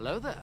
Hello there.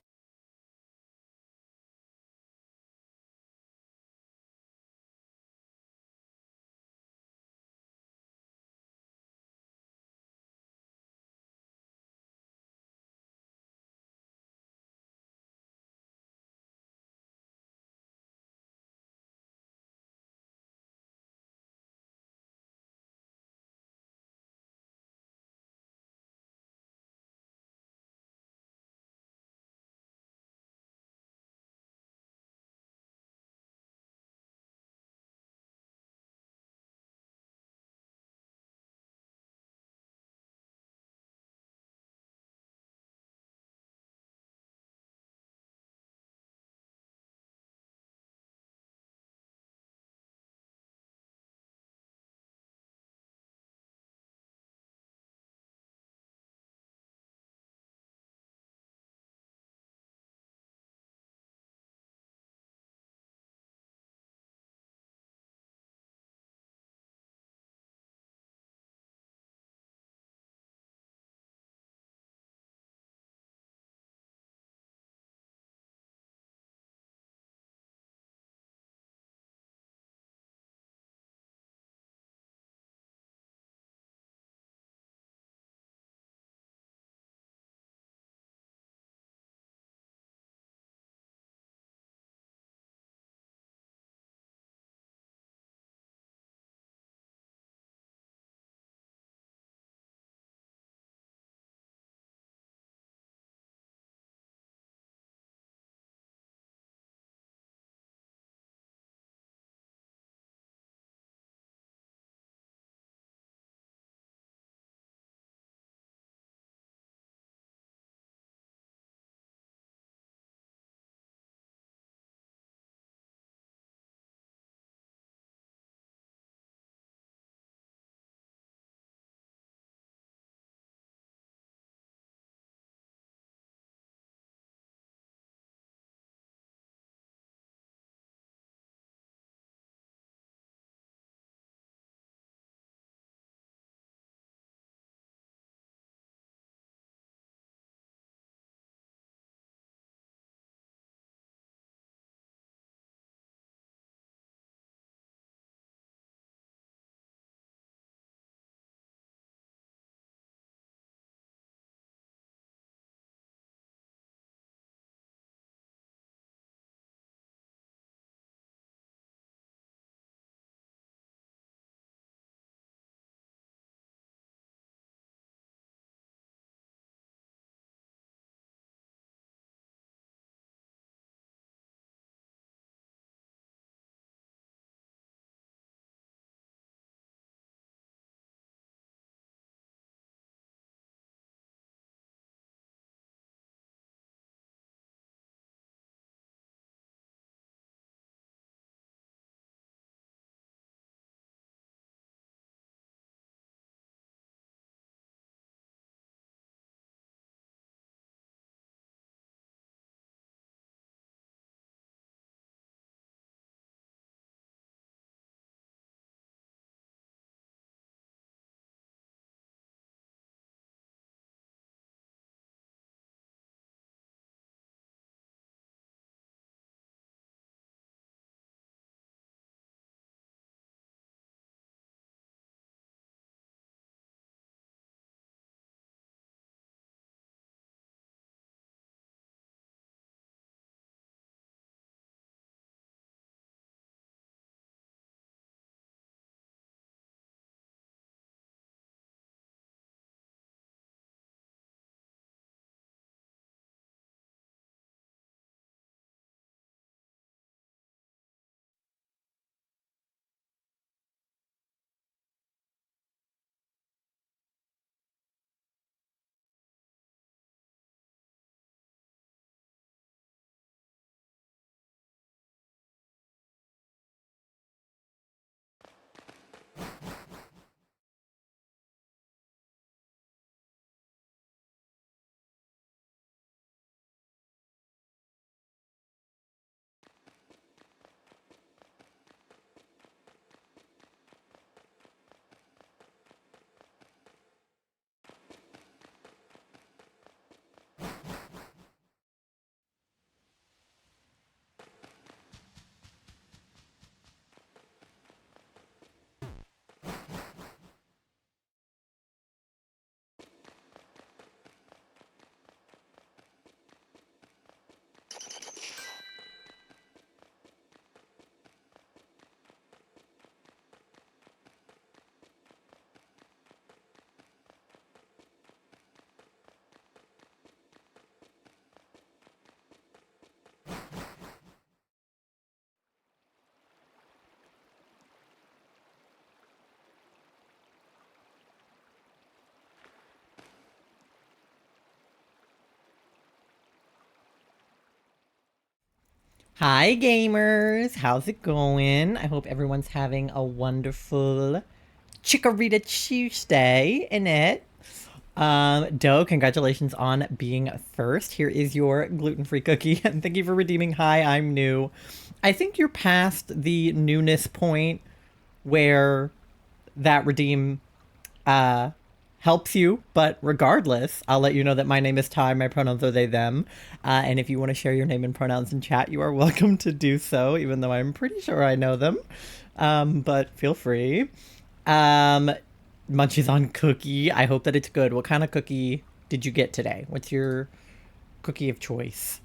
Hi gamers, how's it going? I hope everyone's having a wonderful Chikorita Tuesday in it. Doe, congratulations on being first. Here is your gluten-free cookie, and thank you for redeeming. Hi, I'm new. I think you're past the newness point where that redeem uh, helps you. But regardless, I'll let you know that my name is Ty. My pronouns are they, them. And if you want to share your name and pronouns in chat, you are welcome to do so, even though I'm pretty sure I know them. But feel free. Um, Munchies on cookie. I hope that it's good. What kind of cookie did you get today? What's your cookie of choice?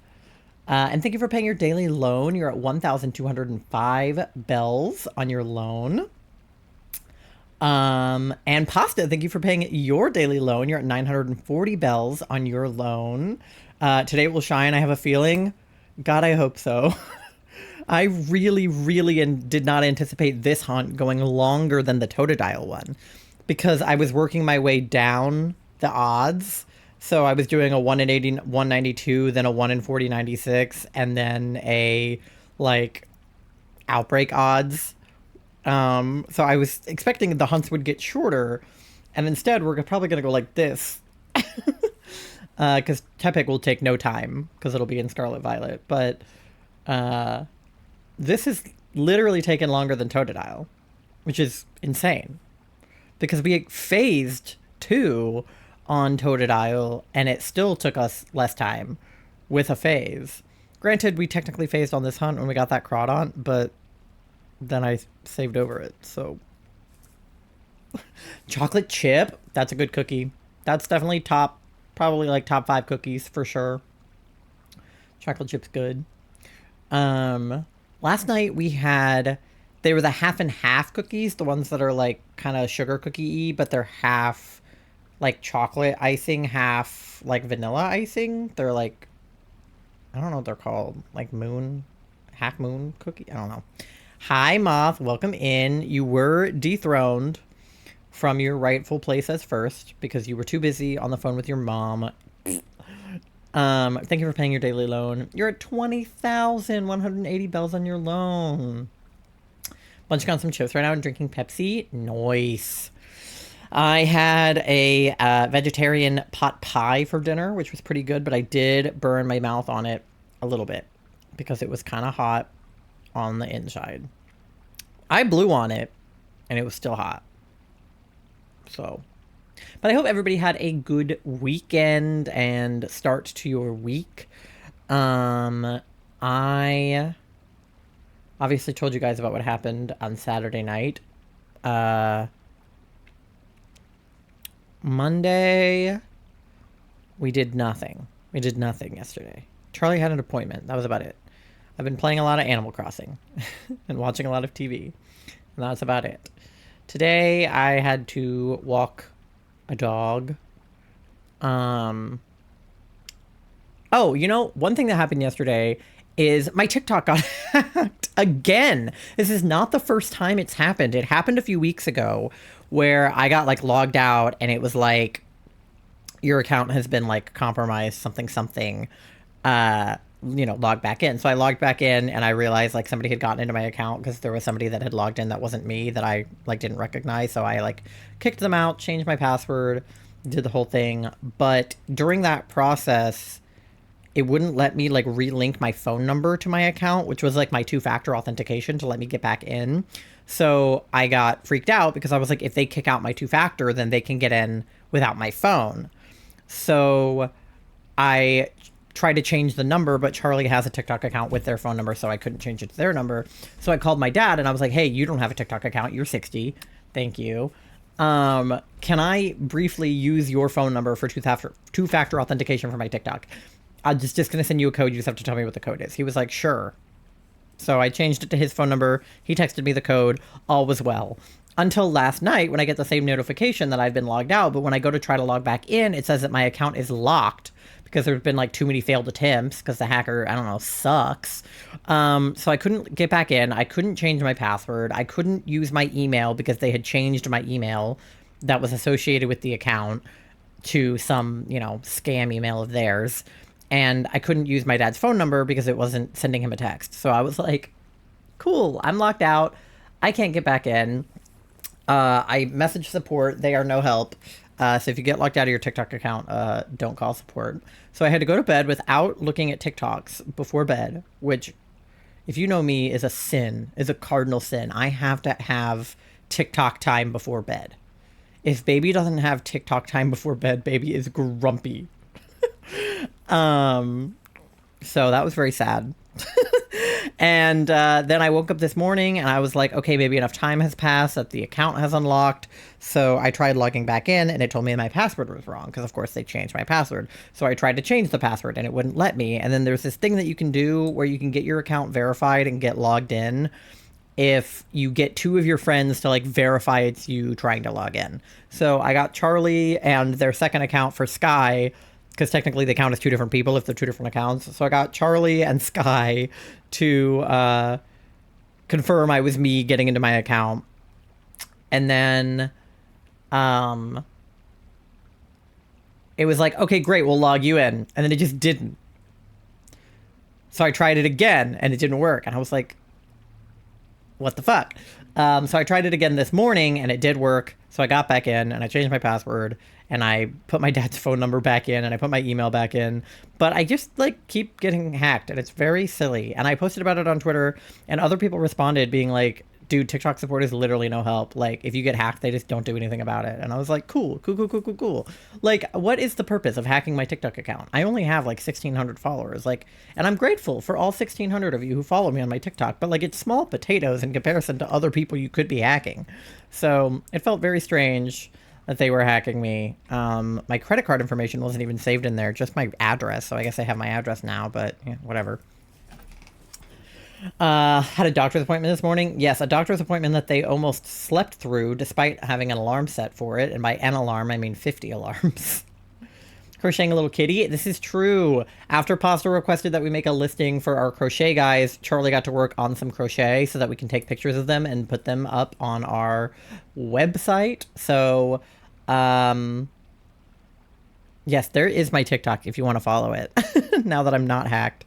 And thank you for paying your daily loan. You're at 1,205 bells on your loan. And Pasta, thank you for paying your daily loan. You're at 940 bells on your loan. Today will shine, I have a feeling. God, I hope so. I really did not anticipate this hunt going longer than the Totodile one because I was working my way down the odds. So I was doing a 1 in 80, 192, then a 1 in 40, 96, and then a like outbreak odds. So I was expecting the hunts would get shorter, and instead we're probably going to go like this. Because Tepig will take no time, because it'll be in Scarlet Violet. But this is literally taken longer than Totodile, which is insane. Because we phased 2 on Totodile, and it still took us less time with a phase. Granted, we technically phased on this hunt when we got that Crawdaunt, but then I saved over it, so. Chocolate chip, that's a good cookie. That's definitely probably like top 5 cookies for sure. Chocolate chip's good. Last night they were the half and half cookies, the ones that are like kind of sugar cookie-y, but they're half like chocolate icing, half like vanilla icing. They're like, I don't know what they're called, like half moon cookie, I don't know. Hi, Moth. Welcome in. You were dethroned from your rightful place as first because you were too busy on the phone with your mom. Thank you for paying your daily loan. You're at 20,180 bells on your loan. Bunch on some chips right now and drinking Pepsi. Nice. I had a vegetarian pot pie for dinner, which was pretty good, but I did burn my mouth on it a little bit because it was kind of hot on the inside. I blew on it and it was still hot. So, but I hope everybody had a good weekend and start to your week. I obviously told you guys about what happened on Saturday night. Monday, we did nothing. We did nothing yesterday. Charlie had an appointment. That was about it. I've been playing a lot of Animal Crossing and watching a lot of TV. And that's about it. Today, I had to walk a dog. Oh, you know, one thing that happened yesterday is my TikTok got hacked again. This is not the first time it's happened. It happened a few weeks ago where I got like logged out and it was like, your account has been like compromised, something. Log back in. So I logged back in and I realized like somebody had gotten into my account because there was somebody that had logged in that wasn't me that I like didn't recognize. So I like kicked them out, changed my password, did the whole thing. But during that process, it wouldn't let me like relink my phone number to my account, which was like my 2-factor authentication to let me get back in. So I got freaked out because I was like, if they kick out my 2-factor, then they can get in without my phone. So I tried to change the number, but Charlie has a TikTok account with their phone number, so I couldn't change it to their number. So I called my dad and I was like, hey, you don't have a TikTok account. You're 60. Thank you. Can I briefly use your phone number for 2-factor authentication for my TikTok? I'm just going to send you a code. You just have to tell me what the code is. He was like, sure. So I changed it to his phone number. He texted me the code. All was well. Until last night when I get the same notification that I've been logged out, but when I go to try to log back in, it says that my account is locked because there's been like too many failed attempts because the hacker, I don't know, sucks. So I couldn't get back in. I couldn't change my password. I couldn't use my email because they had changed my email that was associated with the account to some, scam email of theirs. and I couldn't use my dad's phone number because it wasn't sending him a text. So I was like, cool, I'm locked out. I can't get back in. I messaged support. They are no help. So if you get locked out of your TikTok account, don't call support. So I had to go to bed without looking at TikToks before bed, which, if you know me, is a sin, is a cardinal sin. I have to have TikTok time before bed. If baby doesn't have TikTok time before bed, baby is grumpy. So that was very sad. And then I woke up this morning and I was like, okay, maybe enough time has passed that the account has unlocked. So I tried logging back in and it told me my password was wrong because, of course, they changed my password. So I tried to change the password and it wouldn't let me. And then there's this thing that you can do where you can get your account verified and get logged in if you get two of your friends to like verify it's you trying to log in. So I got Charlie and their second account for Sky, because technically the account is two different people if they're two different accounts. So I got Charlie and Sky to confirm I was me getting into my account. And then it was like, okay, great, we'll log you in. And then it just didn't. So I tried it again and it didn't work. And I was like, what the fuck? So I tried it again this morning and it did work. So I got back in and I changed my password and I put my dad's phone number back in and I put my email back in. But I just like keep getting hacked and it's very silly. And I posted about it on Twitter and other people responded being like, dude, TikTok support is literally no help. Like, if you get hacked, they just don't do anything about it. And I was like, cool. Like, what is the purpose of hacking my TikTok account? I only have like 1,600 followers. Like, and I'm grateful for all 1,600 of you who follow me on my TikTok, but like, it's small potatoes in comparison to other people you could be hacking. So it felt very strange that they were hacking me. My credit card information wasn't even saved in there, just my address. So I guess I have my address now, but yeah, whatever. Had a doctor's appointment this morning. Yes, a doctor's appointment that they almost slept through despite having an alarm set for it. And by an alarm, I mean 50 alarms. Crocheting a little kitty. This is true. After Pasta requested that we make a listing for our crochet guys, Charlie got to work on some crochet so that we can take pictures of them and put them up on our website. So, yes, there is my TikTok if you want to follow it. Now that I'm not hacked.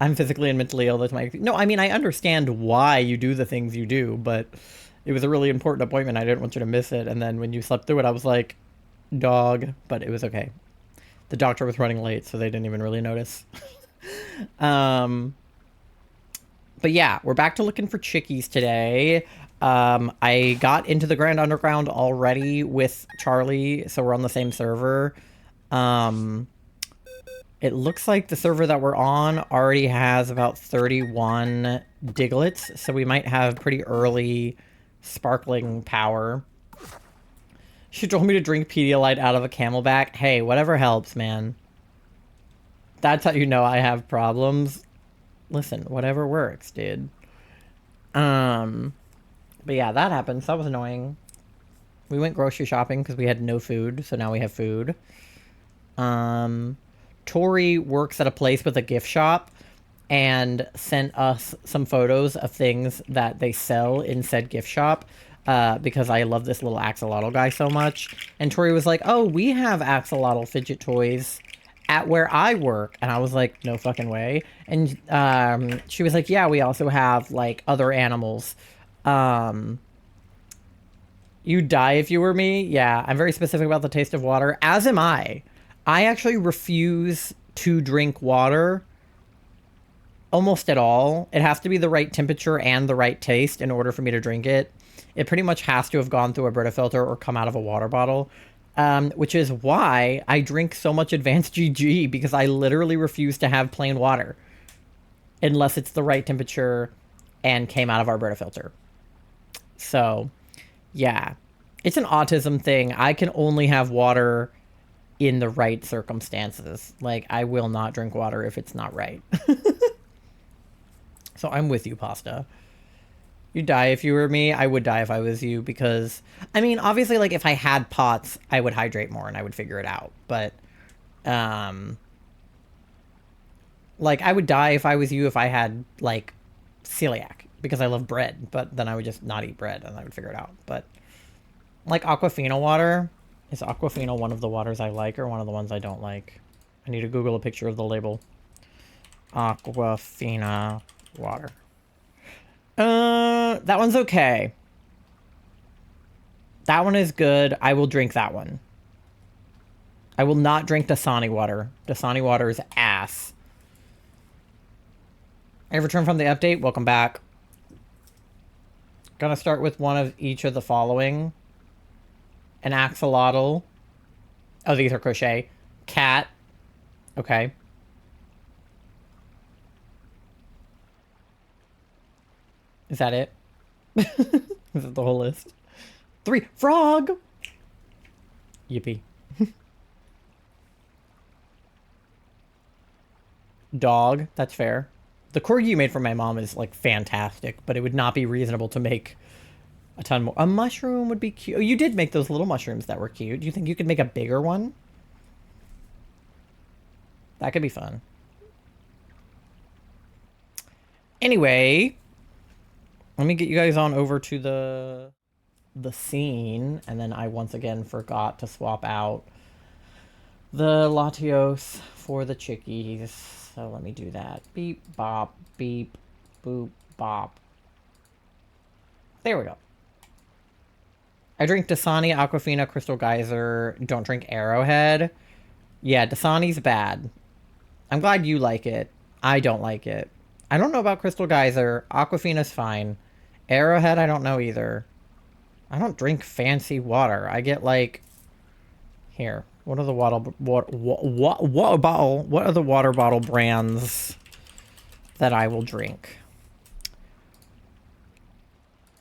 I'm physically and mentally ill. That's my... No, I mean, I understand why you do the things you do, but it was a really important appointment. I didn't want you to miss it. And then when you slept through it, I was like, dog, but it was okay. The doctor was running late, so they didn't even really notice. But yeah, we're back to looking for chickies today. I got into the Grand Underground already with Charlie, so we're on the same server. It looks like the server that we're on already has about 31 Diglets, so we might have pretty early sparkling power. She told me to drink Pedialyte out of a Camelback. Hey, whatever helps, man. That's how you know I have problems. Listen, whatever works, dude. But yeah, that happened, so that was annoying. We went grocery shopping because we had no food, so now we have food. Tori works at a place with a gift shop and sent us some photos of things that they sell in said gift shop because I love this little axolotl guy so much. And Tori was like, oh, we have axolotl fidget toys at where I work. And I was like, no fucking way. And she was like, yeah, we also have like other animals. You'd die if you were me? Yeah, I'm very specific about the taste of water, as am I. I actually refuse to drink water almost at all. It has to be the right temperature and the right taste in order for me to drink it. It pretty much has to have gone through a Brita filter or come out of a water bottle, which is why I drink so much Advanced GG, because I literally refuse to have plain water unless it's the right temperature and came out of our Brita filter. So, yeah. It's an autism thing. I can only have water in the right circumstances. Like, I will not drink water if it's not right. So I'm with you, Pasta. You'd die if you were me. I would die if I was you, because, I mean, obviously, like, if I had POTS, I would hydrate more and I would figure it out. But, like, I would die if I was you if I had, like, celiac, because I love bread. But then I would just not eat bread and I would figure it out. But, like, Aquafina water... Is Aquafina one of the waters I like or one of the ones I don't like? I need to Google a picture of the label. Aquafina water. That one's okay. That one is good. I will drink that one. I will not drink Dasani water. Dasani water is ass. I returned from the update. Welcome back. Gonna start with one of each of the following. An axolotl. Oh, these are crochet. Cat. Okay. Is that it? Is that the whole list? 3. Frog! Yippee. Dog. That's fair. The corgi you made for my mom is, like, fantastic, but it would not be reasonable to make a ton more. A mushroom would be cute. Oh, you did make those little mushrooms that were cute. Do you think you could make a bigger one? That could be fun. Anyway, let me get you guys on over to the scene, and then I once again forgot to swap out the Latios for the Chickies. So let me do that. Beep, bop, beep, boop, bop. There we go. I drink Dasani, Aquafina, Crystal Geyser. Don't drink Arrowhead. Yeah, Dasani's bad. I'm glad you like it. I don't like it. I don't know about Crystal Geyser. Aquafina's fine. Arrowhead, I don't know either. I don't drink fancy water. I get like... Here. What are the water bottle brands that I will drink?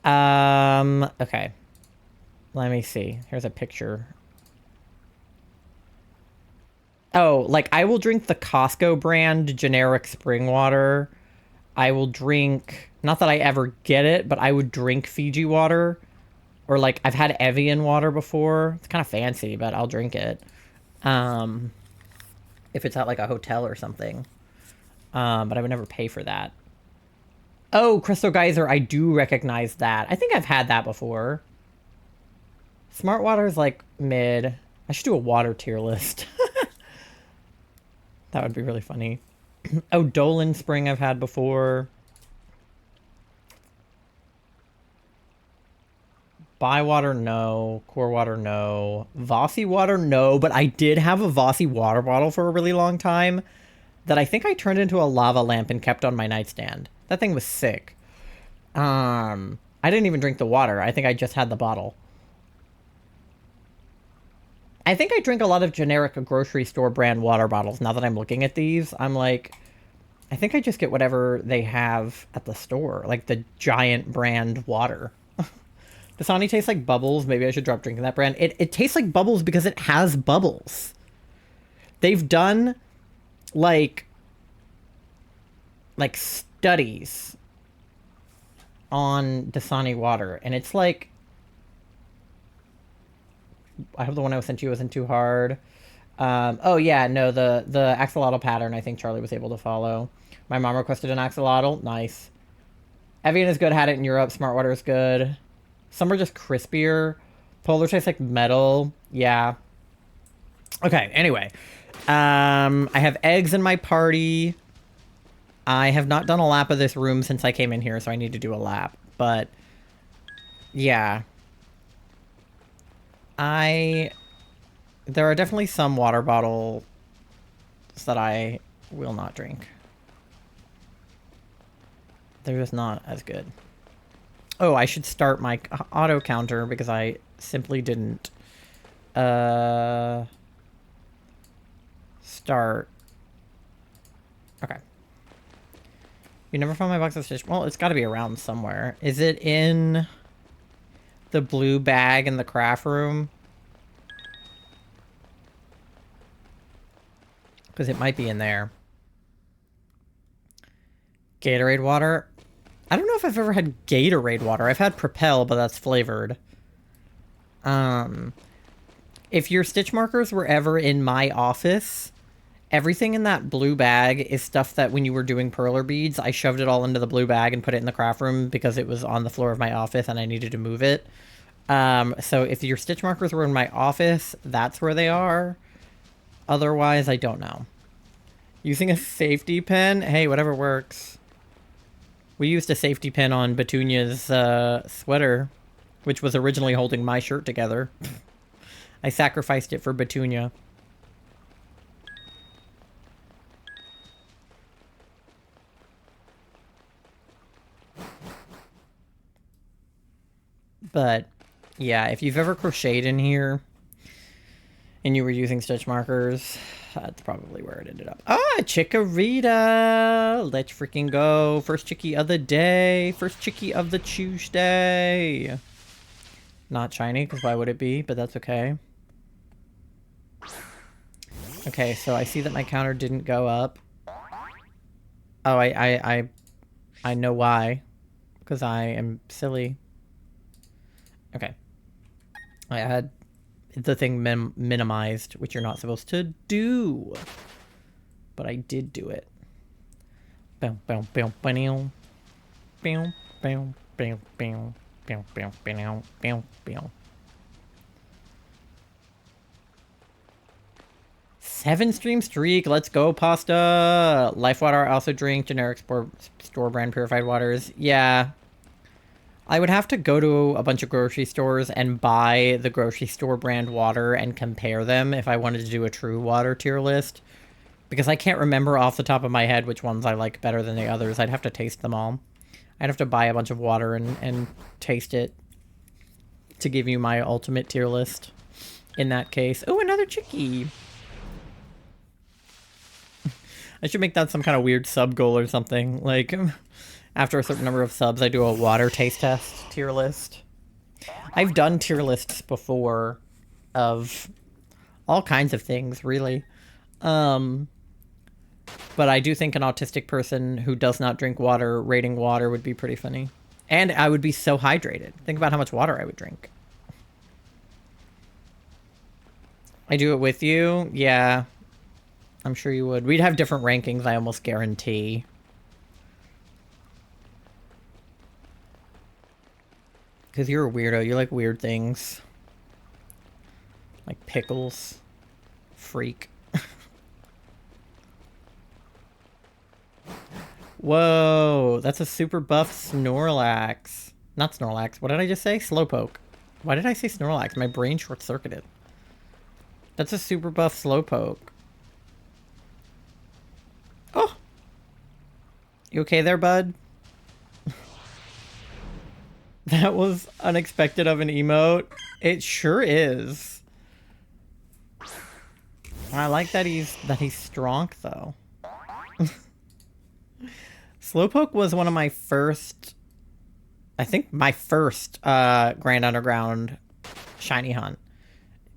Okay. Let me see. Here's a picture. Oh, like I will drink the Costco brand generic spring water. I will drink, not that I ever get it, but I would drink Fiji water. Or like I've had Evian water before. It's kind of fancy, but I'll drink it. If it's at like a hotel or something. But I would never pay for that. Oh, Crystal Geyser, I do recognize that. I think I've had that before. Smart water is like mid. I should do a water tier list. That would be really funny. Oh, Dolan Spring I've had before. Bywater, no. Core water, no. Vossi water, no. But I did have a Vossi water bottle for a really long time that I think I turned into a lava lamp and kept on my nightstand. That thing was sick. I didn't even drink the water. I think I just had the bottle. I think I drink a lot of generic grocery store brand water bottles. Now that I'm looking at these, I'm like, I think I just get whatever they have at the store. Like the giant brand water. Dasani tastes like bubbles. Maybe I should drop drinking that brand. It tastes like bubbles because it has bubbles. They've done like studies on Dasani water. And it's like, I hope the one I sent you wasn't too hard. Oh yeah, no, the axolotl pattern I think Charlie was able to follow. My mom requested an axolotl. Nice. Evian is good. Had it in Europe. Smart water is good. Some are just crispier. Polar tastes like metal. Yeah. Okay, anyway. I have eggs in my party. I have not done a lap of this room since I came in here, so I need to do a lap. But, yeah. There are definitely some water bottles that I will not drink. They're just not as good. Oh, I should start my auto counter because I simply didn't start. Okay. You never found my box of fish. Well, it's got to be around somewhere. Is it in the blue bag in the craft room? Because it might be in there. Gatorade water. I don't know if I've ever had Gatorade water. I've had Propel, but that's flavored. If your stitch markers were ever in my office, everything in that blue bag is stuff that when you were doing perler beads, I shoved it all into the blue bag and put it in the craft room because it was on the floor of my office and I needed to move it. So if your stitch markers were in my office, that's where they are. Otherwise, I don't know. Using a safety pin? Hey, whatever works. We used a safety pin on Petunia's sweater, which was originally holding my shirt together. I sacrificed it for Petunia. But, yeah, if you've ever crocheted in here and you were using stitch markers, that's probably where it ended up. Ah, Chickarita! Let's freaking go. First chickie of the day. First chickie of the Chewsday. Not shiny, because why would it be? But that's okay. Okay, so I see that my counter didn't go up. Oh, I know why. Because I am silly. Okay. I had the thing minimized, which you're not supposed to do. But I did do it. Bow, bow, bow, bow, bow, bow, bow, bow, bow, bow, bow, bow, bow. 7-stream streak. Let's go, pasta. Life water I also drink. Generic store brand purified waters. Yeah. I would have to go to a bunch of grocery stores and buy the grocery store brand water and compare them if I wanted to do a true water tier list. Because I can't remember off the top of my head which ones I like better than the others. I'd have to taste them all. I'd have to buy a bunch of water and taste it to give you my ultimate tier list in that case. Oh, another chickie! I should make that some kind of weird sub goal or something. Like, after a certain number of subs, I do a water taste test tier list. I've done tier lists before of all kinds of things, really. But I do think an autistic person who does not drink water rating water would be pretty funny. And I would be so hydrated. Think about how much water I would drink. I do it with you? Yeah. I'm sure you would. We'd have different rankings, I almost guarantee. Because you're a weirdo. You like weird things. Like pickles. Freak. Whoa, that's a super buff Snorlax. Not Snorlax. What did I just say? Slowpoke. Why did I say Snorlax? My brain short-circuited. That's a super buff Slowpoke. Oh! You okay there, bud? That was unexpected of an emote. It sure is. I like that he's strong, though. Slowpoke was one of my first... I think my first Grand Underground shiny hunt.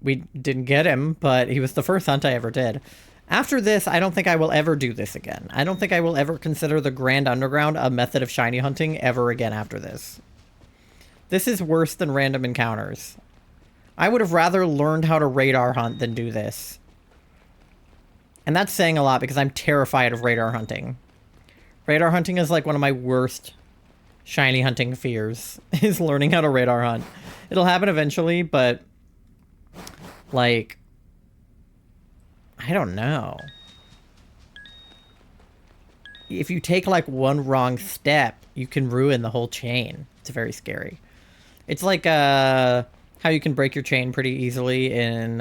We didn't get him, but he was the first hunt I ever did. After this, I don't think I will ever do this again. I don't think I will ever consider the Grand Underground a method of shiny hunting ever again after this. This is worse than random encounters. I would have rather learned how to radar hunt than do this. And that's saying a lot because I'm terrified of radar hunting. Radar hunting is like one of my worst shiny hunting fears, is learning how to radar hunt. It'll happen eventually, but like, I don't know. If you take like one wrong step, you can ruin the whole chain. It's very scary. It's like how you can break your chain pretty easily in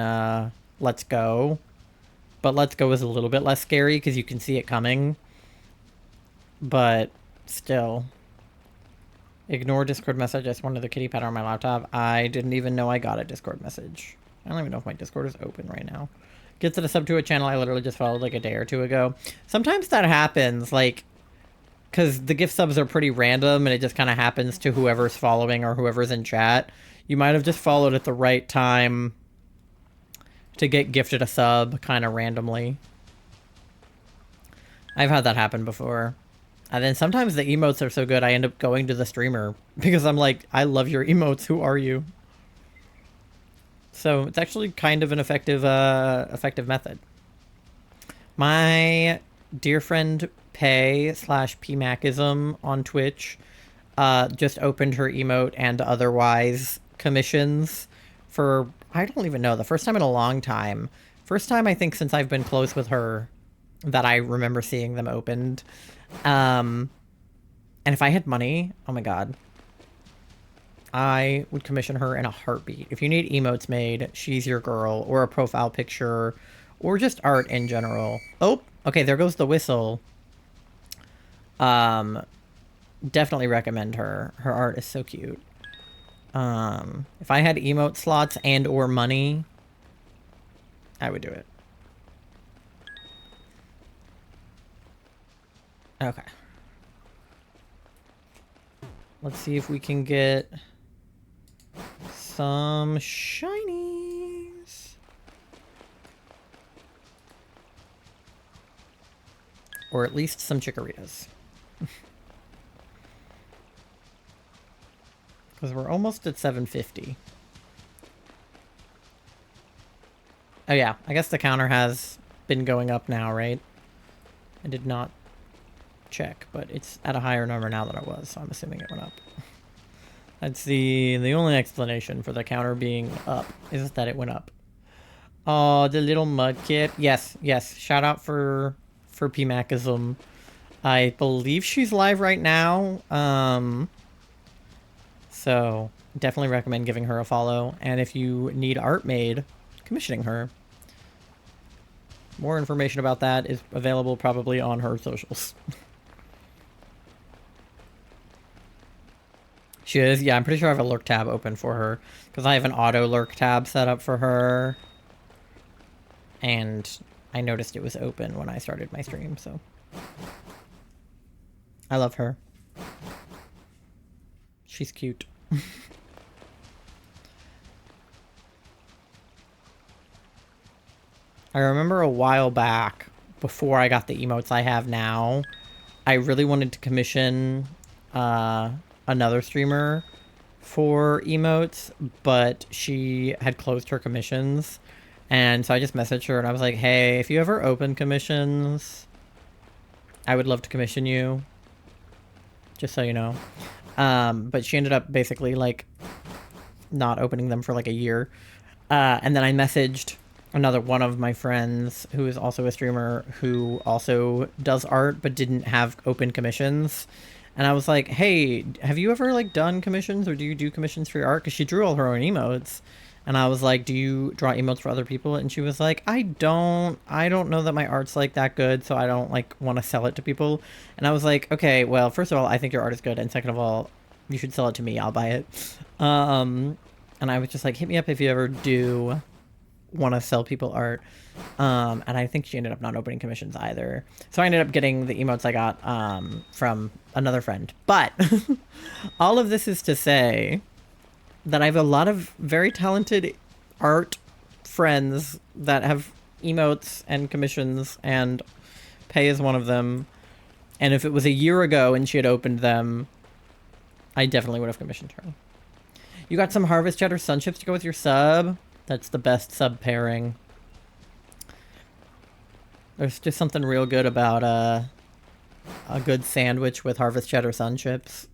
Let's Go. But Let's Go is a little bit less scary because you can see it coming. But still. Ignore Discord message. I just wanted the kitty pet on my laptop. I didn't even know I got a Discord message. I don't even know if my Discord is open right now. Gets it a sub to a channel I literally just followed like a day or two ago. Sometimes that happens, like, because the gift subs are pretty random and it just kind of happens to whoever's following or whoever's in chat. You might have just followed at the right time to get gifted a sub kind of randomly. I've had that happen before. And then sometimes the emotes are so good I end up going to the streamer because I'm like, I love your emotes, who are you? So it's actually kind of an effective method. My dear friend Pay/PMacism on Twitch just opened her emote and otherwise commissions for, I don't even know, the first time in a long time. First time I think since I've been close with her that I remember seeing them opened. And if I had money, oh my god, I would commission her in a heartbeat. If you need emotes made, she's your girl, or a profile picture, or just art in general. Oh, okay, there goes the whistle. Definitely recommend her. Her art is so cute. If I had emote slots and or money, I would do it. Okay. Let's see if we can get some shinies. Or at least some chickoritas. Because we're almost at 750. Oh yeah, I guess the counter has been going up now, right? I did not check, but it's at a higher number now than it was, so I'm assuming it went up. That's the only explanation for the counter being up, is that it went up. Oh, the little mudkip. Yes, yes. Shout out for PMACism. I believe she's live right now. So definitely recommend giving her a follow. And if you need art made, commissioning her. More information about that is available probably on her socials. She is? Yeah, I'm pretty sure I have a lurk tab open for her. Because I have an auto lurk tab set up for her. And I noticed it was open when I started my stream, so. I love her. She's cute. I remember a while back, before I got the emotes I have now, I really wanted to commission another streamer for emotes, but she had closed her commissions. And so I just messaged her and I was like, hey, if you ever open commissions, I would love to commission you. Just so you know. But she ended up basically like not opening them for like a year. And then I messaged another one of my friends who is also a streamer who also does art but didn't have open commissions. And I was like, hey, have you ever like done commissions, or do you do commissions for your art? Because she drew all her own emotes. And I was like, do you draw emotes for other people? And she was like, I don't know that my art's like that good, so I don't like want to sell it to people. And I was like, okay, well, first of all, I think your art is good, and second of all, you should sell it to me. I'll buy it. And I was just like, hit me up if you ever do want to sell people art. And I think she ended up not opening commissions either. So I ended up getting the emotes I got from another friend. But all of this is to say that I have a lot of very talented art friends that have emotes and commissions, and Pei is one of them. And if it was a year ago and she had opened them, I definitely would have commissioned her. You got some Harvest Cheddar Sun Chips to go with your sub? That's the best sub pairing. There's just something real good about a good sandwich with Harvest Cheddar Sun Chips.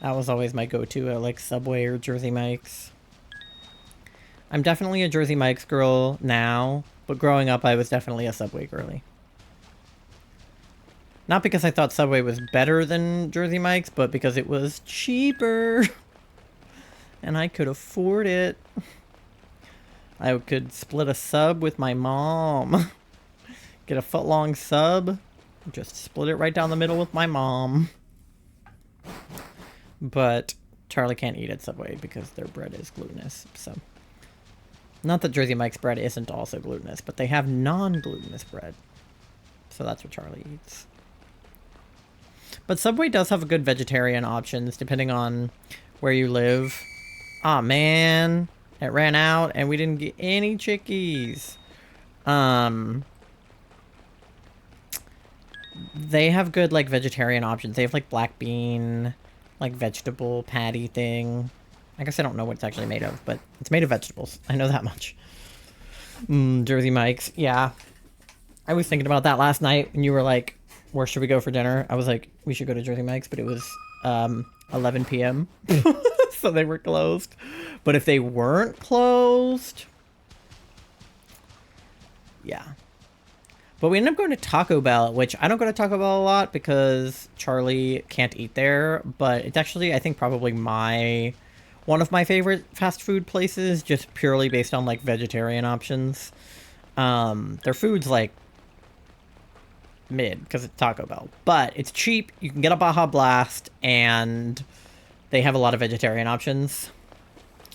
That was always my go-to at like Subway or Jersey Mike's. I'm definitely a Jersey Mike's girl now, but growing up I was definitely a Subway girly. Not because I thought Subway was better than Jersey Mike's, but because it was cheaper. And I could afford it. I could split a sub with my mom. Get a foot-long sub. Just split it right down the middle with my mom. But Charlie can't eat at Subway because their bread is glutinous, so. Not that Jersey Mike's bread isn't also glutinous, but they have non-glutinous bread. So that's what Charlie eats. But Subway does have good vegetarian options depending on where you live. Aw, man. It ran out and we didn't get any chickies. They have good, like, vegetarian options. They have, like, black bean, like, vegetable patty thing. I guess I don't know what it's actually made of, but it's made of vegetables. I know that much. Jersey Mike's. Yeah. I was thinking about that last night and you were like, where should we go for dinner? I was like, we should go to Jersey Mike's, but it was 11 p.m. So they were closed. But if they weren't closed, Yeah. But we ended up going to Taco Bell, which I don't go to Taco Bell a lot because Charlie can't eat there. But it's actually, I think, probably one of my favorite fast food places, just purely based on like vegetarian options. Their food's like mid because it's Taco Bell, but it's cheap. You can get a Baja Blast, and they have a lot of vegetarian options.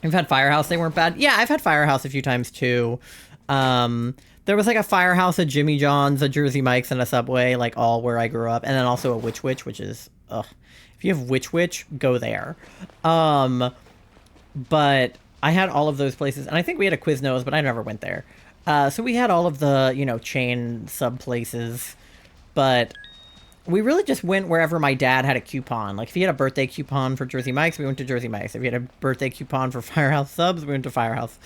I've had Firehouse; they weren't bad. Yeah, I've had Firehouse a few times too. There was like a Firehouse, a Jimmy John's, a Jersey Mike's, and a Subway, like all where I grew up, and then also a Witch Witch, which is ugh. If you have Witch Witch, go there. But I had all of those places, and I think we had a Quiznos, but I never went there. So we had all of the, you know, chain sub places, but we really just went wherever my dad had a coupon. Like if he had a birthday coupon for Jersey Mike's, we went to Jersey Mike's. If he had a birthday coupon for Firehouse subs, we went to Firehouse.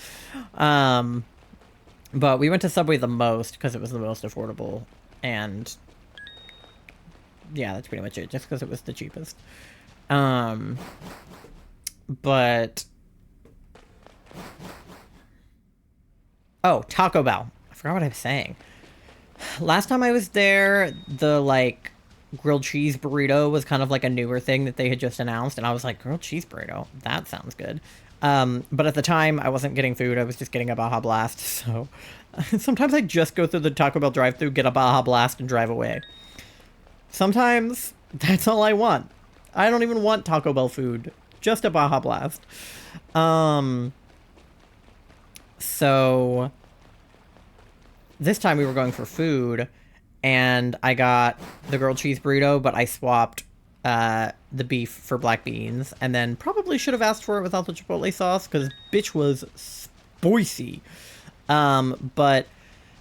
But we went to Subway the most because it was the most affordable, and yeah, that's pretty much it, just because it was the cheapest. But oh, Taco Bell. I forgot what I was saying. Last time I was there, the like grilled cheese burrito was kind of like a newer thing that they had just announced, and I was like, grilled cheese burrito? That sounds good. But at the time, I wasn't getting food. I was just getting a Baja Blast, so sometimes I just go through the Taco Bell drive-thru, get a Baja Blast, and drive away. Sometimes that's all I want. I don't even want Taco Bell food. Just a Baja Blast. So this time we were going for food, and I got the grilled cheese burrito, but I swapped the beef for black beans, and then probably should have asked for it without the chipotle sauce, because bitch was spicy. But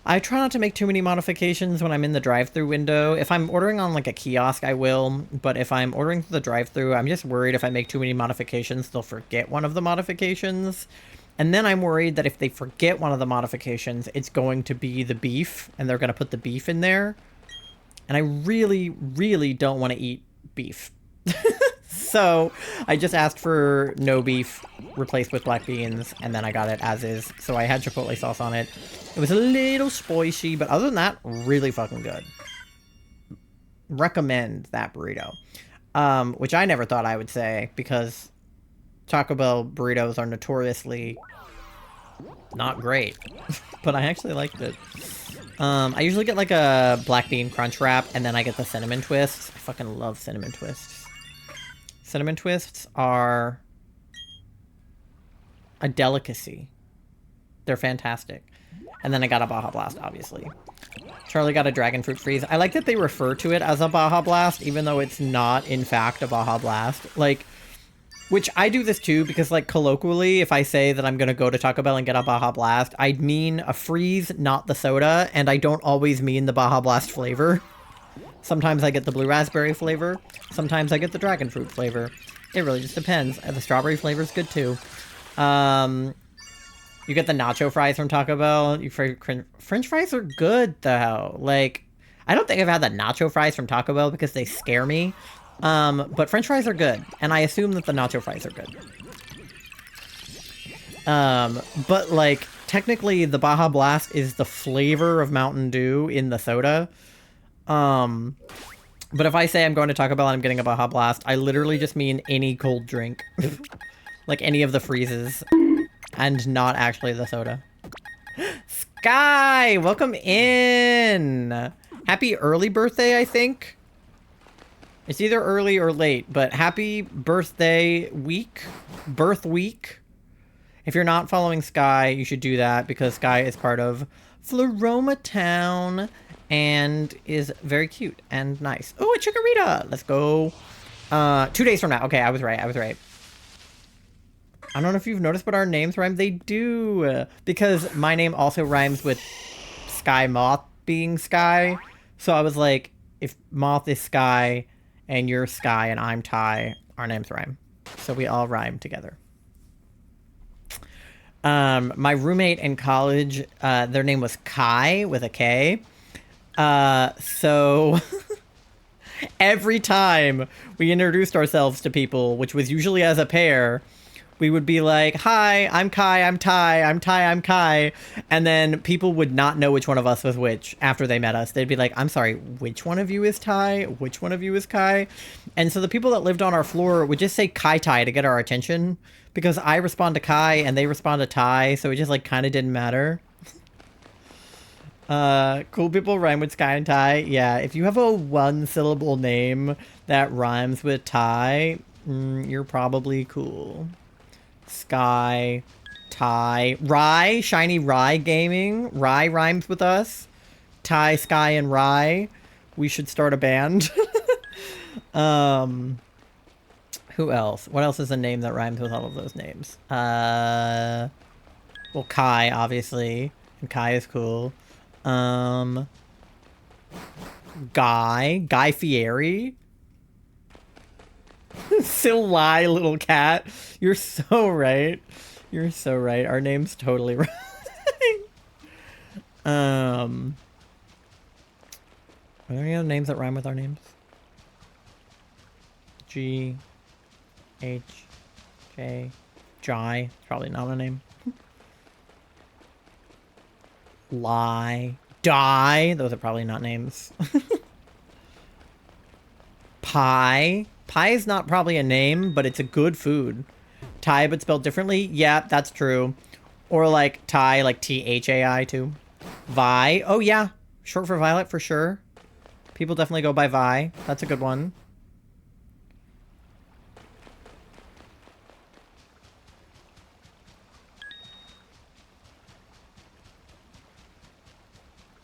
I try not to make too many modifications when I'm in the drive-thru window. If I'm ordering on like a kiosk, I will, but if I'm ordering through the drive-thru, I'm just worried if I make too many modifications, they'll forget one of the modifications. And then I'm worried that if they forget one of the modifications, it's going to be the beef, and they're going to put the beef in there. And I really, really don't want to eat beef. So I just asked for no beef replaced with black beans, and then I got it as is. So I had chipotle sauce on it. It was a little spicy, but other than that, really fucking good. Recommend that burrito. Which I never thought I would say, because Taco Bell burritos are notoriously not great. But I actually liked it. I usually get like a black bean crunch wrap, and then I get the cinnamon twists. I fucking love cinnamon twists. Cinnamon twists are a delicacy. They're fantastic. And then I got a Baja Blast, obviously. Charlie got a dragon fruit freeze. I like that they refer to it as a Baja Blast, even though it's not, in fact, a Baja Blast. Like, which I do this too, because, like, colloquially, if I say that I'm going to go to Taco Bell and get a Baja Blast, I mean a freeze, not the soda, and I don't always mean the Baja Blast flavor. Sometimes I get the blue raspberry flavor. Sometimes I get the dragon fruit flavor. It really just depends. The strawberry flavor is good too. You get the nacho fries from Taco Bell. French fries are good though. Like, I don't think I've had the nacho fries from Taco Bell because they scare me. But French fries are good, and I assume that the nacho fries are good. But like, technically the Baja Blast is the flavor of Mountain Dew in the soda. But if I say I'm going to Taco Bell and I'm getting a Baja Blast, I literally just mean any cold drink. Like any of the freezes. And not actually the soda. Sky! Welcome in! Happy early birthday, I think? It's either early or late, but happy birthday week. Birth week. If you're not following Sky, you should do that, because Sky is part of Floroma Town. And is very cute and nice. Oh, a Chikorita! Let's go. 2 days from now. Okay, I was right. I don't know if you've noticed, but our names rhyme. They do. Because my name also rhymes with Sky Moth being Sky. So I was like, if Moth is Sky, and you're Sky, and I'm Ty, our names rhyme. So we all rhyme together. My roommate in college, their name was Kai with a K. So every time we introduced ourselves to people, which was usually as a pair, We would be like, hi, I'm Kai, I'm Ty, I'm Ty, I'm Kai. And then people would not know which one of us was which after they met us. They'd be like, I'm sorry, which one of you is Ty? Which one of you is Kai? And so the people that lived on our floor would just say Kai Tai to get our attention because I respond to Kai and they respond to Ty. So it just like kind of didn't matter. Cool people rhyme with Sky and Ty. Yeah, if you have a one-syllable name that rhymes with Ty, you're probably cool. Sky, Ty, Rye, Shiny Rye Gaming. Rye rhymes with us. Ty, Sky, and Rye. We should start a band. Who else? What else is a name that rhymes with all of those names? Well, Kai, obviously. And Kai is cool. Guy Fieri. Silly little cat. You're so right. You're so right. Our name's totally right. Are there any other names that rhyme with our names? G H J Jai. It's probably not a name. Lie. Die. Those are probably not names. Pie. Pie is not probably a name, but it's a good food. Thai, but spelled differently? Yeah, that's true. Or like Thai, like Thai too. Vi. Oh yeah. Short for Violet for sure. People definitely go by Vi. That's a good one.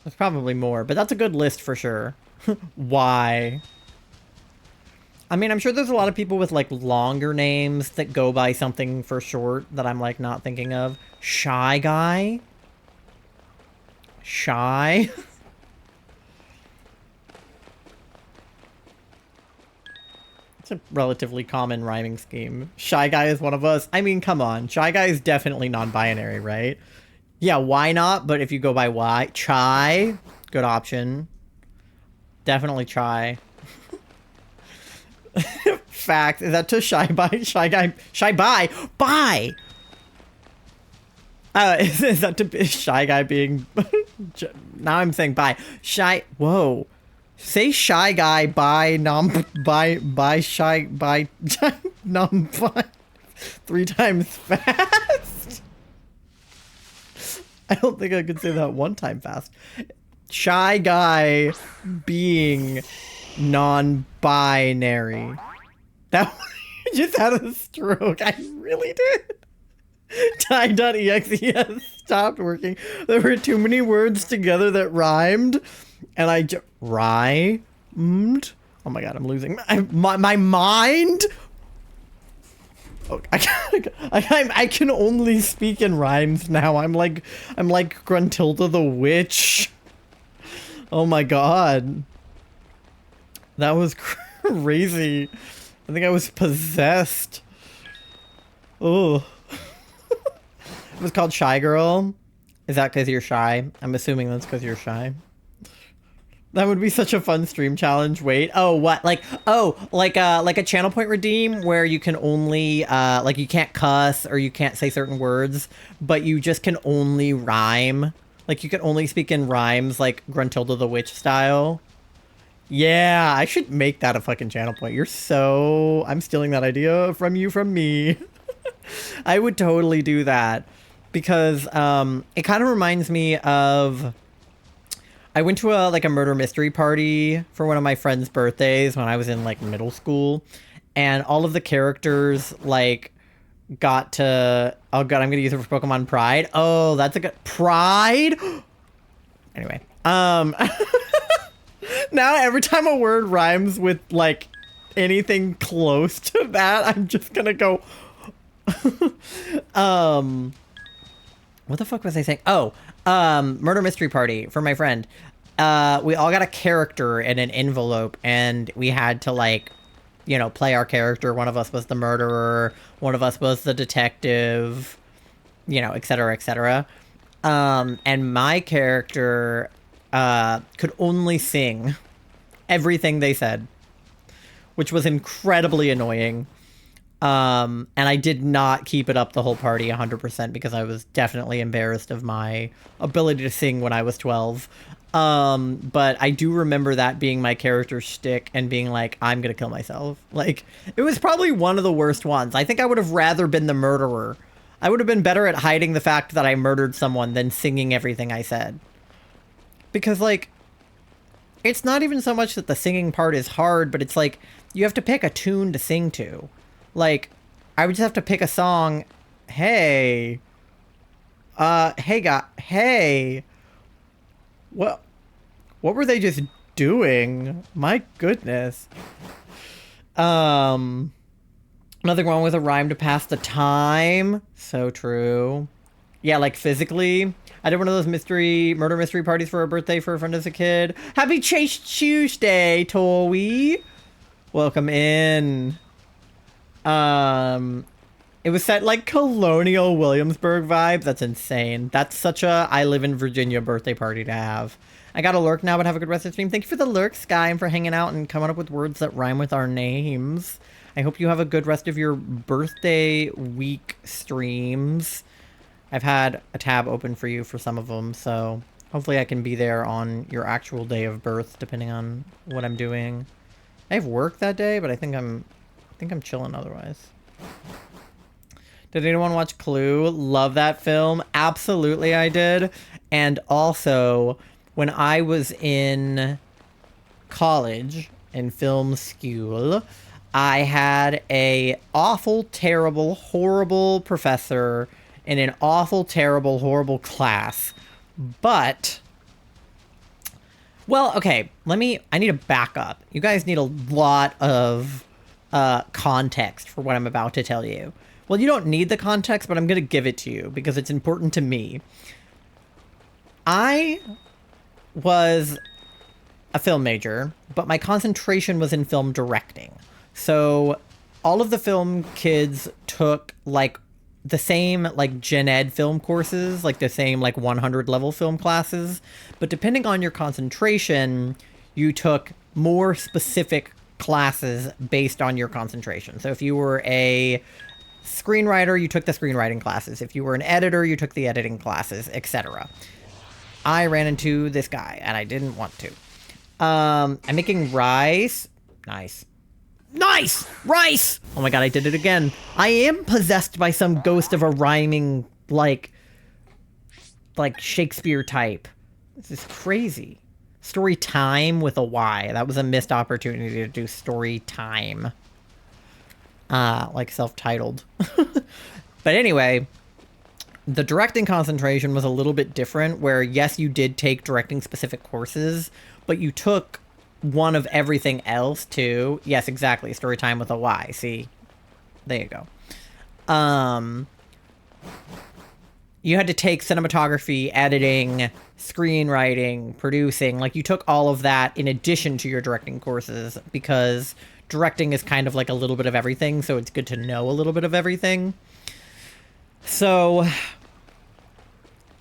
There's probably more, but that's a good list for sure. Why? I mean, I'm sure there's a lot of people with like longer names that go by something for short that I'm like not thinking of. Shy Guy? Shy? It's a relatively common rhyming scheme. Shy Guy is one of us. I mean, come on. Shy Guy is definitely non-binary, right? Yeah, why not? But if you go by Y, Chai, good option. Definitely Chai. Fact. Is that to Shy By? Shy Guy? Shy By? Bye! Is that to Shy Guy being... now I'm saying bye. Shy... Whoa. Say Shy Guy by Shy by num by 3 times fast. I don't think I could say that 1 time fast. Shy Guy being non-binary. That just had a stroke. I really did. Tie.exe has stopped working. There were too many words together that rhymed. And I just... Rhymed? Oh my god, I'm losing my mind? Oh, I can only speak in rhymes now. I'm like Gruntilda the Witch. Oh my god. That was crazy. I think I was possessed. Oh. It was called Shy Girl. Is that because you're shy? I'm assuming that's because you're shy. That would be such a fun stream challenge. Wait. Oh, what? Like a channel point redeem where you can only, like you can't cuss or you can't say certain words, but you just can only rhyme. Like you can only speak in rhymes like Gruntilda the Witch style. Yeah, I should make that a fucking channel point. You're so... I'm stealing that idea from me. I would totally do that. Because it kind of reminds me of... I went to a murder mystery party for one of my friend's birthdays when I was in like middle school. And all of the characters like got to... Oh god, I'm going to use it for Pokemon Pride. Oh, that's a good... Pride? Anyway. Now every time a word rhymes with like anything close to that, I'm just gonna go what the fuck was I saying? Oh, murder mystery party for my friend. We all got a character in an envelope and we had to like, you know, play our character. One of us was the murderer, one of us was the detective, you know, etc., etc. And my character could only sing everything they said, which was incredibly annoying. And I did not keep it up the whole party 100% because I was definitely embarrassed of my ability to sing when I was 12. But I do remember that being my character shtick and being like, I'm gonna kill myself. Like, it was probably one of the worst ones. I think I would have rather been the murderer. I would have been better at hiding the fact that I murdered someone than singing everything I said. Because, like, it's not even so much that the singing part is hard, but it's like, you have to pick a tune to sing to. Like, I would just have to pick a song. Hey. Hey. What were they just doing? My goodness. Nothing wrong with a rhyme to pass the time. So true. Yeah, like physically. I did one of those murder mystery parties for a birthday for a friend as a kid. Happy Chewsday, Towie. Welcome in. It was set like colonial Williamsburg vibe. That's insane. That's such a I live in Virginia birthday party to have. I got a lurk now, but have a good rest of the stream. Thank you for the lurk, Sky, and for hanging out and coming up with words that rhyme with our names. I hope you have a good rest of your birthday week streams. I've had a tab open for you for some of them, so hopefully I can be there on your actual day of birth, depending on what I'm doing. I have work that day, but I think I'm chilling otherwise. Did anyone watch Clue? Love that film. Absolutely I did. And also, when I was in college, in film school, I had a awful, terrible, horrible professor in an awful, terrible, horrible class. But, well, okay, I need to back up. You guys need a lot of context for what I'm about to tell you. Well, you don't need the context, but I'm going to give it to you because it's important to me. I was a film major, but my concentration was in film directing. So all of the film kids took like the same like gen ed film courses, like the same like 100 level film classes, but depending on your concentration, you took more specific classes based on your concentration. So if you were a screenwriter, you took the screenwriting classes. If you were an editor, you took the editing classes, etc. I ran into this guy and I didn't want to. I'm making rice. Nice. Rice! Oh my god, I did it again. I am possessed by some ghost of a rhyming, like Shakespeare type. This is crazy. Story time with a Y. That was a missed opportunity to do story time. Like self-titled. But anyway, the directing concentration was a little bit different, where yes, you did take directing specific courses, but you took one of everything else too. Yes, exactly. Story time with a Y. See? There you go. You had to take cinematography, editing, screenwriting, producing. Like, you took all of that in addition to your directing courses, because directing is kind of like a little bit of everything, so it's good to know a little bit of everything. So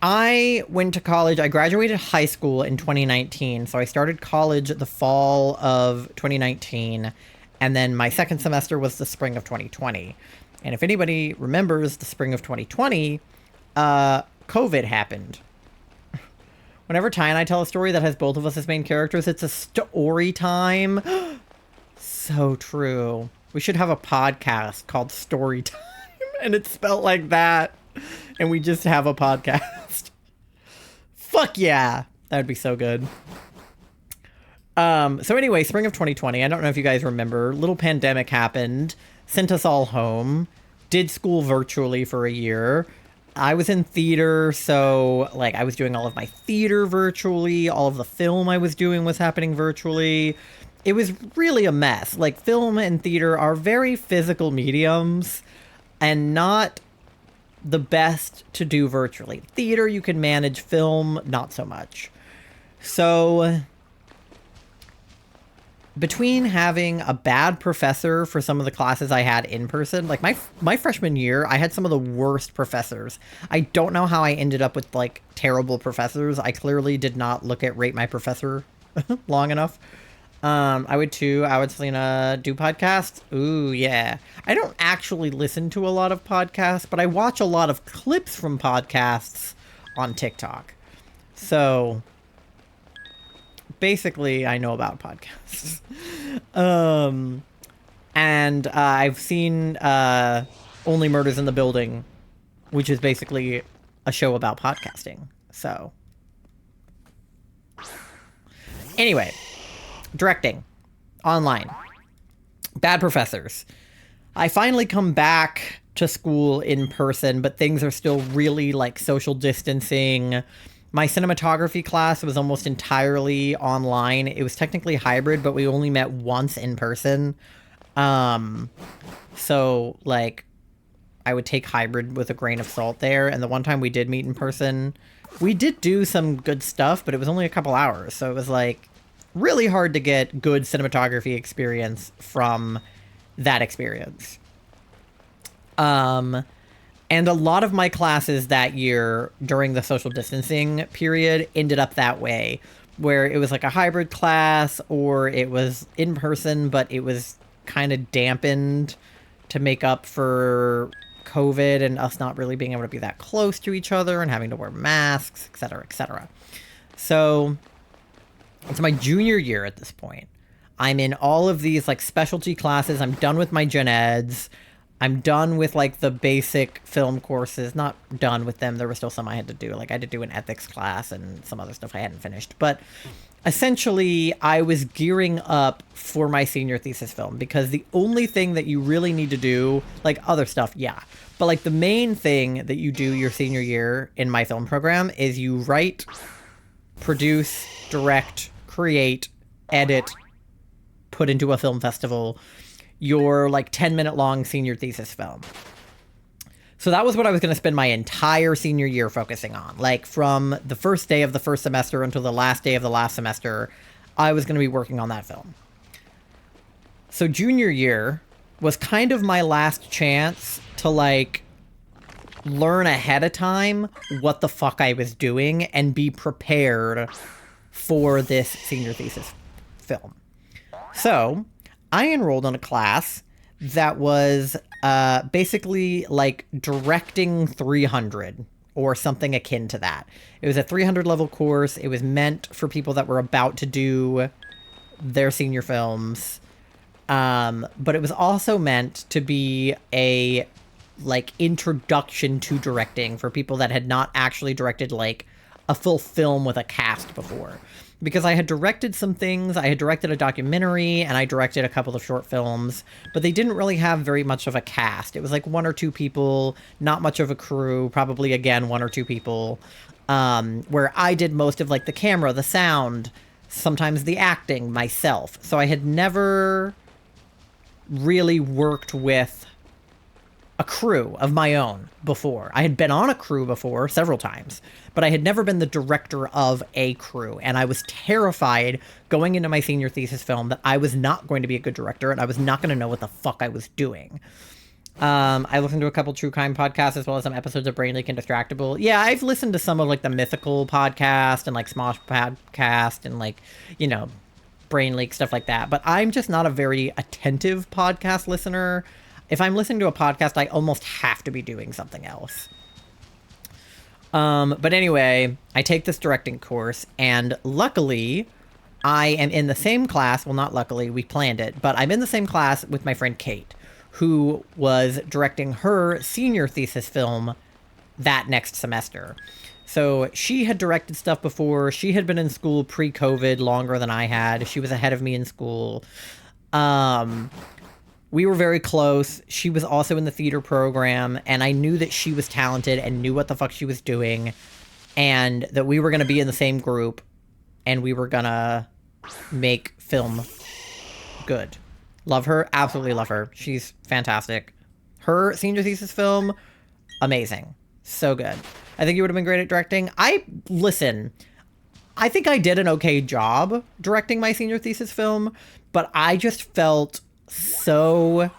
I went to college. I graduated high school in 2019, so I started college the fall of 2019, and then my second semester was the spring of 2020. And if anybody remembers the spring of 2020, COVID happened. Whenever Ty and I tell a story that has both of us as main characters, it's a story time. So true. We should have a podcast called Story Time, and it's spelled like that, and we just have a podcast. Fuck yeah. That would be so good. So anyway, spring of 2020, I don't know if you guys remember, little pandemic happened, sent us all home, did school virtually for a year. I was in theater, so like I was doing all of my theater virtually, all of the film I was doing was happening virtually. It was really a mess. Like, film and theater are very physical mediums and not the best to do virtually. Theater you can manage, film not so much. So between having a bad professor for some of the classes I had in person, like my freshman year, I had some of the worst professors. I don't know how I ended up with like terrible professors. I clearly did not look at Rate My Professor long enough. I would too. I would, Selena, do podcasts. Ooh, yeah. I don't actually listen to a lot of podcasts, but I watch a lot of clips from podcasts on TikTok. So basically, I know about podcasts. And I've seen Only Murders in the Building, which is basically a show about podcasting. So anyway, directing online. Bad professors. I finally come back to school in person, but things are still really like social distancing. My cinematography class was almost entirely online. It was technically hybrid, but we only met once in person. So like I would take hybrid with a grain of salt there. And the one time we did meet in person, we did do some good stuff, but it was only a couple hours. So it was like really hard to get good cinematography experience from that experience. And a lot of my classes that year during the social distancing period ended up that way, where it was like a hybrid class or it was in person, but it was kind of dampened to make up for COVID and us not really being able to be that close to each other and having to wear masks, et cetera, et cetera. So it's my junior year at this point. I'm in all of these like specialty classes. I'm done with my gen eds. I'm done with like the basic film courses. Not done with them. There were still some I had to do. Like I had to do an ethics class and some other stuff I hadn't finished. But essentially, I was gearing up for my senior thesis film because the only thing that you really need to do, like other stuff, yeah. But like the main thing that you do your senior year in my film program is you write, produce, direct, create, edit, put into a film festival your like 10-minute long senior thesis film. So that was what I was going to spend my entire senior year focusing on. Like from the first day of the first semester until the last day of the last semester, I was going to be working on that film. So junior year was kind of my last chance to like learn ahead of time what the fuck I was doing and be prepared for this senior thesis film. So I enrolled in a class that was basically like directing 300 or something akin to that. It was a 300 level course. It was meant for people that were about to do their senior films. But it was also meant to be a like introduction to directing for people that had not actually directed like a full film with a cast before. Because I had directed some things, I had directed a documentary, and I directed a couple of short films, but they didn't really have very much of a cast. It was like one or two people, not much of a crew, probably, again, one or two people, where I did most of, like, the camera, the sound, sometimes the acting myself. So I had never really worked with a crew of my own before. I had been on a crew before several times, but I had never been the director of a crew. And I was terrified going into my senior thesis film that I was not going to be a good director and I was not going to know what the fuck I was doing. I listened to a couple true crime podcasts as well as some episodes of Brain Leak and Distractable. Yeah, I've listened to some of like the Mythical podcast and like Smosh podcast and like, you know, Brain Leak, stuff like that. But I'm just not a very attentive podcast listener. If I'm listening to a podcast, I almost have to be doing something else. But anyway, I take this directing course, and luckily, I am in the same class. Well, not luckily, we planned it, but I'm in the same class with my friend Kate, who was directing her senior thesis film that next semester. So she had directed stuff before. She had been in school pre-COVID longer than I had. She was ahead of me in school. We were very close. She was also in the theater program, and I knew that she was talented and knew what the fuck she was doing, and that we were going to be in the same group, and we were going to make film good. Love her. Absolutely love her. She's fantastic. Her senior thesis film, amazing. So good. I think you would have been great at directing. I think I did an okay job directing my senior thesis film, but I just felt so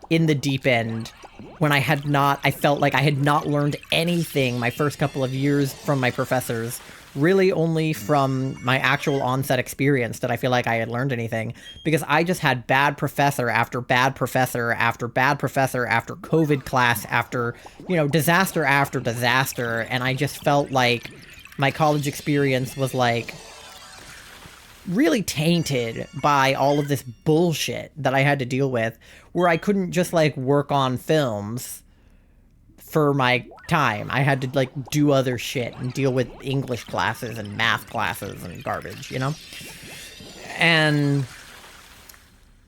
in the deep end when I felt like I had not learned anything my first couple of years from my professors really only from my actual on-set experience did I feel like I had learned anything, because I just had bad professor after bad professor after bad professor after COVID class after, you know, disaster after disaster, and I just felt like my college experience was like really tainted by all of this bullshit that I had to deal with, where I couldn't just like work on films for my time. I had to like do other shit and deal with English classes and math classes and garbage, you know? And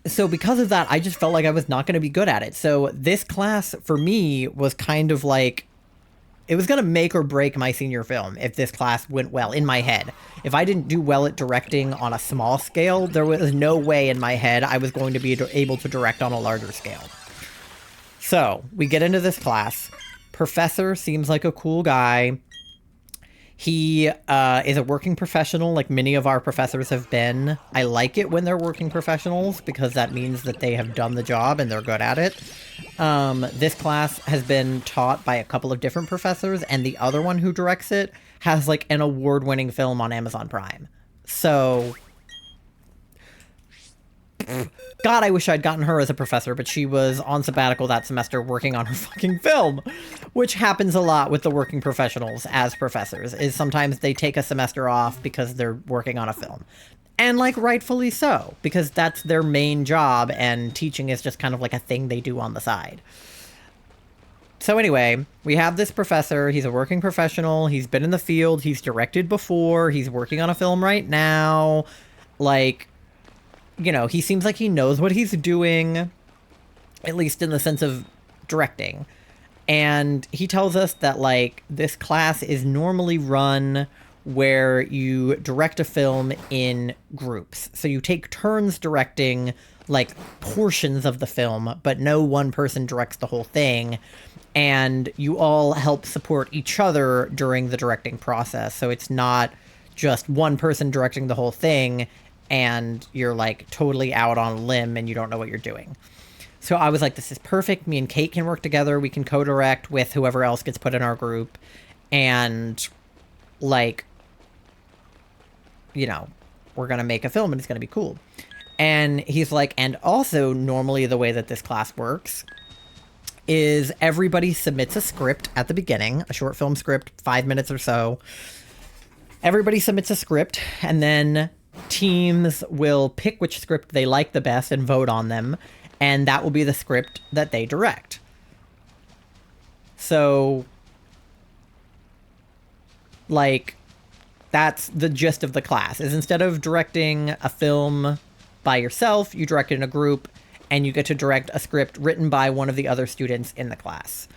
so because of that, I just felt like I was not going to be good at it. So this class for me was kind of like, it was going to make or break my senior film if this class went well in my head. If I didn't do well at directing on a small scale, there was no way in my head I was going to be able to direct on a larger scale. So we get into this class. Professor seems like a cool guy. He is a working professional, like many of our professors have been. I like it when they're working professionals because that means that they have done the job and they're good at it. This class has been taught by a couple of different professors, and the other one who directs it has like an award-winning film on Amazon Prime. So, God, I wish I'd gotten her as a professor, but she was on sabbatical that semester working on her fucking film, which happens a lot with the working professionals as professors, is sometimes they take a semester off because they're working on a film. And, like, rightfully so, because that's their main job, and teaching is just kind of like a thing they do on the side. So anyway, we have this professor. He's a working professional. He's been in the field. He's directed before. He's working on a film right now. Like, you know, he seems like he knows what he's doing, at least in the sense of directing. And he tells us that, like, this class is normally run where you direct a film in groups. So you take turns directing, like, portions of the film, but no one person directs the whole thing. And you all help support each other during the directing process. So it's not just one person directing the whole thing and you're like totally out on a limb and you don't know what you're doing. So I was like, this is perfect. Me and Kate can work together. We can co-direct with whoever else gets put in our group. And like, you know, we're going to make a film and it's going to be cool. And he's like, and also normally the way that this class works is everybody submits a script at the beginning, a short film script, 5 minutes or so. Everybody submits a script, and then teams will pick which script they like the best and vote on them, and that will be the script that they direct. So, like, that's the gist of the class, is instead of directing a film by yourself, you direct it in a group, and you get to direct a script written by one of the other students in the class.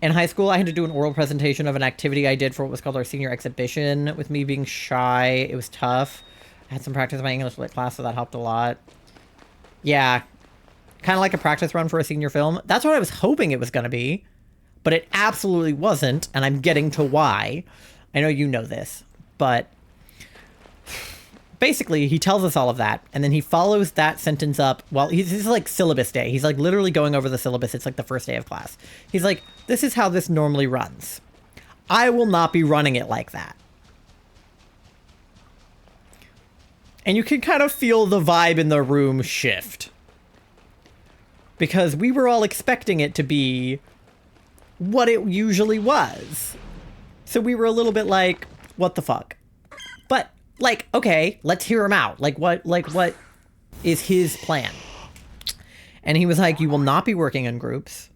In high school, I had to do an oral presentation of an activity I did for what was called our senior exhibition. With me being shy, it was tough. I had some practice in my English lit class, so that helped a lot. Yeah, kind of like a practice run for a senior film. That's what I was hoping it was going to be, but it absolutely wasn't, and I'm getting to why. I know you know this, but basically, he tells us all of that, and then he follows that sentence up. Well, this is like syllabus day. He's like literally going over the syllabus. It's like the first day of class. He's like, this is how this normally runs. I will not be running it like that. And you can kind of feel the vibe in the room shift. Because we were all expecting it to be what it usually was. So we were a little bit like, what the fuck? But like, okay, let's hear him out. Like what is his plan? And he was like, you will not be working in groups.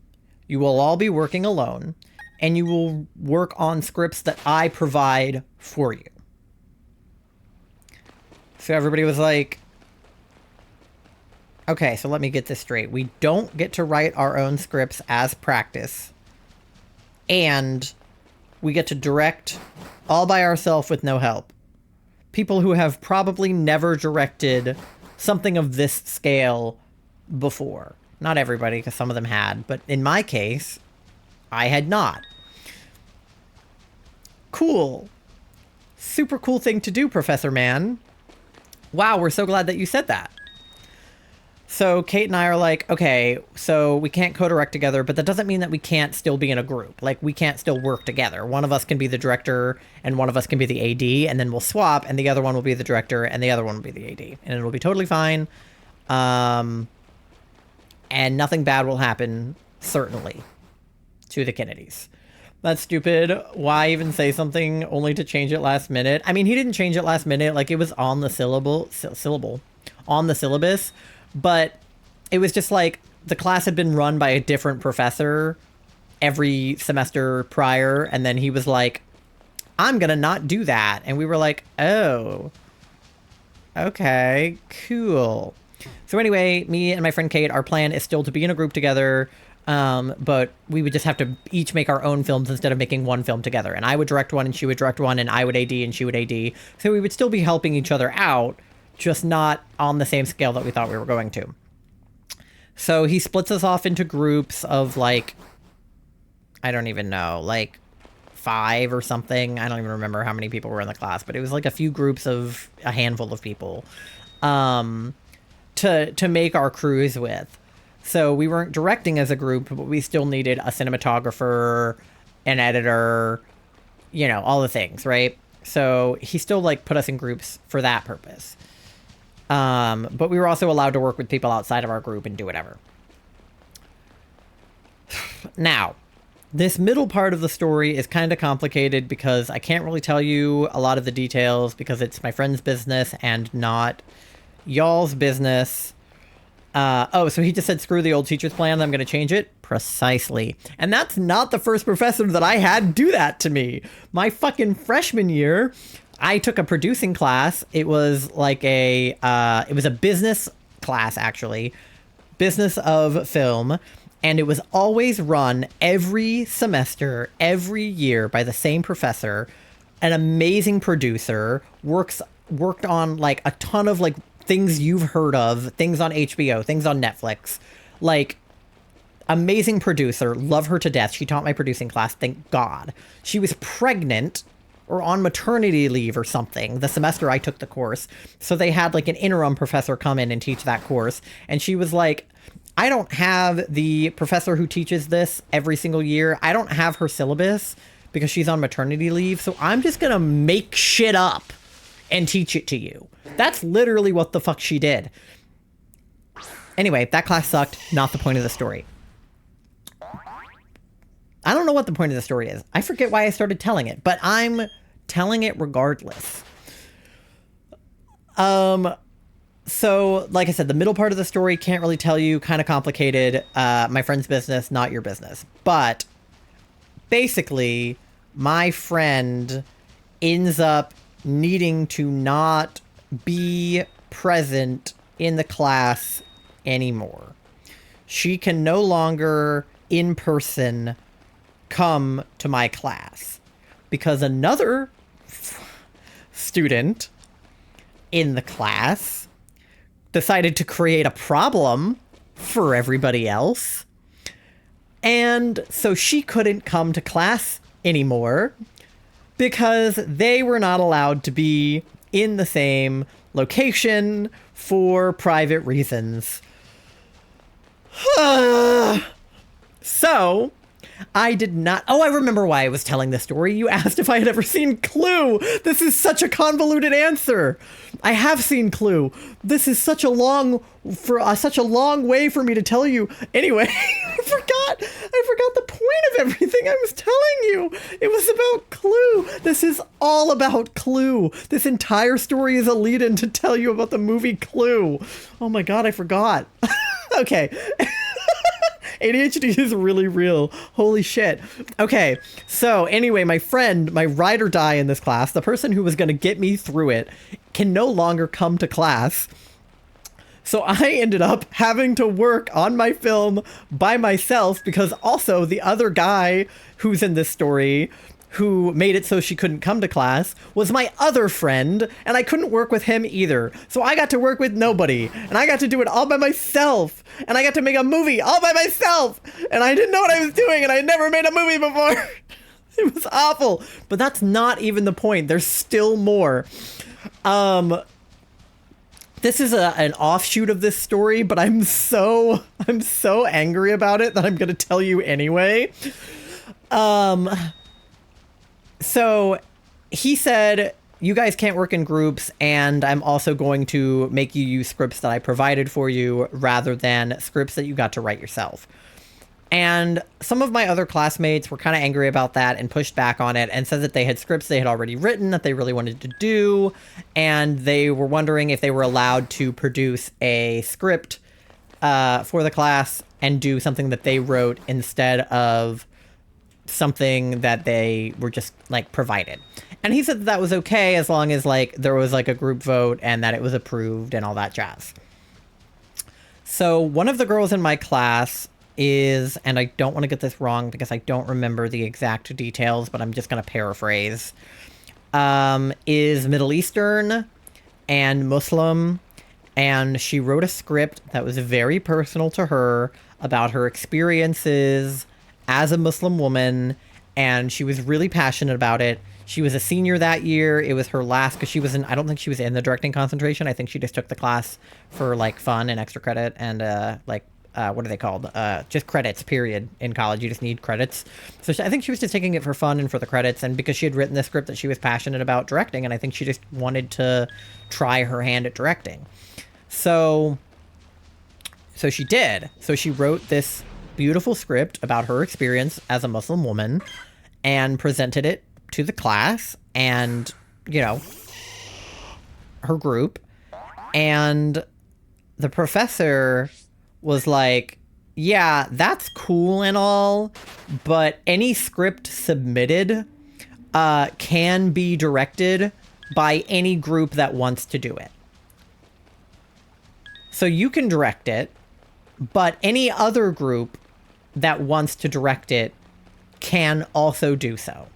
You will all be working alone. And you will work on scripts that I provide for you. So everybody was like, okay, so let me get this straight. We don't get to write our own scripts as practice. And we get to direct all by ourselves with no help. People who have probably never directed something of this scale before. Not everybody, because some of them had. But in my case, I had not. Cool. Super cool thing to do, Professor Man. Wow, we're so glad that you said that. So Kate and I are like, okay, so we can't co-direct together, but that doesn't mean that we can't still be in a group. Like, we can't still work together. One of us can be the director and one of us can be the AD, and then we'll swap, and the other one will be the director and the other one will be the AD. And it'll be totally fine. And nothing bad will happen, certainly, to the Kennedys. That's stupid. Why even say something only to change it last minute? I mean, he didn't change it last minute. Like, it was on the on the syllabus. But it was just like the class had been run by a different professor every semester prior. And then he was like, I'm going to not do that. And we were like, oh, okay, cool. So anyway, me and my friend Kate, our plan is still to be in a group together. But we would just have to each make our own films instead of making one film together. And I would direct one and she would direct one and I would AD and she would AD. So we would still be helping each other out, just not on the same scale that we thought we were going to. So he splits us off into groups of like, I don't even know, like 5 or something. I don't even remember how many people were in the class, but it was like a few groups of a handful of people, to make our crews with. So we weren't directing as a group, but we still needed a cinematographer, an editor, you know, all the things, right? So he still like put us in groups for that purpose. But we were also allowed to work with people outside of our group and do whatever. Now, this middle part of the story is kind of complicated because I can't really tell you a lot of the details because it's my friend's business and not y'all's business. Oh, so he just said, screw the old teacher's plan. I'm going to change it. Precisely. And that's not the first professor that I had do that to me. My fucking freshman year, I took a producing class. It was like it was a business class, actually. Business of film. And it was always run every semester, every year by the same professor. An amazing producer. Worked on like a ton of like things you've heard of. Things on HBO, things on Netflix. Like, amazing producer. Love her to death. She taught my producing class, thank God. She was pregnant or on maternity leave or something the semester I took the course. So they had like an interim professor come in and teach that course. And she was like, I don't have the professor who teaches this every single year. I don't have her syllabus because she's on maternity leave. So I'm just going to make shit up and teach it to you. That's literally what the fuck she did. Anyway, that class sucked. Not the point of the story. I don't know what the point of the story is. I forget why I started telling it, but I'm telling it regardless. So, like I said, the middle part of the story, can't really tell you, kind of complicated. My friend's business, not your business. But basically, my friend ends up needing to not be present in the class anymore. She can no longer in person come to my class because another student in the class decided to create a problem for everybody else. And so she couldn't come to class anymore because they were not allowed to be in the same location for private reasons. So, I did not... Oh, I remember why I was telling this story. You asked if I had ever seen Clue. This is such a convoluted answer. I have seen Clue. This is such a long way for me to tell you. Anyway, I forgot the point of everything I was telling you. It was about Clue. This is all about Clue. This entire story is a lead-in to tell you about the movie Clue. Oh my God, I forgot. Okay. ADHD is really real. Holy shit. Okay, so anyway, my friend, my ride or die in this class, the person who was going to get me through it, can no longer come to class. So I ended up having to work on my film by myself because also the other guy who's in this story who made it so she couldn't come to class was my other friend, and I couldn't work with him either. So I got to work with nobody, and I got to do it all by myself, and I got to make a movie all by myself, and I didn't know what I was doing, and I never made a movie before. It was awful, but that's not even the point. There's still more. This is an offshoot of this story, but I'm so angry about it that I'm going to tell you anyway. So he said, you guys can't work in groups, and I'm also going to make you use scripts that I provided for you rather than scripts that you got to write yourself. And some of my other classmates were kind of angry about that and pushed back on it and said that they had scripts they had already written that they really wanted to do. And they were wondering if they were allowed to produce a script for the class and do something that they wrote instead of something that they were just like provided. And he said that was okay as long as like there was like a group vote and that it was approved and all that jazz. So one of the girls in my class is, and I don't want to get this wrong because I don't remember the exact details, but I'm just going to paraphrase, is Middle Eastern and Muslim, and she wrote a script that was very personal to her about her experiences as a Muslim woman, and she was really passionate about it. She was a senior that year. It was her last, because she was in, I don't think she was in the directing concentration. I think she just took the class for like fun and extra credit and what are they called? Just credits, period. In college, you just need credits. So I think she was just taking it for fun and for the credits, and because she had written this script that she was passionate about directing, and I think she just wanted to try her hand at directing. So she did. So she wrote this beautiful script about her experience as a Muslim woman and presented it to the class and, you know, her group. And the professor was like, yeah, that's cool and all, but any script submitted can be directed by any group that wants to do it. So you can direct it, but any other group that wants to direct it can also do so.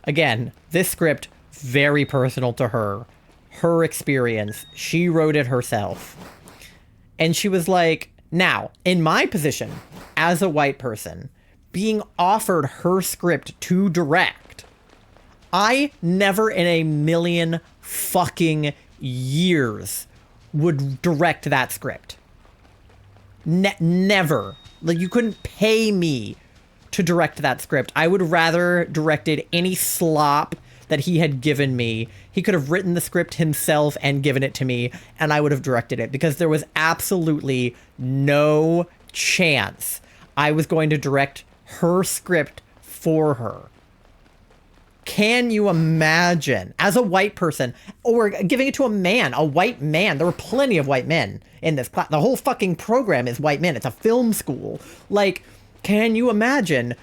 Again, this script, very personal to her. Her experience. She wrote it herself. And she was like, now, in my position as a white person, being offered her script to direct, I never in a million fucking years would direct that script. Never. Like, you couldn't pay me to direct that script. I would rather directed any slop that he had given me. He could have written the script himself and given it to me, and I would have directed it, because there was absolutely no chance I was going to direct her script for her. Can you imagine, as a white person, or giving it to a white man? There were plenty of white men in this class. The whole fucking program is white men. It's a film school. Like, can you imagine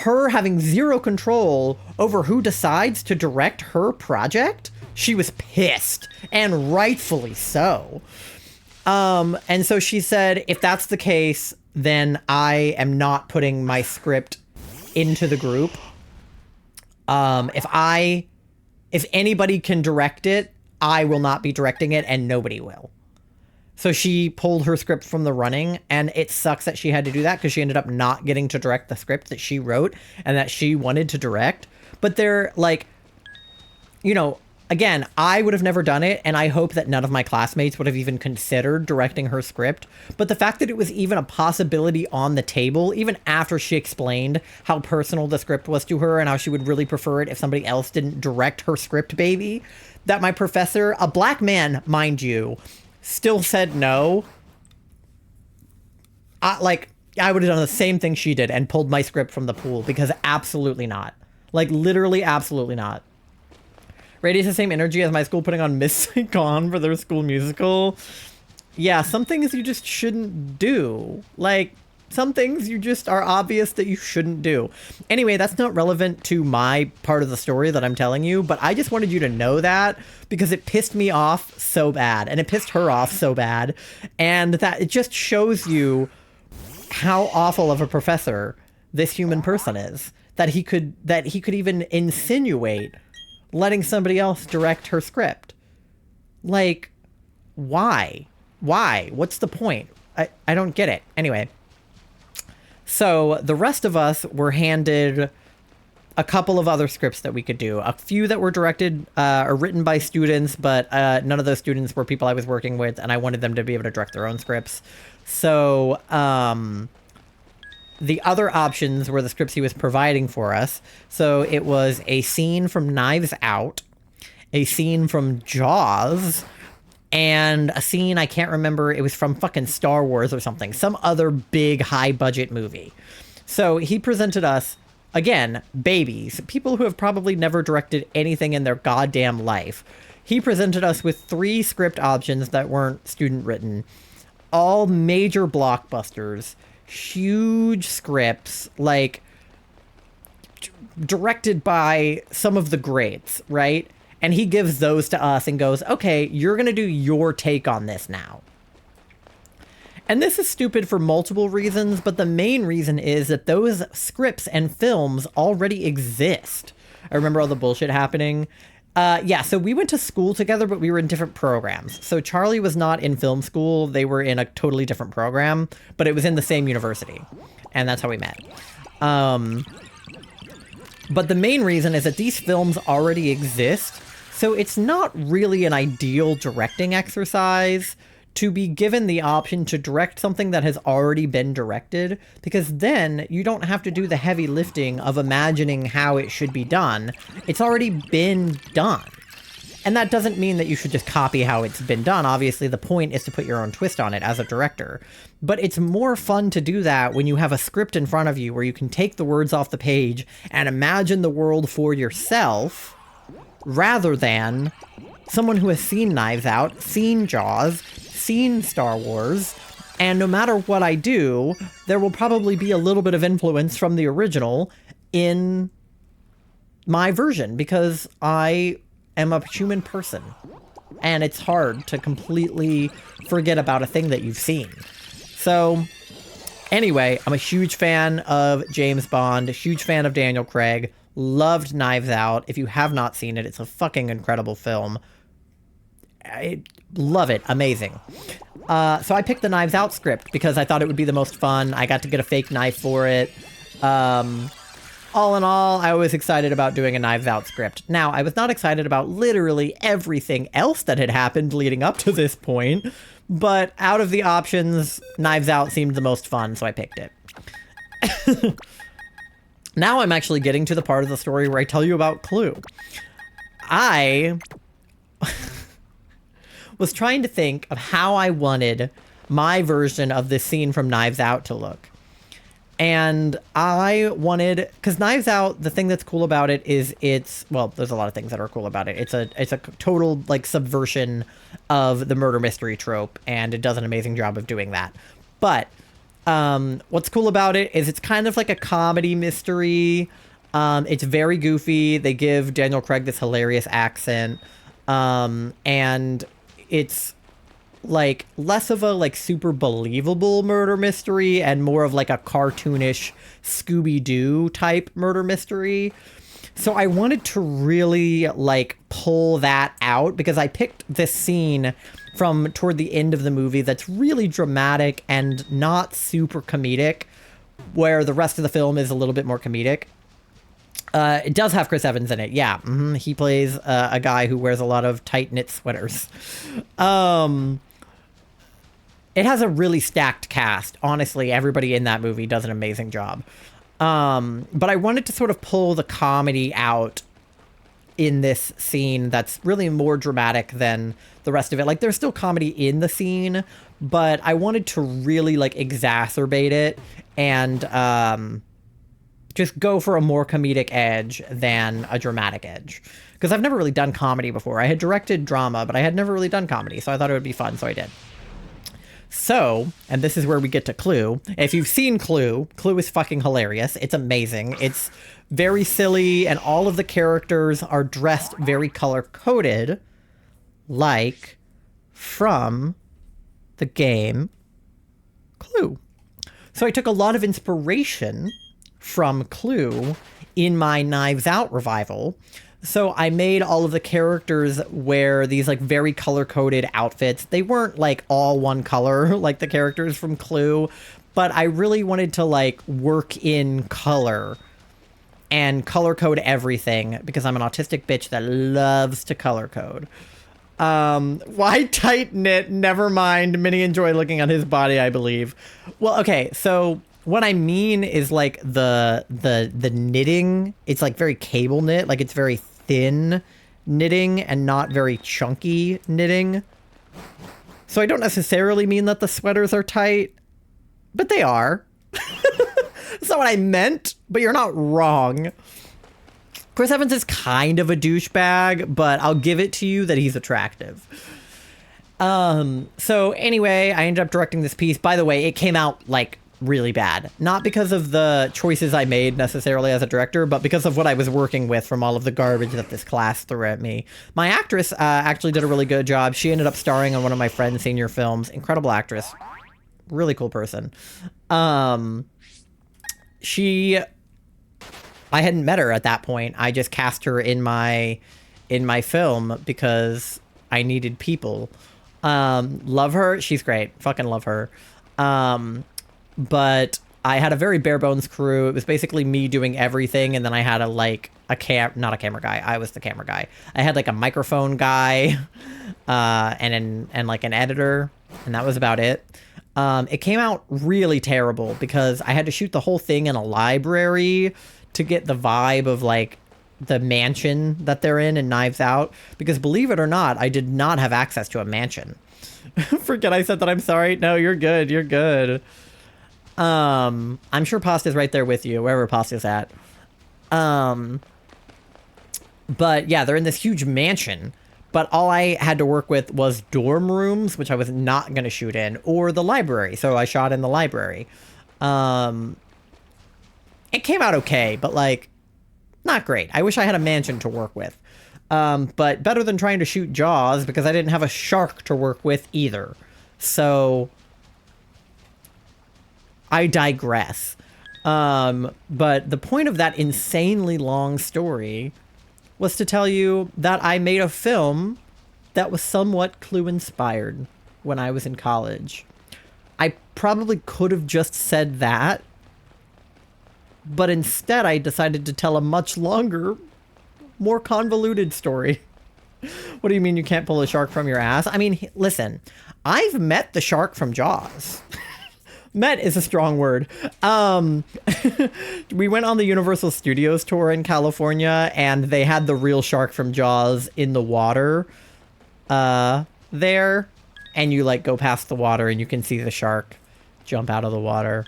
her having zero control over who decides to direct her project? She was pissed, and rightfully so. And so she said, if that's the case, then I am not putting my script into the group. If anybody can direct it, I will not be directing it, and nobody will. So she pulled her script from the running, and it sucks that she had to do that, because she ended up not getting to direct the script that she wrote and that she wanted to direct. But they're like, you know, again, I would have never done it, and I hope that none of my classmates would have even considered directing her script. But the fact that it was even a possibility on the table, even after she explained how personal the script was to her and how she would really prefer it if somebody else didn't direct her script, baby, that my professor, a black man, mind you, still said no. I would have done the same thing she did and pulled my script from the pool, because absolutely not. Like, literally absolutely not. Radiates the same energy as my school putting on Miss Saigon for their school musical. Yeah, some things you just shouldn't do. Like, some things you just are obvious that you shouldn't do. Anyway, that's not relevant to my part of the story that I'm telling you, but I just wanted you to know that, because it pissed me off so bad, and it pissed her off so bad, and that it just shows you how awful of a professor this human person is, that he could even insinuate letting somebody else direct her script. Like, why? What's the point? I don't get it. Anyway. So the rest of us were handed a couple of other scripts that we could do. A few that were directed or written by students, but none of those students were people I was working with, and I wanted them to be able to direct their own scripts. So the other options were the scripts he was providing for us. So it was a scene from Knives Out, a scene from Jaws, and a scene I can't remember. It was from fucking Star Wars or something. Some other big high-budget movie. So he presented us, again, babies, people who have probably never directed anything in their goddamn life. He presented us with 3 script options that weren't student-written. All major blockbusters, huge scripts, like, directed by some of the greats, right? And he gives those to us and goes, okay, you're going to do your take on this now. And this is stupid for multiple reasons, but the main reason is that those scripts and films already exist. I remember all the bullshit happening. Yeah, so we went to school together, but we were in different programs. So Charlie was not in film school. They were in a totally different program, but it was in the same university. And that's how we met. But the main reason is that these films already exist. So it's not really an ideal directing exercise to be given the option to direct something that has already been directed, because then you don't have to do the heavy lifting of imagining how it should be done. It's already been done. And that doesn't mean that you should just copy how it's been done. Obviously, the point is to put your own twist on it as a director. But it's more fun to do that when you have a script in front of you where you can take the words off the page and imagine the world for yourself, rather than someone who has seen Knives Out, seen Jaws, seen Star Wars, and no matter what I do, there will probably be a little bit of influence from the original in my version, because I am a human person, and it's hard to completely forget about a thing that you've seen. So anyway, I'm a huge fan of James Bond, a huge fan of Daniel Craig, loved Knives Out. If you have not seen it, it's a fucking incredible film. I love it. Amazing. So I picked the Knives Out script because I thought it would be the most fun. I got to get a fake knife for it. All in all, I was excited about doing a Knives Out script. Now, I was not excited about literally everything else that had happened leading up to this point, but out of the options, Knives Out seemed the most fun, so I picked it. Now I'm actually getting to the part of the story where I tell you about Clue. I was trying to think of how I wanted my version of this scene from Knives Out to look. And I wanted, because Knives Out, the thing that's cool about it is well, there's a lot of things that are cool about it. It's a total, like, subversion of the murder mystery trope, and it does an amazing job of doing that. But what's cool about it is it's kind of like a comedy mystery. It's very goofy. They give Daniel Craig this hilarious accent. And it's like less of a like super believable murder mystery and more of like a cartoonish Scooby-Doo type murder mystery. So I wanted to really like pull that out because I picked this scene from toward the end of the movie that's really dramatic and not super comedic, where the rest of the film is a little bit more comedic. It does have Chris Evans in it. Yeah. He plays a guy who wears a lot of tight knit sweaters. It has a really stacked cast. Honestly, everybody in that movie does an amazing job. But I wanted to sort of pull the comedy out in this scene that's really more dramatic than the rest of it. Like, there's still comedy in the scene, but I wanted to really like exacerbate it and just go for a more comedic edge than a dramatic edge. Because I've never really done comedy before. I had directed drama, but I had never really done comedy, so I thought it would be fun, so I did. So, and this is where we get to Clue. If you've seen Clue, Clue is fucking hilarious. It's amazing. It's very silly, and all of the characters are dressed very color-coded, like from the game Clue. So I took a lot of inspiration from Clue in my Knives Out revival. So I made all of the characters wear these like very color-coded outfits. They weren't like all one color like the characters from Clue, but I really wanted to like work in color and color code everything because I'm an autistic bitch that loves to color code. Why tight knit? Never mind. Many enjoy looking at his body, I believe. Well, okay, so what I mean is like the knitting, it's like very cable knit, like it's very thin knitting and not very chunky knitting. So I don't necessarily mean that the sweaters are tight, but they are. That's not what I meant, but you're not wrong. Chris Evans is kind of a douchebag, but I'll give it to you that he's attractive. So anyway, I ended up directing this piece. By the way, it came out like really bad. Not because of the choices I made necessarily as a director, but because of what I was working with from all of the garbage that this class threw at me. My actress actually did a really good job. She ended up starring on one of my friend's senior films. Incredible actress. Really cool person. I hadn't met her at that point. I just cast her in my film because I needed people. Love her. She's great. Fucking love her. But I had a very bare bones crew. It was basically me doing everything, and then I had not a camera guy. I was the camera guy. I had like a microphone guy, and like an editor, and that was about it. It came out really terrible because I had to shoot the whole thing in a library to get the vibe of like the mansion that they're in Knives Out, because believe it or not, I did not have access to a mansion. Forget I said that. I'm sorry. No, you're good. You're good. I'm sure Pasta's right there with you, wherever Pasta's at. But yeah, they're in this huge mansion, but all I had to work with was dorm rooms, which I was not going to shoot in, or the library. So I shot in the library. It came out okay, but like not great. I wish I had a mansion to work with. But better than trying to shoot Jaws, because I didn't have a shark to work with either. So I digress. But the point of that insanely long story was to tell you that I made a film that was somewhat Clue inspired when I was in college. I probably could have just said that, but instead I decided to tell a much longer, more convoluted story. What do you mean you can't pull a shark from your ass? I mean, listen, I've met the shark from Jaws. Met is a strong word. We went on the Universal Studios tour in California, and they had the real shark from Jaws in the water there. And you like go past the water and you can see the shark jump out of the water.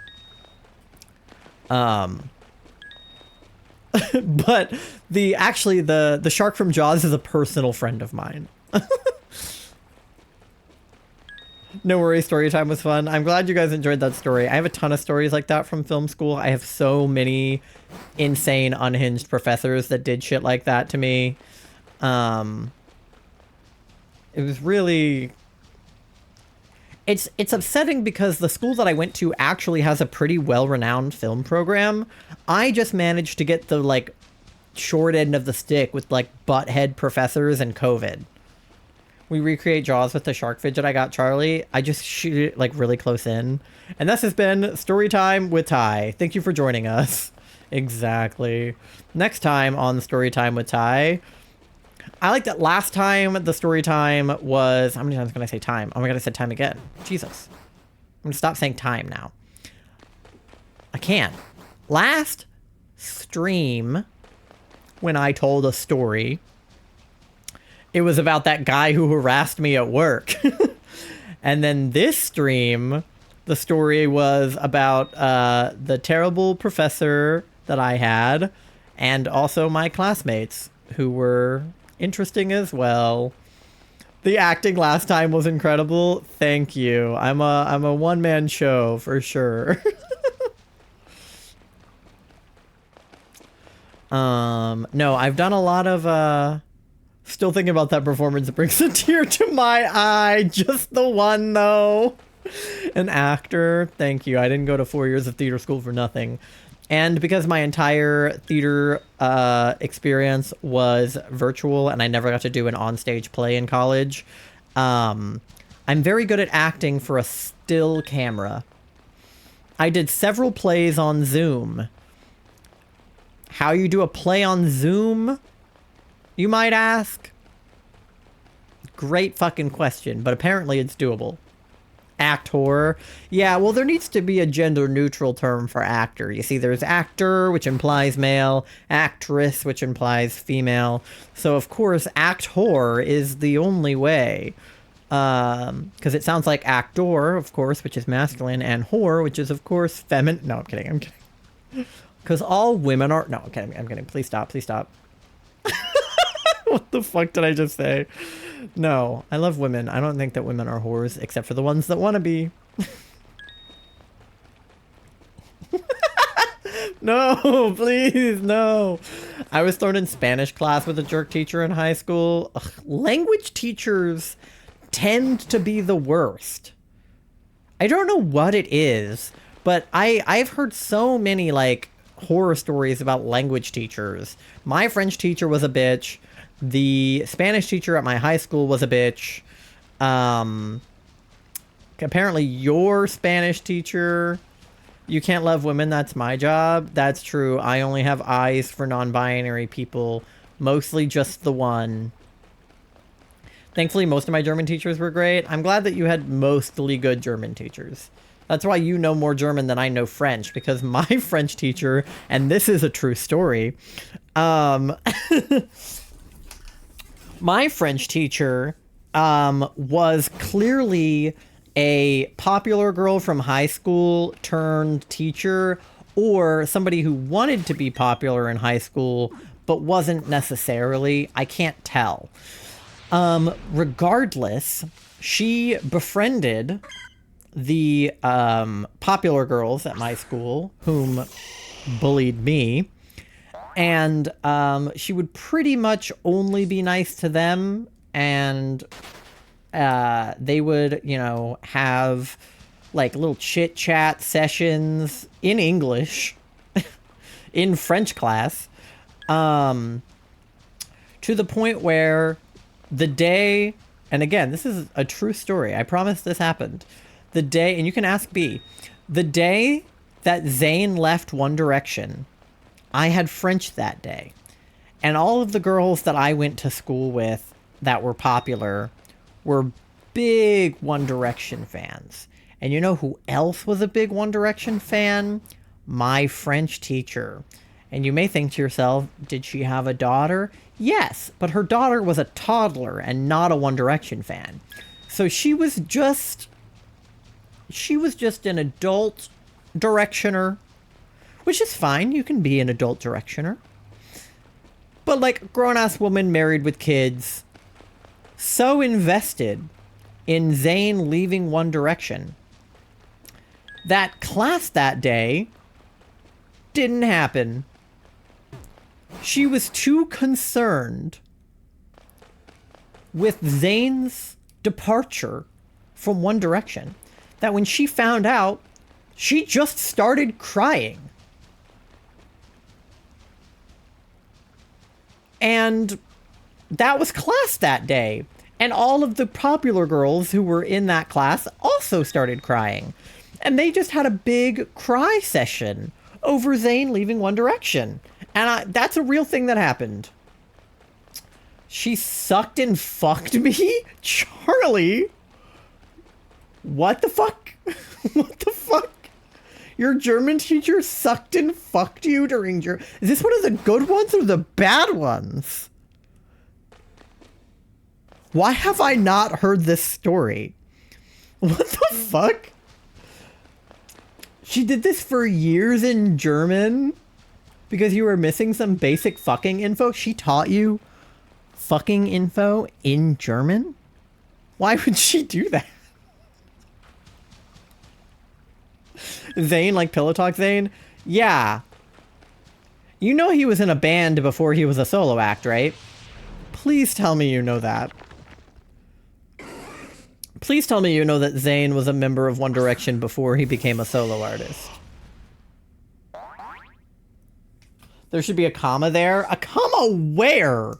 But the shark from Jaws is a personal friend of mine. No worries, story time was fun. I'm glad you guys enjoyed that story. I have a ton of stories like that from film school. I have so many insane, unhinged professors that did shit like that to me. It was really... It's upsetting because the school that I went to actually has a pretty well-renowned film program. I just managed to get the, like, short end of the stick with, like, butthead professors and COVID. We recreate Jaws with the shark fidget I got Charlie. I just shoot it, like, really close in. And this has been Story Time with Ty. Thank you for joining us. Exactly. Next time on Story Time with Ty... I like that last time the story time was... How many times can I say time? Oh my god, I said time again. Jesus. I'm gonna stop saying time now. I can't. Last stream, when I told a story, it was about that guy who harassed me at work. And then this stream, the story was about the terrible professor that I had, and also my classmates, who were... interesting as well. The acting last time was incredible. Thank you. I'm a one-man show for sure. No, I've done a lot of still thinking about that performance. It brings a tear to my eye. Just the one though. An actor. Thank you. I didn't go to 4 years of theater school for nothing. And because my entire theater experience was virtual and I never got to do an onstage play in college, I'm very good at acting for a still camera. I did several plays on Zoom. How you do a play on Zoom, you might ask? Great fucking question, but apparently it's doable. Actor. Yeah, well, there needs to be a gender-neutral term for actor. You see, there's actor, which implies male, actress, which implies female. So, of course, actor is the only way. Because it sounds like actor, of course, which is masculine, and whore, which is, of course, feminine. No, I'm kidding, I'm kidding. Because all women are... No, okay, I'm kidding. Please stop, please stop. What the fuck did I just say? No, I love women. I don't think that women are whores, except for the ones that want to be. No, please, no. I was thrown in Spanish class with a jerk teacher in high school. Ugh, language teachers tend to be the worst. I don't know what it is, but I've heard so many, like, horror stories about language teachers. My French teacher was a bitch. The Spanish teacher at my high school was a bitch. Apparently your Spanish teacher... You can't love women, that's my job. That's true. I only have eyes for non-binary people. Mostly just the one. Thankfully, most of my German teachers were great. I'm glad that you had mostly good German teachers. That's why you know more German than I know French, because my French teacher, and this is a true story, my French teacher was clearly a popular girl from high school turned teacher, or somebody who wanted to be popular in high school but wasn't necessarily. I can't tell. Regardless, she befriended the popular girls at my school whom bullied me, and she would pretty much only be nice to them, and they would, you know, have like little chit chat sessions in English in French class, to the point where the day, and again, this is a true story, I promise this happened, the day, and you can ask B, the day that Zayn left One Direction, I had French that day, and all of the girls that I went to school with that were popular were big One Direction fans. And you know who else was a big One Direction fan? My French teacher. And you may think to yourself, did she have a daughter? Yes, but her daughter was a toddler and not a One Direction fan. So she was just an adult directioner, which is fine. You can be an adult directioner. But like grown-ass woman married with kids, so invested in Zayn leaving One Direction that class that day didn't happen. She was too concerned with Zayn's departure from One Direction that when she found out, she just started crying. And that was class that day. And all of the popular girls who were in that class also started crying. And they just had a big cry session over Zayn leaving One Direction. And that's a real thing that happened. She sucked and fucked me? Charlie? What the fuck? What the fuck? Your German teacher sucked and fucked you during Is this one of the good ones or the bad ones? Why have I not heard this story? What the fuck? She did this for years in German? Because you were missing some basic fucking info? She taught you fucking info in German? Why would she do that? Zayn, like Pillow Talk Zayn? Yeah. You know he was in a band before he was a solo act, right? Please tell me you know that. Please tell me you know that Zayn was a member of One Direction before he became a solo artist. There should be a comma there. A comma where?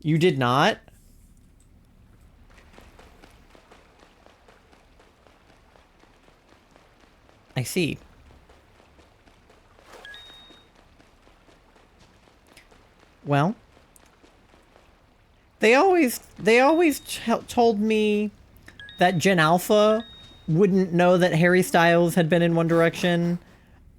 You did not? I see. Well, they always told me that Gen Alpha wouldn't know that Harry Styles had been in One Direction.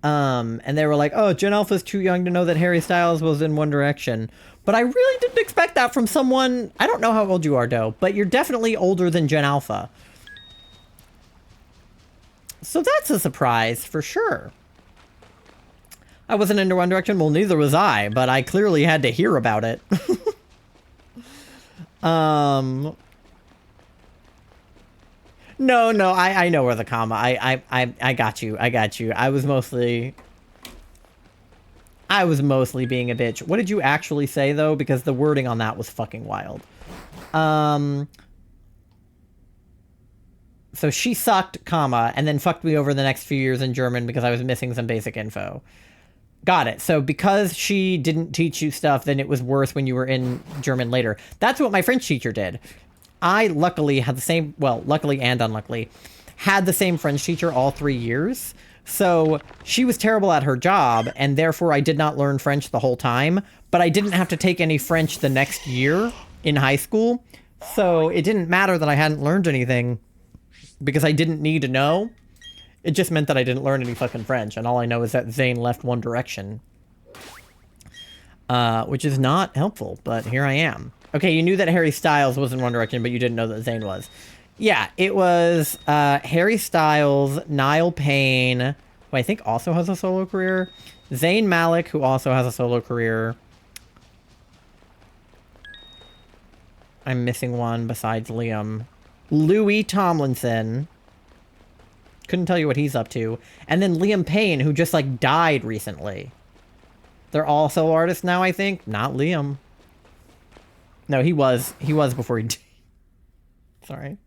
And they were like, oh, Gen Alpha's too young to know that Harry Styles was in One Direction. But I really didn't expect that from someone... I don't know how old you are, Doe, but you're definitely older than Gen Alpha. So that's a surprise, for sure. I wasn't into One Direction? Well, neither was I, but I clearly had to hear about it. No, I know where the comma. I got you. I was mostly being a bitch. What did you actually say, though? Because the wording on that was fucking wild. So she sucked, comma, and then fucked me over the next few years in German because I was missing some basic info. Got it. So because she didn't teach you stuff, then it was worse when you were in German later. That's what my French teacher did. I luckily had the same, well, luckily and unluckily, had the same French teacher all 3 years. So she was terrible at her job, and therefore I did not learn French the whole time, but I didn't have to take any French the next year in high school. So it didn't matter that I hadn't learned anything because I didn't need to know. It just meant that I didn't learn any fucking French, and all I know is that Zayn left One Direction. Which is not helpful, but here I am. Okay, you knew that Harry Styles was in One Direction, but you didn't know that Zayn was. Yeah, it was Harry Styles, Niall Payne, who I think also has a solo career, Zayn Malik, who also has a solo career. I'm missing one besides Liam. Louis Tomlinson. Couldn't tell you what he's up to. And then Liam Payne, who just, like, died recently. They're all solo artists now, I think. Not Liam. No, he was before he died. Sorry.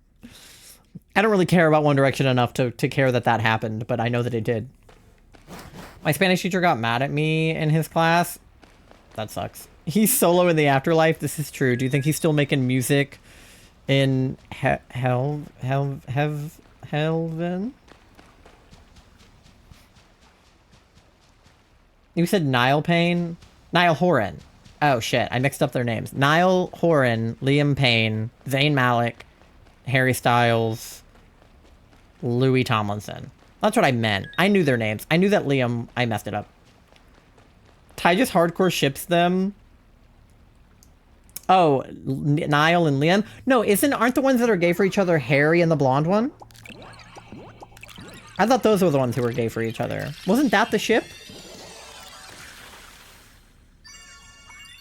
I don't really care about One Direction enough to care that happened, but I know that it did. My Spanish teacher got mad at me in his class. That sucks. He's solo in the afterlife. This is true. Do you think he's still making music in Helven? You said Niall Payne? Niall Horan. Oh, shit. I mixed up their names. Niall Horan, Liam Payne, Zayn Malik, Harry Styles, Louis Tomlinson. That's what I meant. I knew their names. I knew that Liam... I messed it up. Ty just hardcore ships them. Oh, Niall and Liam? No, aren't the ones that are gay for each other Harry and the blonde one? I thought those were the ones who were gay for each other. Wasn't that the ship?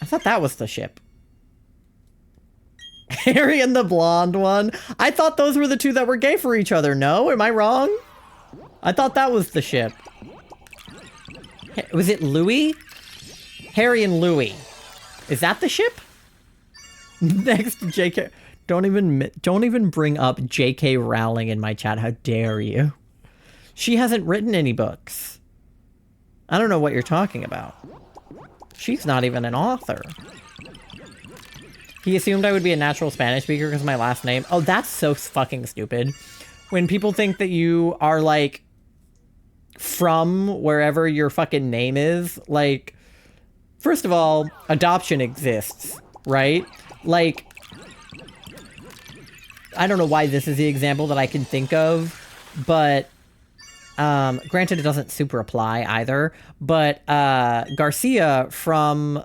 I thought that was the ship. Harry and the blonde one. I thought those were the two that were gay for each other. No? Am I wrong? I thought that was the ship. Was it Louis? Harry and Louis. Is that the ship? Next, JK. Don't even bring up JK Rowling in my chat. How dare you? She hasn't written any books. I don't know what you're talking about. She's not even an author. He assumed I would be a natural Spanish speaker because of my last name. Oh, that's so fucking stupid. When people think that you are, like, from wherever your fucking name is, like, first of all, adoption exists, right? Like, I don't know why this is the example that I can think of, but... granted, it doesn't super apply either, but Garcia from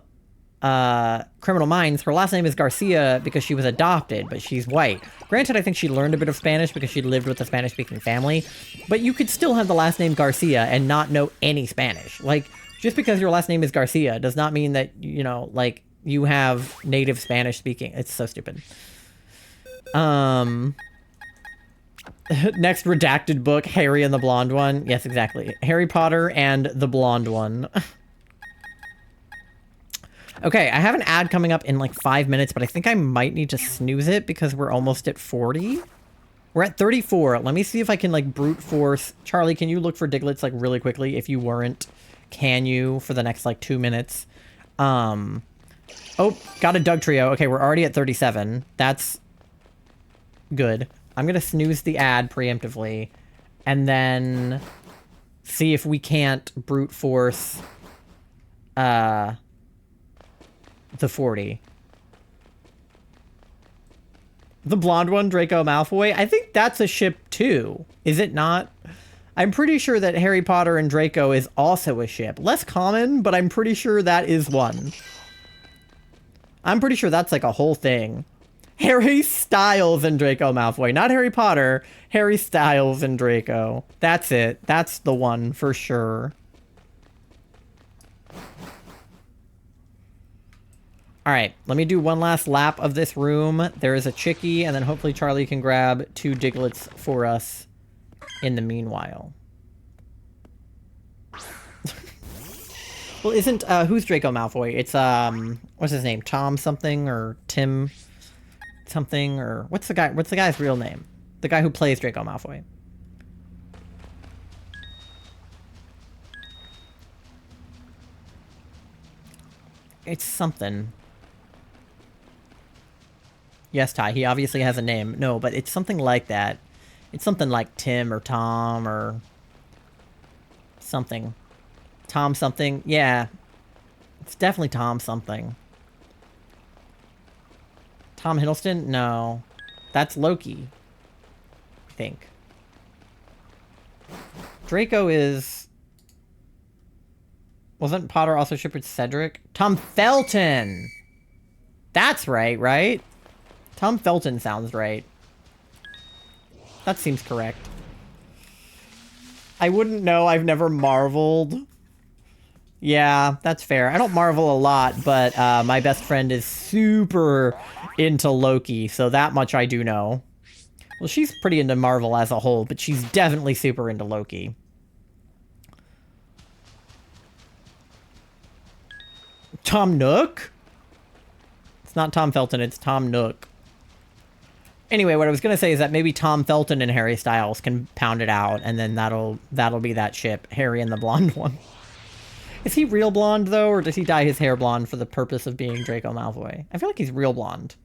Criminal Minds, her last name is Garcia because she was adopted, but she's white. Granted, I think she learned a bit of Spanish because she lived with a Spanish-speaking family, but you could still have the last name Garcia and not know any Spanish. Like, just because your last name is Garcia does not mean that, you know, like, you have native Spanish-speaking. It's so stupid. Next redacted book, Harry and the Blonde One. Yes, exactly. Harry Potter and the Blonde One. Okay, I have an ad coming up in like 5 minutes, but I think I might need to snooze it because we're almost at 40. We're at 34. Let me see if I can like brute force. Charlie, can you look for Diglets like really quickly? If you weren't, can you for the next like 2 minutes? Oh, got a Doug trio. Okay, we're already at 37. That's good. I'm gonna snooze the ad preemptively and then see if we can't brute force to 40. The blonde one, Draco Malfoy, I think that's a ship too. Is it not? I'm pretty sure that Harry Potter and Draco is also a ship. Less common, but I'm pretty sure that is one. I'm pretty sure that's like a whole thing. Harry Styles and Draco Malfoy. Not Harry Potter. Harry Styles and Draco. That's it. That's the one for sure. Alright, let me do one last lap of this room. There is a Chikky, and then hopefully Charlie can grab 2 Digletts for us in the meanwhile. Well, isn't, who's Draco Malfoy? It's, what's his name? Tom something, or Tim something, or what's the guy's real name? The guy who plays Draco Malfoy. It's something. Yes, Ty, he obviously has a name. No, but it's something like that. It's something like Tim or Tom or something. Tom something. Yeah. It's definitely Tom something. Tom Hiddleston? No. That's Loki. I think. Draco is... Wasn't Potter also shipped with Cedric? Tom Felton! That's right? Tom Felton sounds right. That seems correct. I wouldn't know. I've never marveled. Yeah, that's fair. I don't marvel a lot, but my best friend is super into Loki, so that much I do know. Well, she's pretty into Marvel as a whole, but she's definitely super into Loki. Tom Nook? It's not Tom Felton, it's Tom Nook. Anyway, what I was going to say is that maybe Tom Felton and Harry Styles can pound it out, and then that'll be that ship, Harry and the blonde one. Is he real blonde, though, or does he dye his hair blonde for the purpose of being Draco Malfoy? I feel like he's real blonde.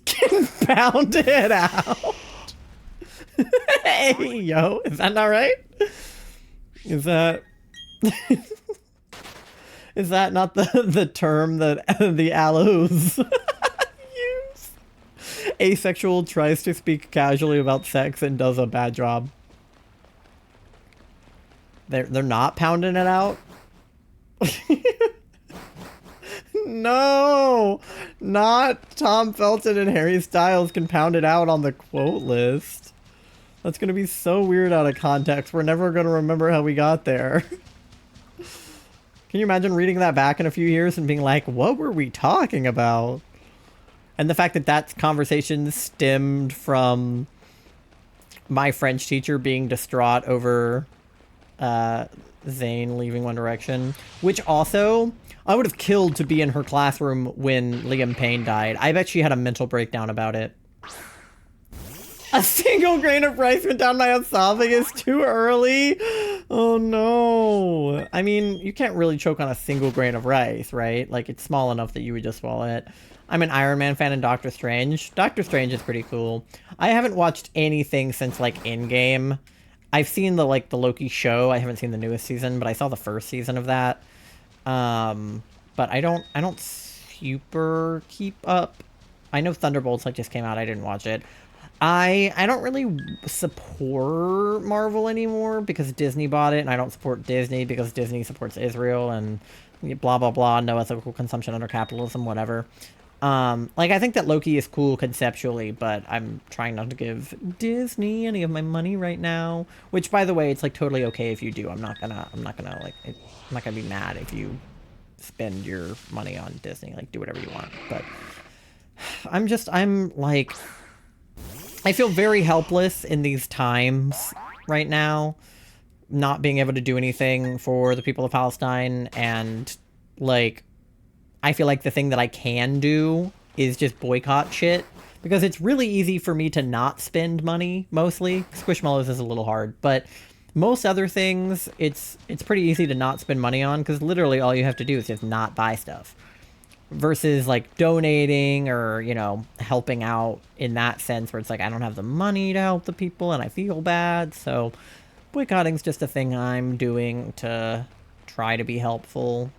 Can pound it out. Hey, yo, is that not right? Is that... Is that not the term that the aloes use? Asexual tries to speak casually about sex and does a bad job. They're not pounding it out? No! Not Tom Felton and Harry Styles can pound it out on the quote list. That's gonna be so weird out of context. We're never gonna remember how we got there. Can you imagine reading that back in a few years and being like, what were we talking about? And the fact that that conversation stemmed from my French teacher being distraught over Zayn leaving One Direction. Which also, I would have killed to be in her classroom when Liam Payne died. I bet she had a mental breakdown about it. A single grain of rice went down my esophagus too early? Oh no. I mean, you can't really choke on a single grain of rice, right? Like, it's small enough that you would just swallow it. I'm an Iron Man fan and Doctor Strange. Doctor Strange is pretty cool. I haven't watched anything since, like, Endgame. I've seen the Loki show. I haven't seen the newest season, but I saw the first season of that. But I don't super keep up. I know Thunderbolts, like, just came out. I didn't watch it. I don't really support Marvel anymore because Disney bought it, and I don't support Disney because Disney supports Israel and blah, blah, blah, no ethical consumption under capitalism, whatever. Like, I think that Loki is cool conceptually, but I'm trying not to give Disney any of my money right now, which, by the way, it's, like, totally okay if you do. I'm not gonna be mad if you spend your money on Disney. Like, do whatever you want, but I'm like... I feel very helpless in these times right now, not being able to do anything for the people of Palestine, and, like, I feel like the thing that I can do is just boycott shit, because it's really easy for me to not spend money, mostly. Squishmallows is a little hard, but most other things, it's pretty easy to not spend money on, because literally all you have to do is just not buy stuff. Versus, like, donating or, you know, helping out in that sense where it's like, I don't have the money to help the people and I feel bad. So boycotting's just a thing I'm doing to try to be helpful.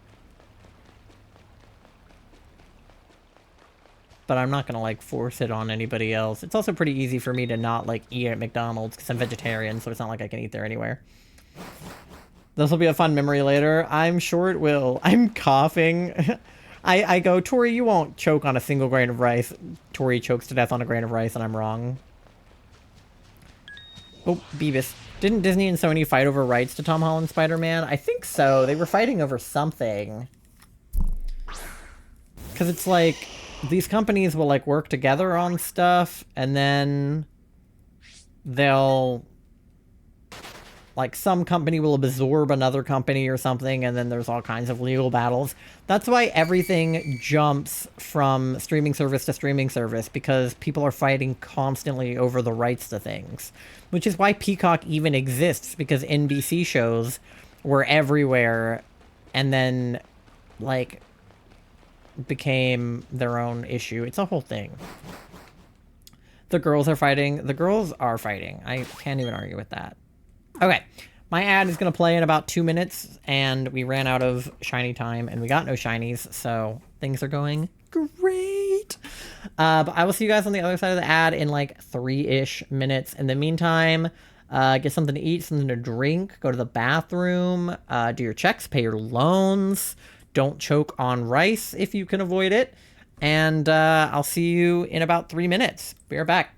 but I'm not gonna like force it on anybody else. It's also pretty easy for me to not like eat at McDonald's because I'm vegetarian, so it's not like I can eat there anywhere. This will be a fun memory later. I'm sure it will. I'm coughing. I go, Tori, you won't choke on a single grain of rice. Tori chokes to death on a grain of rice, and I'm wrong. Oh, Beavis. Didn't Disney and Sony fight over rights to Tom Holland's Spider-Man? I think so. They were fighting over something. Because it's like, these companies will like work together on stuff, and then they'll... like some company will absorb another company or something, and then there's all kinds of legal battles. That's why everything jumps from streaming service to streaming service, because people are fighting constantly over the rights to things. Which is why Peacock even exists, because NBC shows were everywhere and then, like, became their own issue. It's a whole thing. The girls are fighting. The girls are fighting. I can't even argue with that. Okay, my ad is going to play in about 2 minutes, and we ran out of shiny time, and we got no shinies, so things are going great. But I will see you guys on the other side of the ad in like 3-ish minutes. In the meantime, get something to eat, something to drink, go to the bathroom, do your checks, pay your loans, don't choke on rice if you can avoid it, and I'll see you in about 3 minutes. Be right back.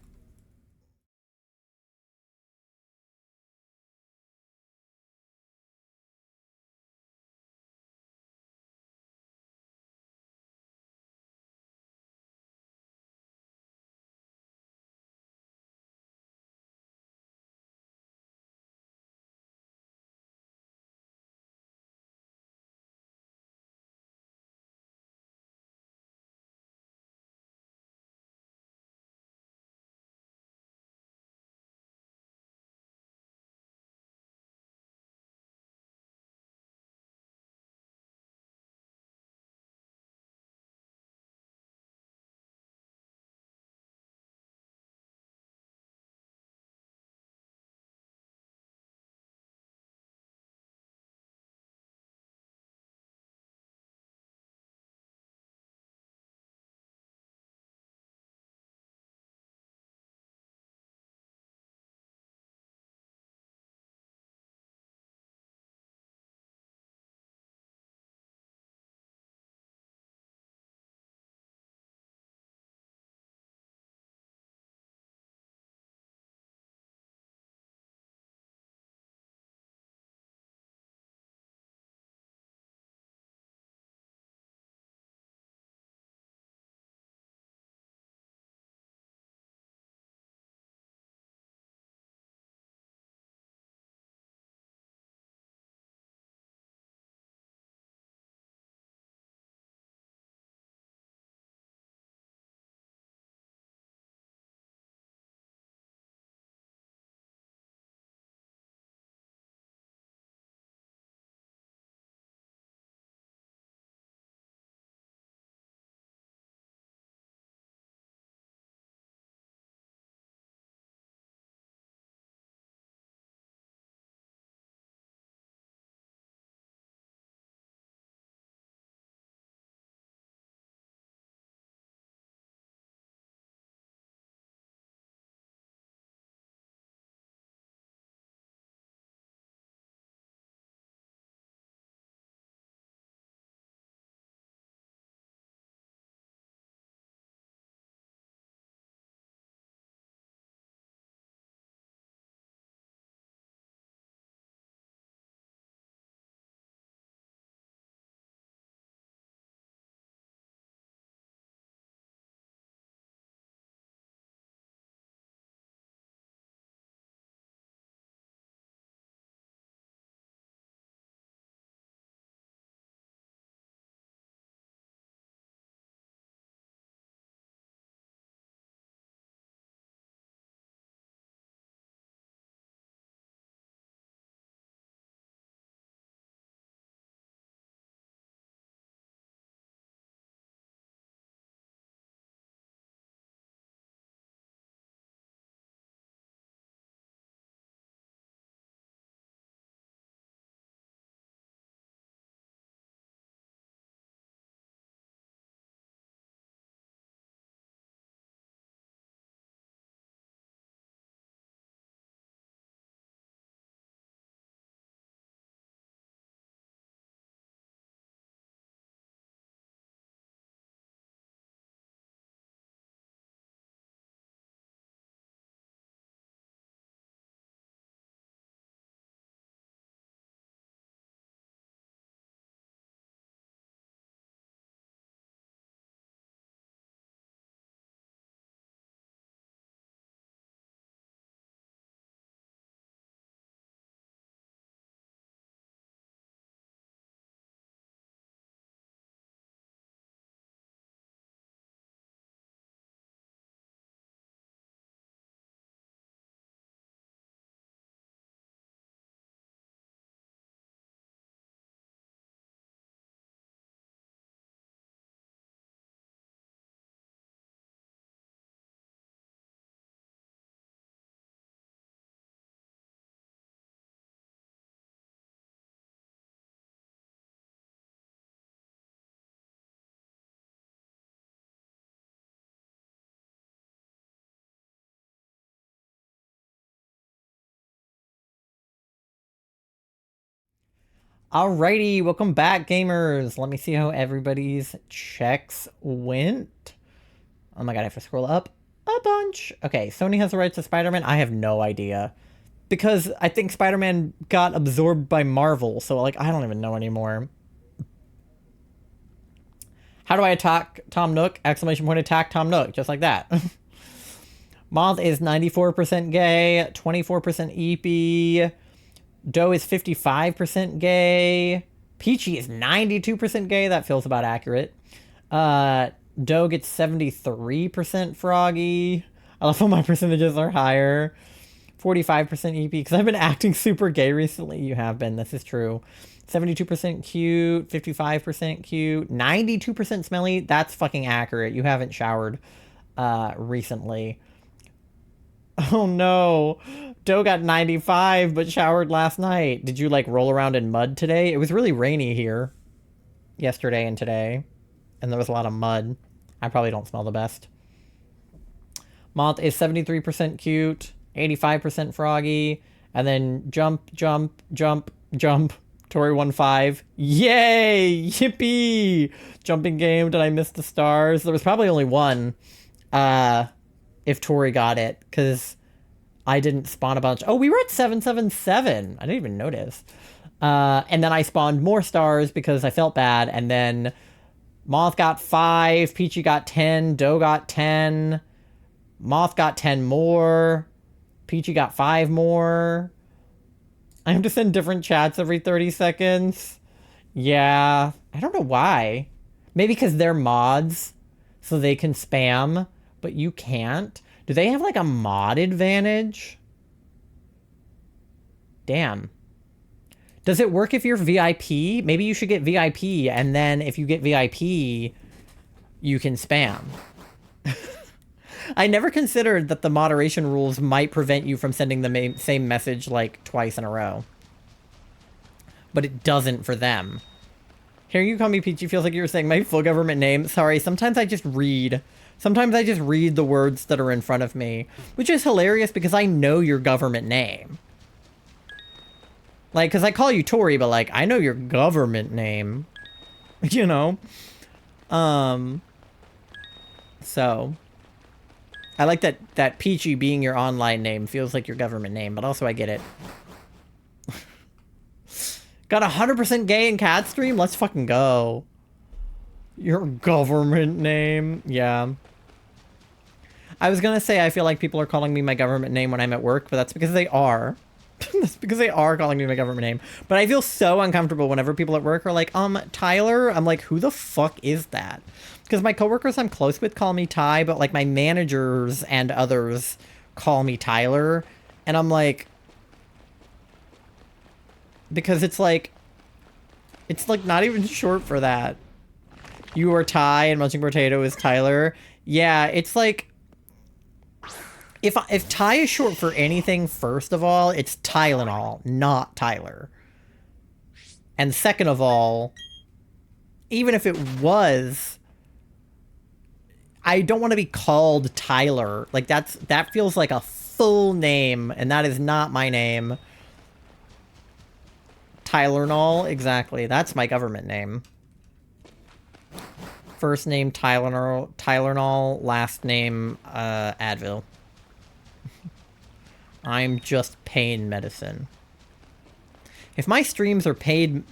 Alrighty, welcome back, gamers. Let me see how everybody's checks went. Oh my god, I have to scroll up a bunch. Okay, Sony has the rights to Spider-Man. I have no idea. Because I think Spider-Man got absorbed by Marvel, so like, I don't even know anymore. How do I attack Tom Nook? Exclamation point attack Tom Nook, just like that. Moth is 94% gay, 24% EP. Doe is 55% gay. Peachy is 92% gay. That feels about accurate. Doe gets 73% froggy. I love how my percentages are higher. 45% EP, because I've been acting super gay recently. You have been. This is true. 72% cute. 55% cute. 92% smelly. That's fucking accurate. You haven't showered recently. Oh no. Doe got 95 but showered last night. Did you like roll around in mud today? It was really rainy here yesterday and today. And there was a lot of mud. I probably don't smell the best. Moth is 73% cute, 85% froggy, and then jump, jump, jump, jump. Tori 15. Yay! Yippee! Jumping game. Did I miss the stars? There was probably only one. If Tori got it, because I didn't spawn a bunch. Oh, we were at 777. I didn't even notice. And then I spawned more stars because I felt bad. And then Moth got 5. Peachy got 10. Doe got 10. Moth got 10 more. Peachy got 5 more. I have to send different chats every 30 seconds. Yeah. I don't know why. Maybe because they're mods, so they can spam, but you can't. Do they have like a mod advantage? Damn. Does it work if you're VIP? Maybe you should get VIP, and then if you get VIP, you can spam. I never considered that the moderation rules might prevent you from sending the same message like twice in a row. But it doesn't for them. Hearing you call me Peachy feels like you were saying my full government name. Sorry, sometimes I just read. Sometimes I just read the words that are in front of me, which is hilarious because I know your government name. Like, because I call you Tori, but like, I know your government name. You know? So... I like that Peachy being your online name feels like your government name, but also I get it. Got 100% gay in cat stream? Let's fucking go. Your government name? Yeah. I was gonna say I feel like people are calling me my government name when I'm at work, but that's because they are. That's because they are calling me my government name. But I feel so uncomfortable whenever people at work are like, Tyler? I'm like, who the fuck is that? Because my coworkers I'm close with call me Ty, but like my managers and others call me Tyler. And I'm like... Because it's like not even short for that. You are Ty and Munching Potato is Tyler. Yeah, it's like... If Ty is short for anything, first of all, it's Tylenol, not Tyler. And second of all, even if it was, I don't want to be called Tyler. Like, that feels like a full name, and that is not my name. Tylenol, exactly. That's my government name. First name Tylenol, last name Advil. I'm just pain medicine. If my streams are paid,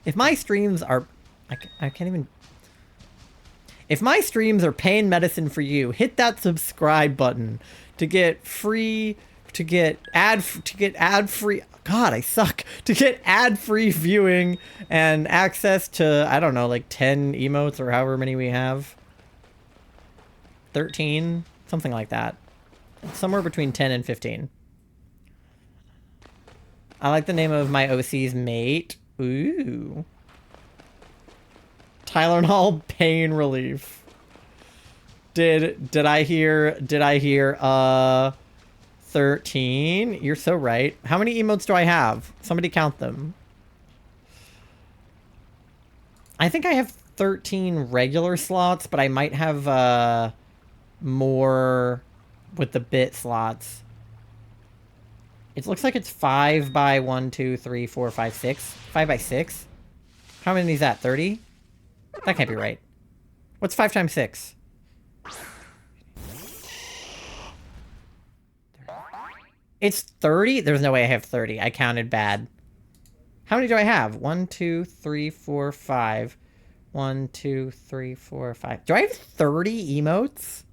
if my streams are, I can't even. If my streams are pain medicine for you, hit that subscribe button to get free, to get ad-free. God, I suck. To get ad-free viewing and access to, I don't know, like 10 emotes or however many we have. 13, something like that. Somewhere between 10 and 15. I like the name of my OC's mate. Ooh. Tylenol pain relief. Did I hear 13? You're so right. How many emotes do I have? Somebody count them. I think I have 13 regular slots, but I might have more with the bit slots. It looks like it's 5 by 1, 2, 3, 4, 5, 6. 5 by 6? How many is that? 30? That can't be right. What's 5 times 6? It's 30? There's no way I have 30. I counted bad. How many do I have? 1, 2, 3, 4, 5. 1, 2, 3, 4, 5. Do I have 30 emotes?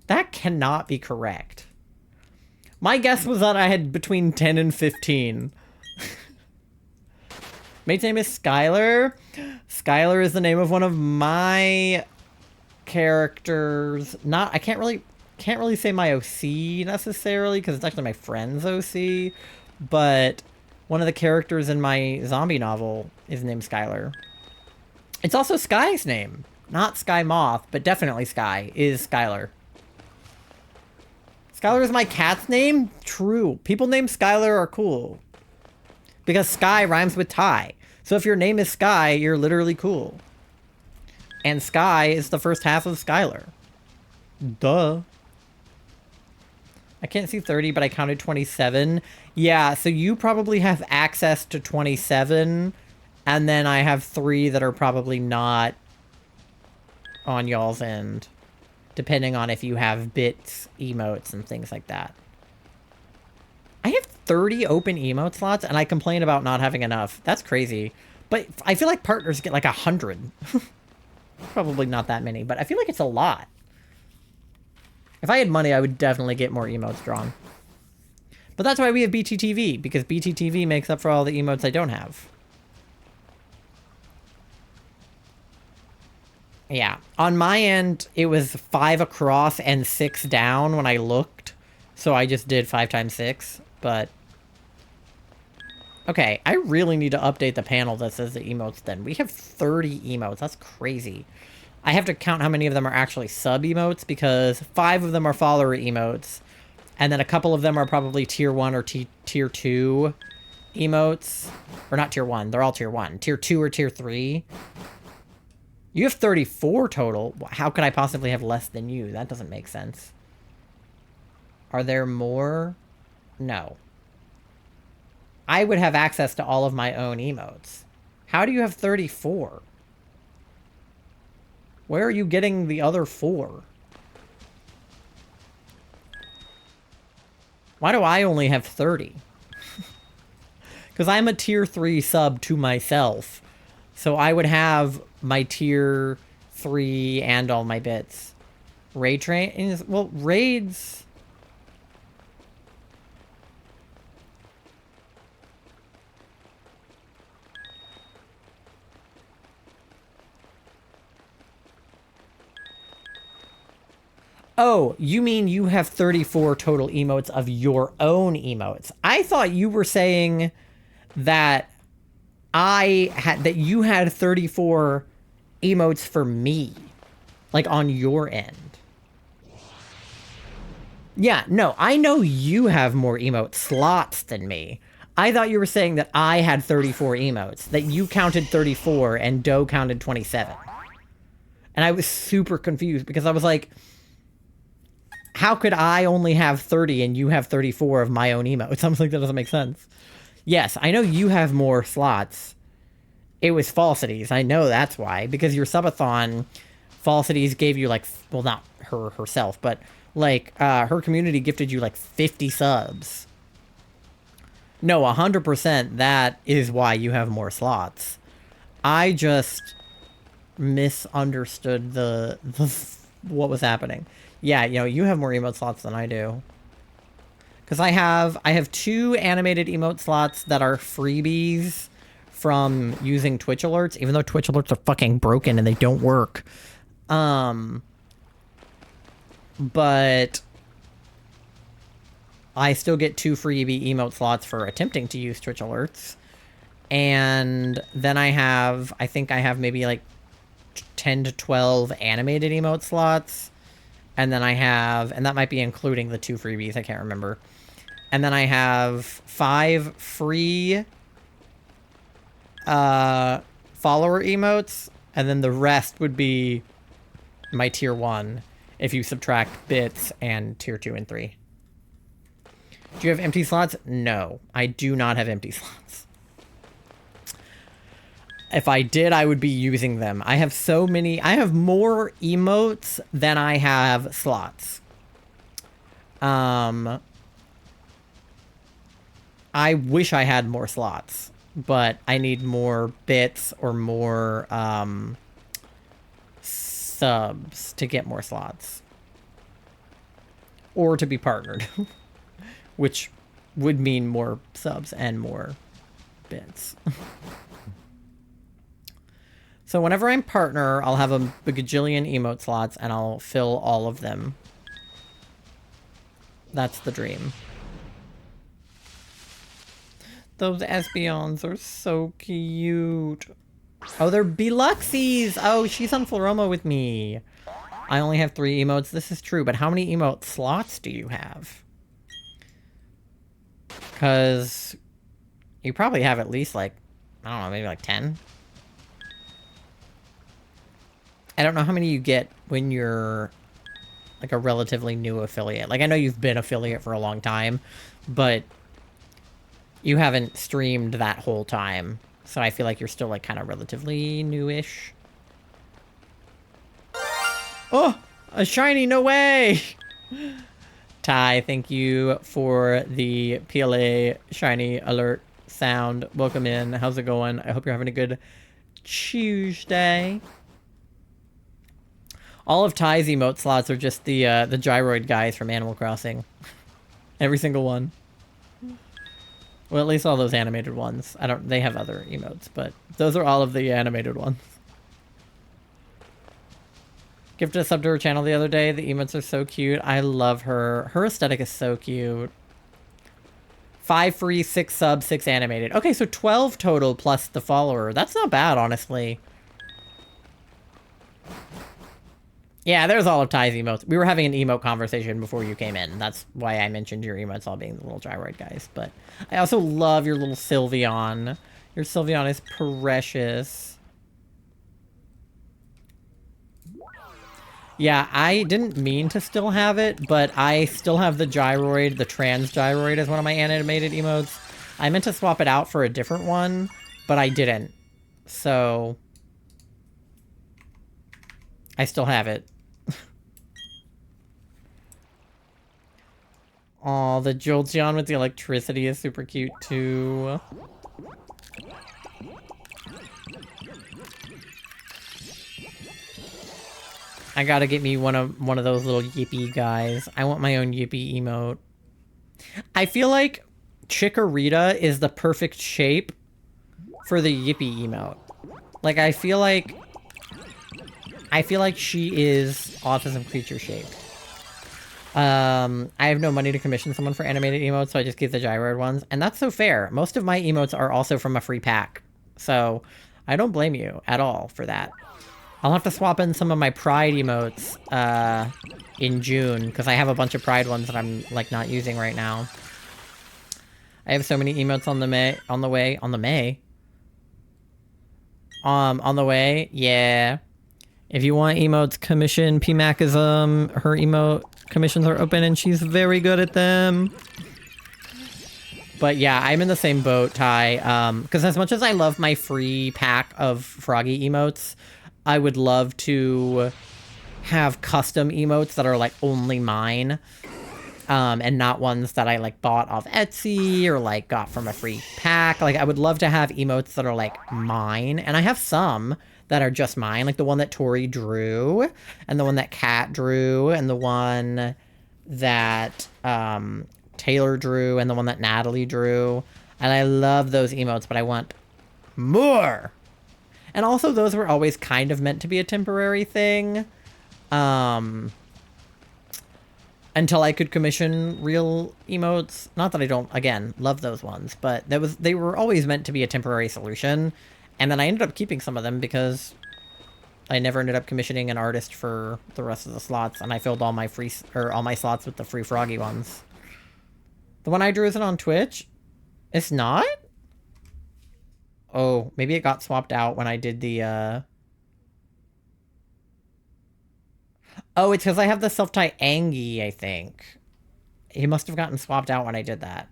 That cannot be correct. My guess was that I had between 10 and 15. Mate's name is Skylar. Skylar is the name of one of my characters. I can't really say my OC necessarily, because it's actually my friend's OC, but one of the characters in my zombie novel is named Skylar. It's also Sky's name. Not Sky Moth, but definitely Sky is Skylar. Skylar is my cat's name? True. People named Skylar are cool. Because Sky rhymes with Ty. So if your name is Sky, you're literally cool. And Sky is the first half of Skylar. Duh. I can't see 30, but I counted 27. Yeah, so you probably have access to 27. And then I have 3 that are probably not on y'all's end. Depending on if you have bits, emotes, and things like that. I have 30 open emote slots, and I complain about not having enough. That's crazy. But I feel like partners get like 100. Probably not that many, but I feel like it's a lot. If I had money, I would definitely get more emotes drawn. But that's why we have BTTV, because BTTV makes up for all the emotes I don't have. Yeah. On my end, it was 5 across and 6 down when I looked. So I just did 5 times 6, but... Okay, I really need to update the panel that says the emotes then. We have 30 emotes. That's crazy. I have to count how many of them are actually sub-emotes, because 5 of them are follower emotes. And then a couple of them are probably tier 1 or tier 2 emotes. Or not tier 1, they're all tier 1. Tier 2 or tier 3. You have 34 total. How could I possibly have less than you? That doesn't make sense. Are there more? No. I would have access to all of my own emotes. How do you have 34? Where are you getting the other 4? Why do I only have 30? Because I'm a tier 3 sub to myself. So I would have my tier 3 and all my bits. Raid train? Well, raids... Oh, you mean you have 34 total emotes of your own emotes. I thought you were saying that that you had 34 emotes for me. Like on your end. Yeah, no, I know you have more emote slots than me. I thought you were saying that I had 34 emotes, that you counted 34 and Doe counted 27. And I was super confused because I was like, how could I only have 30 and you have 34 of my own emotes? I was like, that doesn't make sense. Yes, I know you have more slots. It was Falsities. I know that's why. Because your subathon, Falsities gave you like, well, not her herself, but like her community gifted you like 50 subs. No, 100% that is why you have more slots. I just misunderstood the what was happening. Yeah, you know, you have more emote slots than I do. Because I have 2 animated emote slots that are freebies from using Twitch alerts, even though Twitch alerts are fucking broken and they don't work. But I still get 2 freebie emote slots for attempting to use Twitch alerts. And then I think I have maybe like 10 to 12 animated emote slots. And then I have, and that might be including the 2 freebies, I can't remember. And then I have 5 free follower emotes, and then the rest would be my tier 1 if you subtract bits and tier 2 and 3. Do you have empty slots? No, I do not have empty slots. If I did, I would be using them. I have so many. I have more emotes than I have slots. I wish I had more slots, but I need more bits or more subs to get more slots. Or to be partnered, which would mean more subs and more bits. So whenever I'm partner, I'll have a gajillion emote slots and I'll fill all of them. That's the dream. Those Espeons are so cute. Oh, they're Beluxies! Oh, she's on Floroma with me. I only have 3 emotes. This is true, but how many emote slots do you have? Because you probably have at least, like, I don't know, maybe like 10? I don't know how many you get when you're like a relatively new affiliate. Like, I know you've been affiliate for a long time, but you haven't streamed that whole time. So I feel like you're still like kind of relatively newish. Oh, a shiny, no way! Ty, thank you for the PLA shiny alert sound. Welcome in. How's it going? I hope you're having a good Chewsday. All of Ty's emote slots are just the gyroid guys from Animal Crossing. Every single one. Well, at least all those animated ones. They have other emotes, but those are all of the animated ones. Gifted a sub to her channel the other day. The emotes are so cute. I love her. Her aesthetic is so cute. 5 free, 6 subs, 6 animated. Okay, so 12 total plus the follower. That's not bad, honestly. Yeah, there's all of Ty's emotes. We were having an emote conversation before you came in. That's why I mentioned your emotes all being the little gyroid guys. But I also love your little Sylveon. Your Sylveon is precious. Yeah, I didn't mean to still have it, but I still have the gyroid, the trans gyroid as one of my animated emotes. I meant to swap it out for a different one, but I didn't. So I still have it. Aw, the Jolteon with the electricity is super cute too. I gotta get me one of those little Yippee guys. I want my own Yippee emote. I feel like Chikorita is the perfect shape for the Yippee emote. Like, I feel like she is autism creature shaped. I have no money to commission someone for animated emotes, so I just keep the gyroid ones. And that's so fair. Most of my emotes are also from a free pack. So I don't blame you at all for that. I'll have to swap in some of my Pride emotes in June, because I have a bunch of Pride ones that I'm like not using right now. I have so many emotes on the way. Yeah. If you want emotes, commission PMACism. Her emote commissions are open and she's very good at them. But yeah, I'm in the same boat, Ty. Because as much as I love my free pack of Froggy emotes, I would love to have custom emotes that are like only mine. And not ones that I like bought off Etsy or like got from a free pack. Like, I would love to have emotes that are like mine. And I have some that are just mine, like the one that Tori drew, and the one that Kat drew, and the one that Taylor drew, and the one that Natalie drew. And I love those emotes, but I want more. And also, those were always kind of meant to be a temporary thing. Until I could commission real emotes. Not that I don't, again, love those ones, but they were always meant to be a temporary solution. And then I ended up keeping some of them because I never ended up commissioning an artist for the rest of the slots, and I filled all my all my slots with the free Froggy ones. The one I drew isn't on Twitch? It's not? Oh, maybe it got swapped out when I did the Oh, it's because I have the self-tie Angie, I think. He must have gotten swapped out when I did that.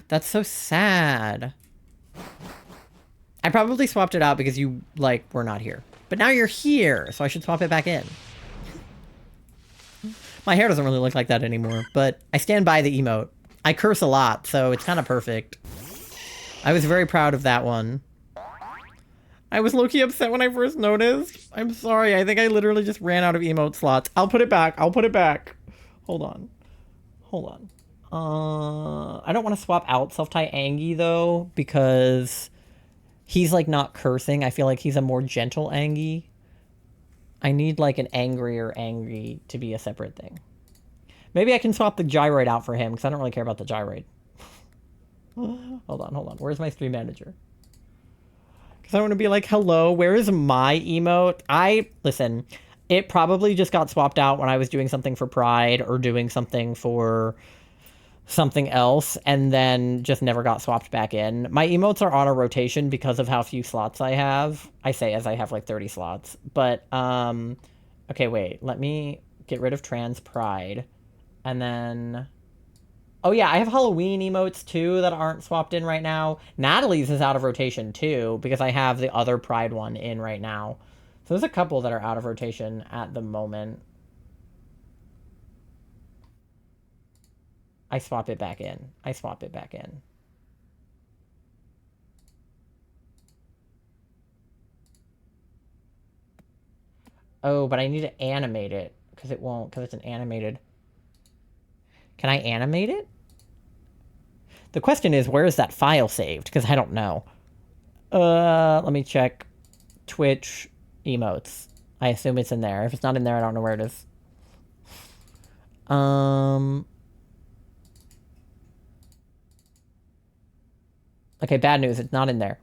That's so sad. I probably swapped it out because you, like, were not here. But now you're here, so I should swap it back in. My hair doesn't really look like that anymore, but I stand by the emote. I curse a lot, so it's kind of perfect. I was very proud of that one. I was low-key upset when I first noticed. I'm sorry, I think I literally just ran out of emote slots. I'll put it back, I'll put it back. Hold on. Hold on. I don't want to swap out Self-Tie Angie, though, because he's, like, not cursing. I feel like he's a more gentle Angie. I need, like, an angrier Angie to be a separate thing. Maybe I can swap the gyroid out for him, because I don't really care about the gyroid. Hold on. Where's my stream manager? Because I want to be like, hello, where is my emote? Listen, it probably just got swapped out when I was doing something for Pride or doing something for something else, and then just never got swapped back in. My emotes are on a rotation because of how few slots I have. I say as I have like 30 slots. But, okay, wait. Let me get rid of Trans Pride. And then... Oh yeah, I have Halloween emotes too that aren't swapped in right now. Natalie's is out of rotation too, because I have the other Pride one in right now. So there's a couple that are out of rotation at the moment. I swap it back in. Oh, but I need to animate it, because it won't, because it's an animated... Can I animate it? The question is, where is that file saved? Because I don't know. Let me check. Twitch emotes. I assume it's in there. If it's not in there, I don't know where it is. Okay, bad news. It's not in there.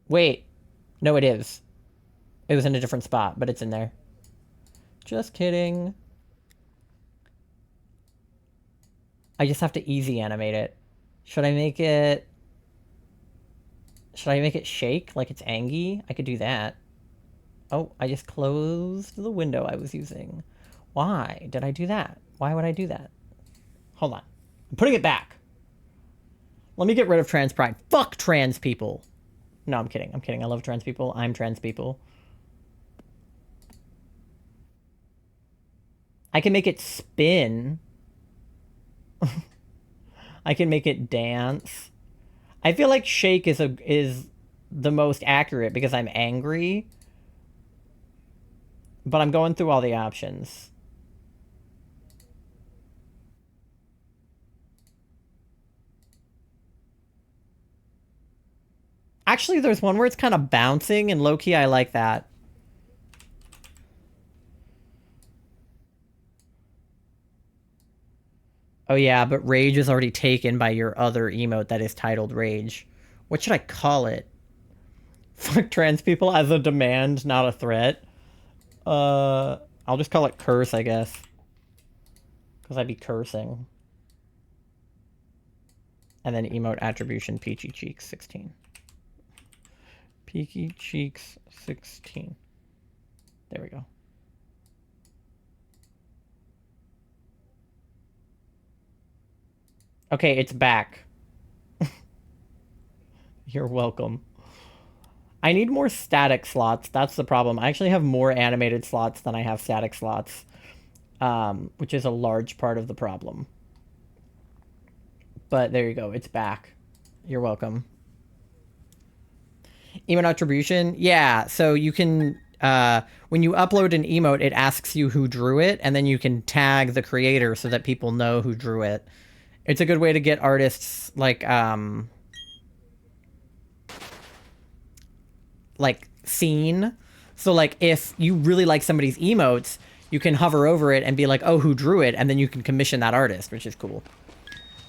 Wait. No, it is. It was in a different spot, but it's in there. Just kidding. I just have to easy animate it. Should I make it shake like it's Angie? I could do that. Oh, I just closed the window I was using. Why did I do that? Why would I do that? Hold on. I'm putting it back. Let me get rid of trans pride. Fuck trans people. No, I'm kidding. I love trans people. I'm trans people. I can make it spin. I can make it dance. I feel like shake is the most accurate because I'm angry. But I'm going through all the options. Actually, there's one where it's kind of bouncing, and low-key I like that. Oh yeah, but Rage is already taken by your other emote that is titled Rage. What should I call it? Fuck trans people as a demand, not a threat. I'll just call it curse, I guess. Because I'd be cursing. And then emote attribution Peachy Cheeks 16. Peaky Cheeks 16. There we go. Okay, it's back. You're welcome. I need more static slots. That's the problem. I actually have more animated slots than I have static slots, which is a large part of the problem. But there you go. It's back. You're welcome. Emote attribution? Yeah, so you can... when you upload an emote, it asks you who drew it, and then you can tag the creator so that people know who drew it. It's a good way to get artists, like seen. So, like, if you really like somebody's emotes, you can hover over it and be like, oh, who drew it? And then you can commission that artist, which is cool.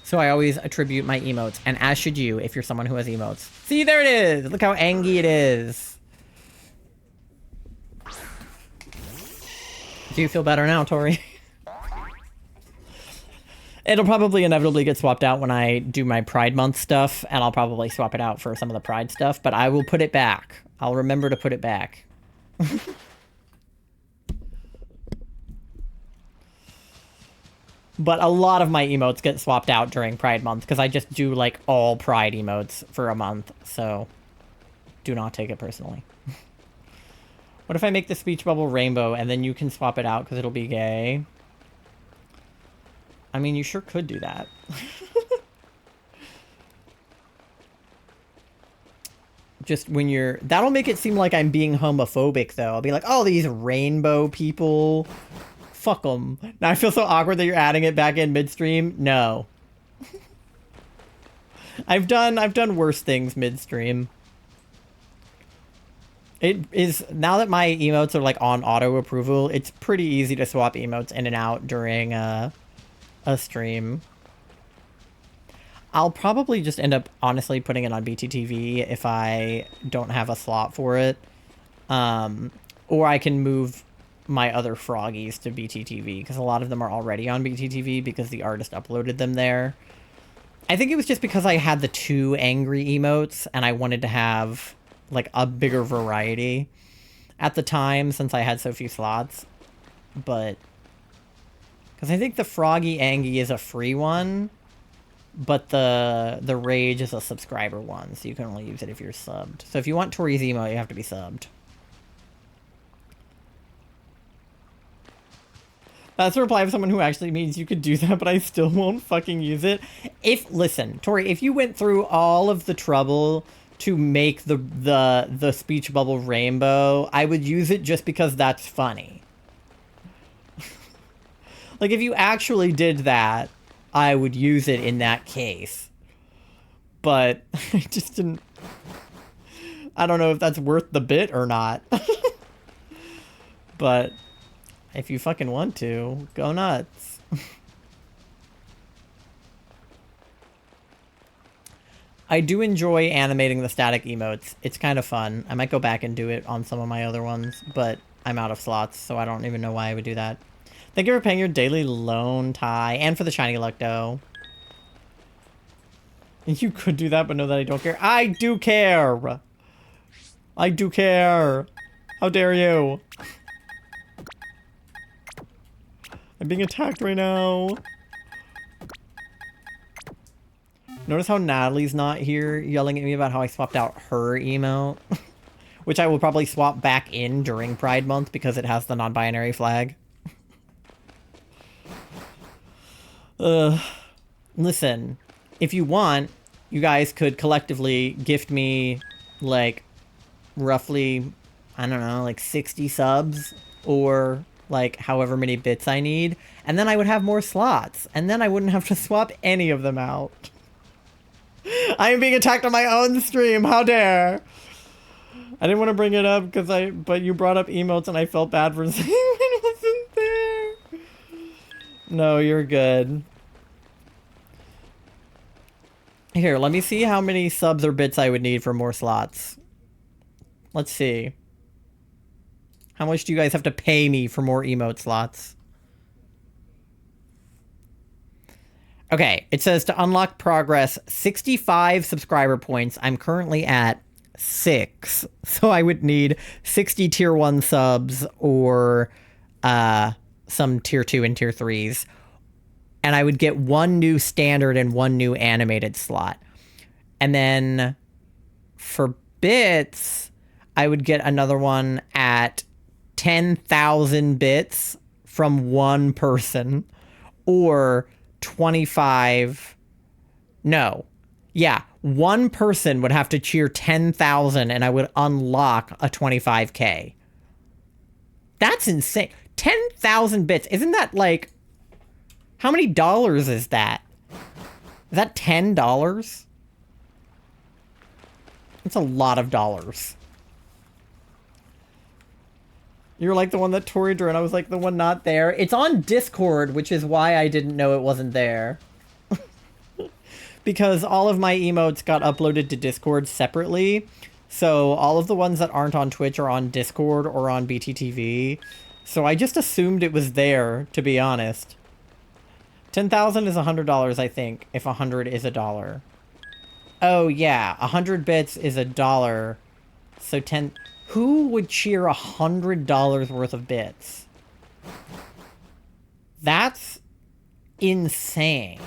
So I always attribute my emotes, and as should you if you're someone who has emotes. See, there it is! Look how angry it is. Do you feel better now, Tori? It'll probably inevitably get swapped out when I do my Pride Month stuff, and I'll probably swap it out for some of the Pride stuff, but I will put it back. I'll remember to put it back. But a lot of my emotes get swapped out during Pride Month because I just do like all Pride emotes for a month. So do not take it personally. What if I make the speech bubble rainbow and then you can swap it out because it'll be gay? I mean, you sure could do that. Just when you're... That'll make it seem like I'm being homophobic, though. I'll be like, oh, these rainbow people. Fuck them. Now I feel so awkward that you're adding it back in midstream. No. I've done worse things midstream. It is... Now that my emotes are, like, on auto-approval, it's pretty easy to swap emotes in and out during a stream. I'll probably just end up, honestly, putting it on BTTV if I don't have a slot for it. Or I can move my other froggies to BTTV, because a lot of them are already on BTTV because the artist uploaded them there. I think it was just because I had the 2 angry emotes, and I wanted to have, like, a bigger variety at the time, since I had so few slots. But... because I think the Froggy Angie is a free one, but the Rage is a subscriber one, so you can only use it if you're subbed. So if you want Tori's emote, you have to be subbed. That's a reply of someone who actually means you could do that, but I still won't fucking use it. Listen, Tori, if you went through all of the trouble to make the speech bubble rainbow, I would use it just because that's funny. Like, if you actually did that, I would use it in that case. But I just didn't... I don't know if that's worth the bit or not. But if you fucking want to, go nuts. I do enjoy animating the static emotes. It's kind of fun. I might go back and do it on some of my other ones, but I'm out of slots, so I don't even know why I would do that. Thank you for paying your daily loan, Ty, and for the shiny Lucto. You could do that, but know that I don't care. I do care! I do care! How dare you! I'm being attacked right now. Notice how Natalie's not here yelling at me about how I swapped out her emote? Which I will probably swap back in during Pride Month because it has the non-binary flag. Listen, if you want, you guys could collectively gift me, like, roughly, I don't know, like 60 subs, or, like, however many bits I need, and then I would have more slots, and then I wouldn't have to swap any of them out. I am being attacked on my own stream, how dare! I didn't want to bring it up, but you brought up emotes, and I felt bad for saying it wasn't there. No, you're good. Here, let me see how many subs or bits I would need for more slots. Let's see. How much do you guys have to pay me for more emote slots? Okay, it says to unlock progress, 65 subscriber points. I'm currently at 6. So I would need 60 tier 1 subs or some tier 2 and tier 3s. And I would get 1 new standard and 1 new animated slot. And then for bits, I would get another one at 10,000 bits from 1 person, or 25... No. Yeah, 1 person would have to cheer 10,000 and I would unlock a 25k. That's insane. 10,000 bits. Isn't that like... How many dollars is that? Is that $10? That's a lot of dollars. You're like the one that Tori drew, and I was like the one not there. It's on Discord, which is why I didn't know it wasn't there. Because all of my emotes got uploaded to Discord separately. So all of the ones that aren't on Twitch are on Discord or on BTTV. So I just assumed it was there, to be honest. 10,000 is $100, I think, if 100 is $1. Oh, yeah, 100 bits is $1. So 10... Who would cheer $100 worth of bits? That's insane.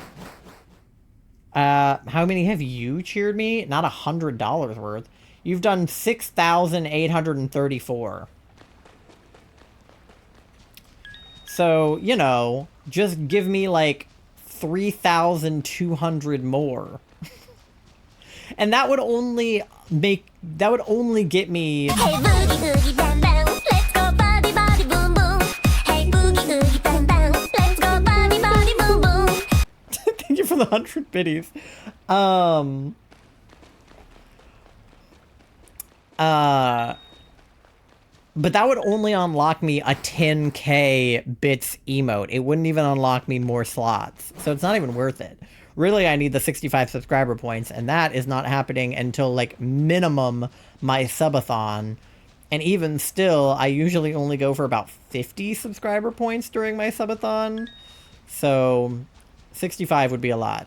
How many have you cheered me? Not $100 worth. You've done 6,834. So, you know, just give me like 3,200 more. And that would only get me... Hey boogie oogie bam bam, let's go body body boom boom. Hey boogie oogie bam bam, let's go body body boom boom. Thank you for the 100 biddies. But that would only unlock me a 10k bits emote. It wouldn't even unlock me more slots. So it's not even worth it. Really, I need the 65 subscriber points, and that is not happening until, like, minimum my subathon. And even still, I usually only go for about 50 subscriber points during my subathon. So 65 would be a lot.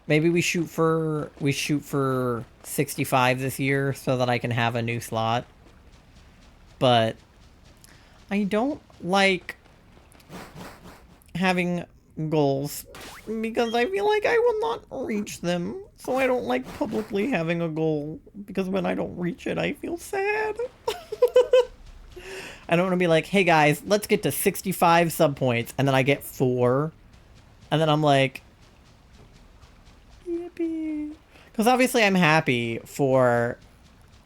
Maybe we shoot for 65 this year so that I can have a new slot. But I don't like having goals because I feel like I will not reach them. So I don't like publicly having a goal because when I don't reach it, I feel sad. I don't want to be like, hey guys, let's get to 65 sub points, and then I get 4. And then I'm like, yippee. Because obviously I'm happy for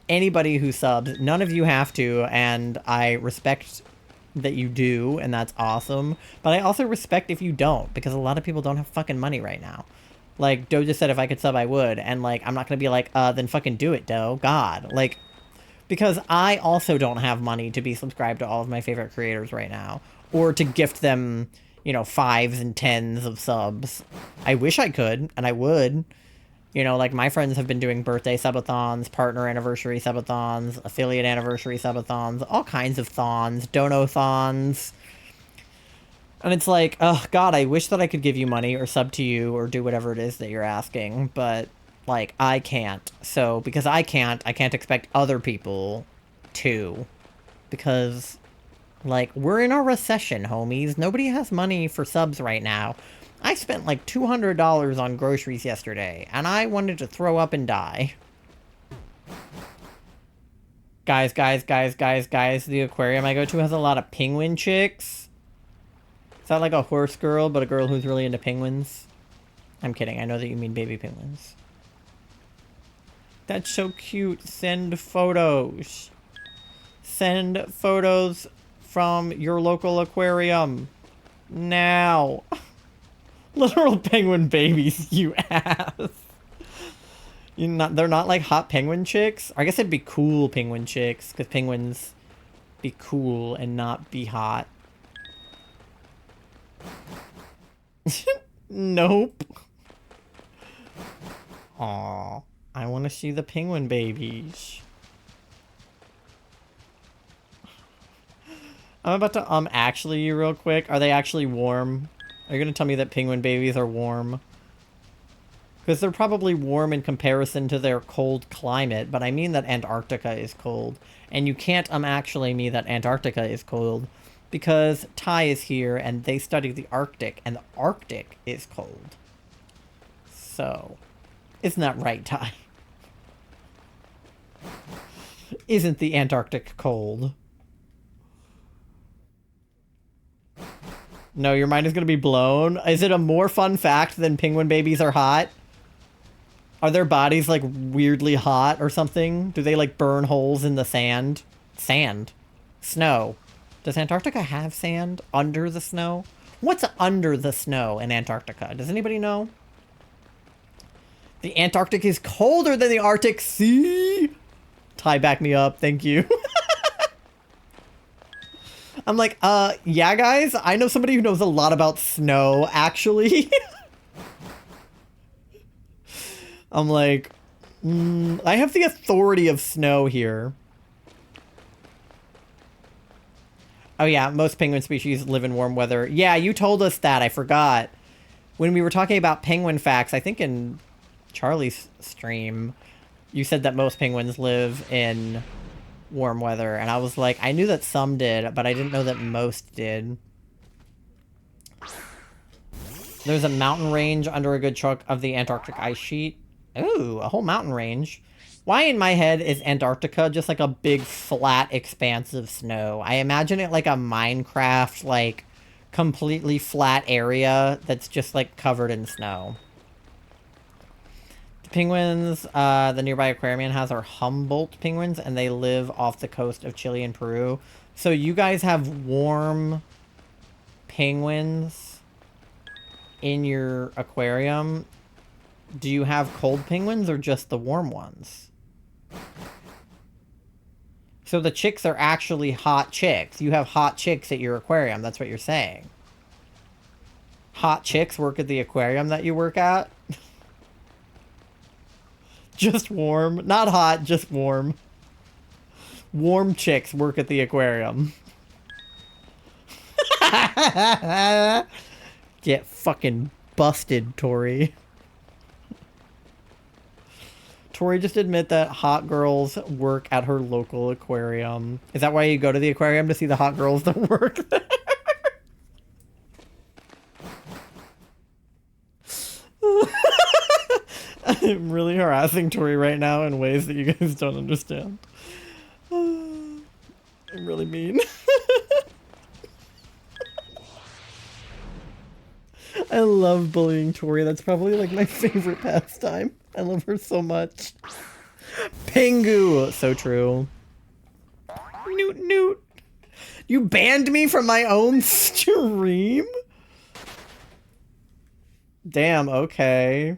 anybody who subs. None of you have to, and I respect that you do, and that's awesome. But I also respect if you don't, because a lot of people don't have fucking money right now. Like, Doe just said if I could sub, I would. And, like, I'm not gonna be like, then fucking do it, Doe. God. Like, because I also don't have money to be subscribed to all of my favorite creators right now. Or to gift them, you know, 5s and 10s of subs. I wish I could, and I would. You know, like, my friends have been doing birthday subathons, partner anniversary subathons, affiliate anniversary subathons, all kinds of thons, dono-thons. And it's like, oh, God, I wish that I could give you money or sub to you or do whatever it is that you're asking. But, like, I can't. So, because I can't expect other people to. Because, like, we're in a recession, homies. Nobody has money for subs right now. I spent like $200 on groceries yesterday, and I wanted to throw up and die. Guys, the aquarium I go to has a lot of penguin chicks. Is that like a horse girl, but a girl who's really into penguins? I'm kidding, I know that you mean baby penguins. That's so cute. Send photos. Send photos from your local aquarium. Now. Literal penguin babies, you ass. They're not like hot penguin chicks. I guess it'd be cool penguin chicks, because penguins be cool and not be hot. Nope. Aw, I want to see the penguin babies. I'm about to actually you real quick. Are they actually warm? Are you going to tell me that penguin babies are warm? Because they're probably warm in comparison to their cold climate, but I mean that Antarctica is cold. And you can't actually mean that Antarctica is cold, because Ty is here and they study the Arctic, and the Arctic is cold. So, isn't that right, Ty? Isn't the Antarctic cold? No, your mind is going to be blown. Is it a more fun fact than penguin babies are hot? Are their bodies, like, weirdly hot or something? Do they, like, burn holes in the sand? Sand. Snow. Does Antarctica have sand under the snow? What's under the snow in Antarctica? Does anybody know? The Antarctic is colder than the Arctic Sea! Ty, back me up. Thank you. I'm like, yeah, guys, I know somebody who knows a lot about snow, actually. I'm like, I have the authority of snow here. Oh yeah, most penguin species live in warm weather. Yeah, you told us that, I forgot. When we were talking about penguin facts, I think in Charlie's stream, You said that most penguins live in warm weather, and I was like, I knew that some did, but I didn't know that most did. There's a mountain range under a good chunk of the Antarctic ice sheet. Ooh, a whole mountain range. Why in my head is Antarctica just like a big flat expanse of snow? I imagine it like a Minecraft, like, completely flat area that's just like covered in snow. The penguins the nearby aquarium has are Humboldt penguins, and they live off the coast of Chile and Peru. So you guys have warm penguins in your aquarium. Do you have cold penguins or just the warm ones? So the chicks are actually hot chicks. You have hot chicks at your aquarium. That's what you're saying. Hot chicks work at the aquarium that you work at? Just warm. Not hot, just warm. Warm chicks work at the aquarium. Get fucking busted, Tori. Tori, just admit that hot girls work at her local aquarium. Is that why you go to the aquarium, to see the hot girls that work there? I'm really harassing Tori right now in ways that you guys don't understand. I'm really mean. I love bullying Tori. That's probably like my favorite pastime. I love her so much. Pingu! So true. Newt newt. You banned me from my own stream? Damn, okay.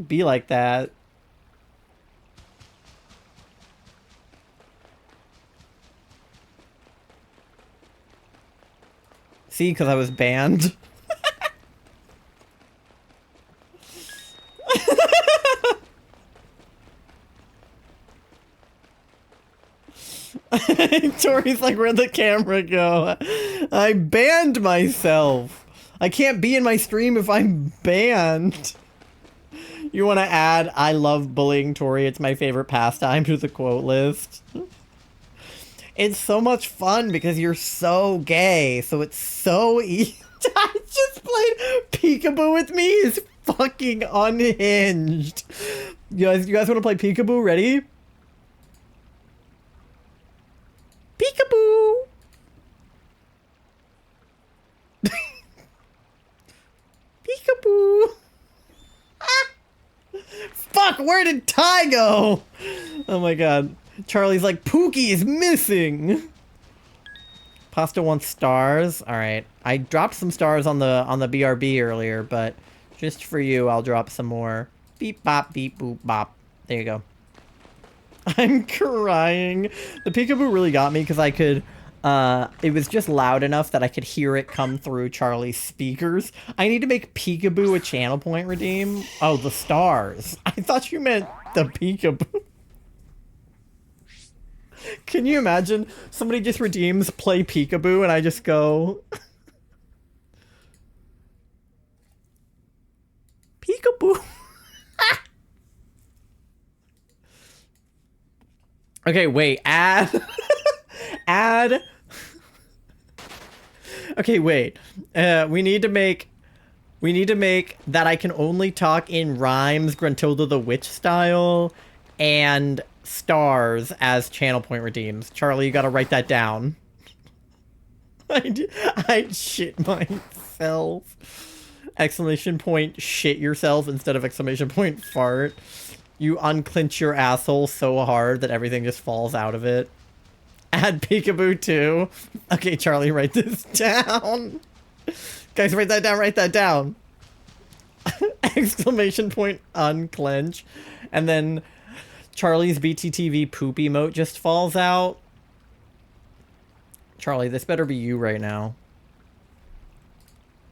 Be like that. See, because I was banned. Tori's like, where'd the camera go? I banned myself. I can't be in my stream if I'm banned. You want to add, I love bullying Tori, it's my favorite pastime, to the quote list? It's so much fun because you're so gay, so it's so easy. I just played peekaboo with me is fucking unhinged. You guys want to play peekaboo? Ready? Peekaboo! Peekaboo! Ah! Fuck, where did Ty go? Oh my god. Charlie's like, Pookie is missing! Pasta wants stars. Alright. I dropped some stars on the BRB earlier, but just for you, I'll drop some more. Beep bop, beep boop bop. There you go. I'm crying. The peekaboo really got me because I could, it was just loud enough that I could hear it come through Charlie's speakers. I need to make peekaboo a channel point redeem. Oh, the stars. I thought you meant the peekaboo. Can you imagine somebody just redeems play peekaboo and I just go... Peekaboo. Okay, wait, add... add... Okay, wait. We need to make that I can only talk in rhymes, Gruntilda the Witch style, and stars as channel point redeems. Charlie, you gotta write that down. I'd shit myself. Exclamation point shit yourself instead of exclamation point fart. You unclench your asshole so hard that everything just falls out of it. Add peekaboo too. Okay, Charlie, write this down. Guys, write that down, write that down. Exclamation point unclench. And then Charlie's BTTV poop emote just falls out. Charlie, this better be you right now.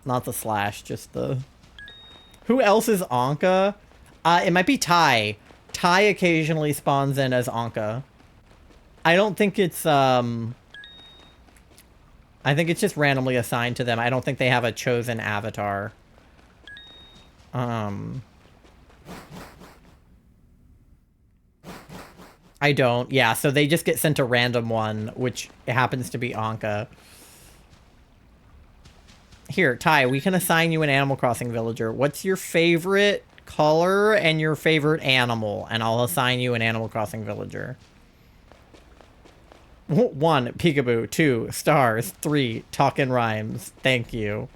Not the slash, just the... Who else is Anka? It might be Ty. Ty occasionally spawns in as Anka. I don't think it's, I think it's just randomly assigned to them. I don't think they have a chosen avatar. I don't. Yeah, so they just get sent a random one, which happens to be Anka. Here, Ty, we can assign you an Animal Crossing villager. What's your favorite color and your favorite animal? And I'll assign you an Animal Crossing villager. 1, peekaboo. 2, stars. 3, talkin' rhymes. Thank you.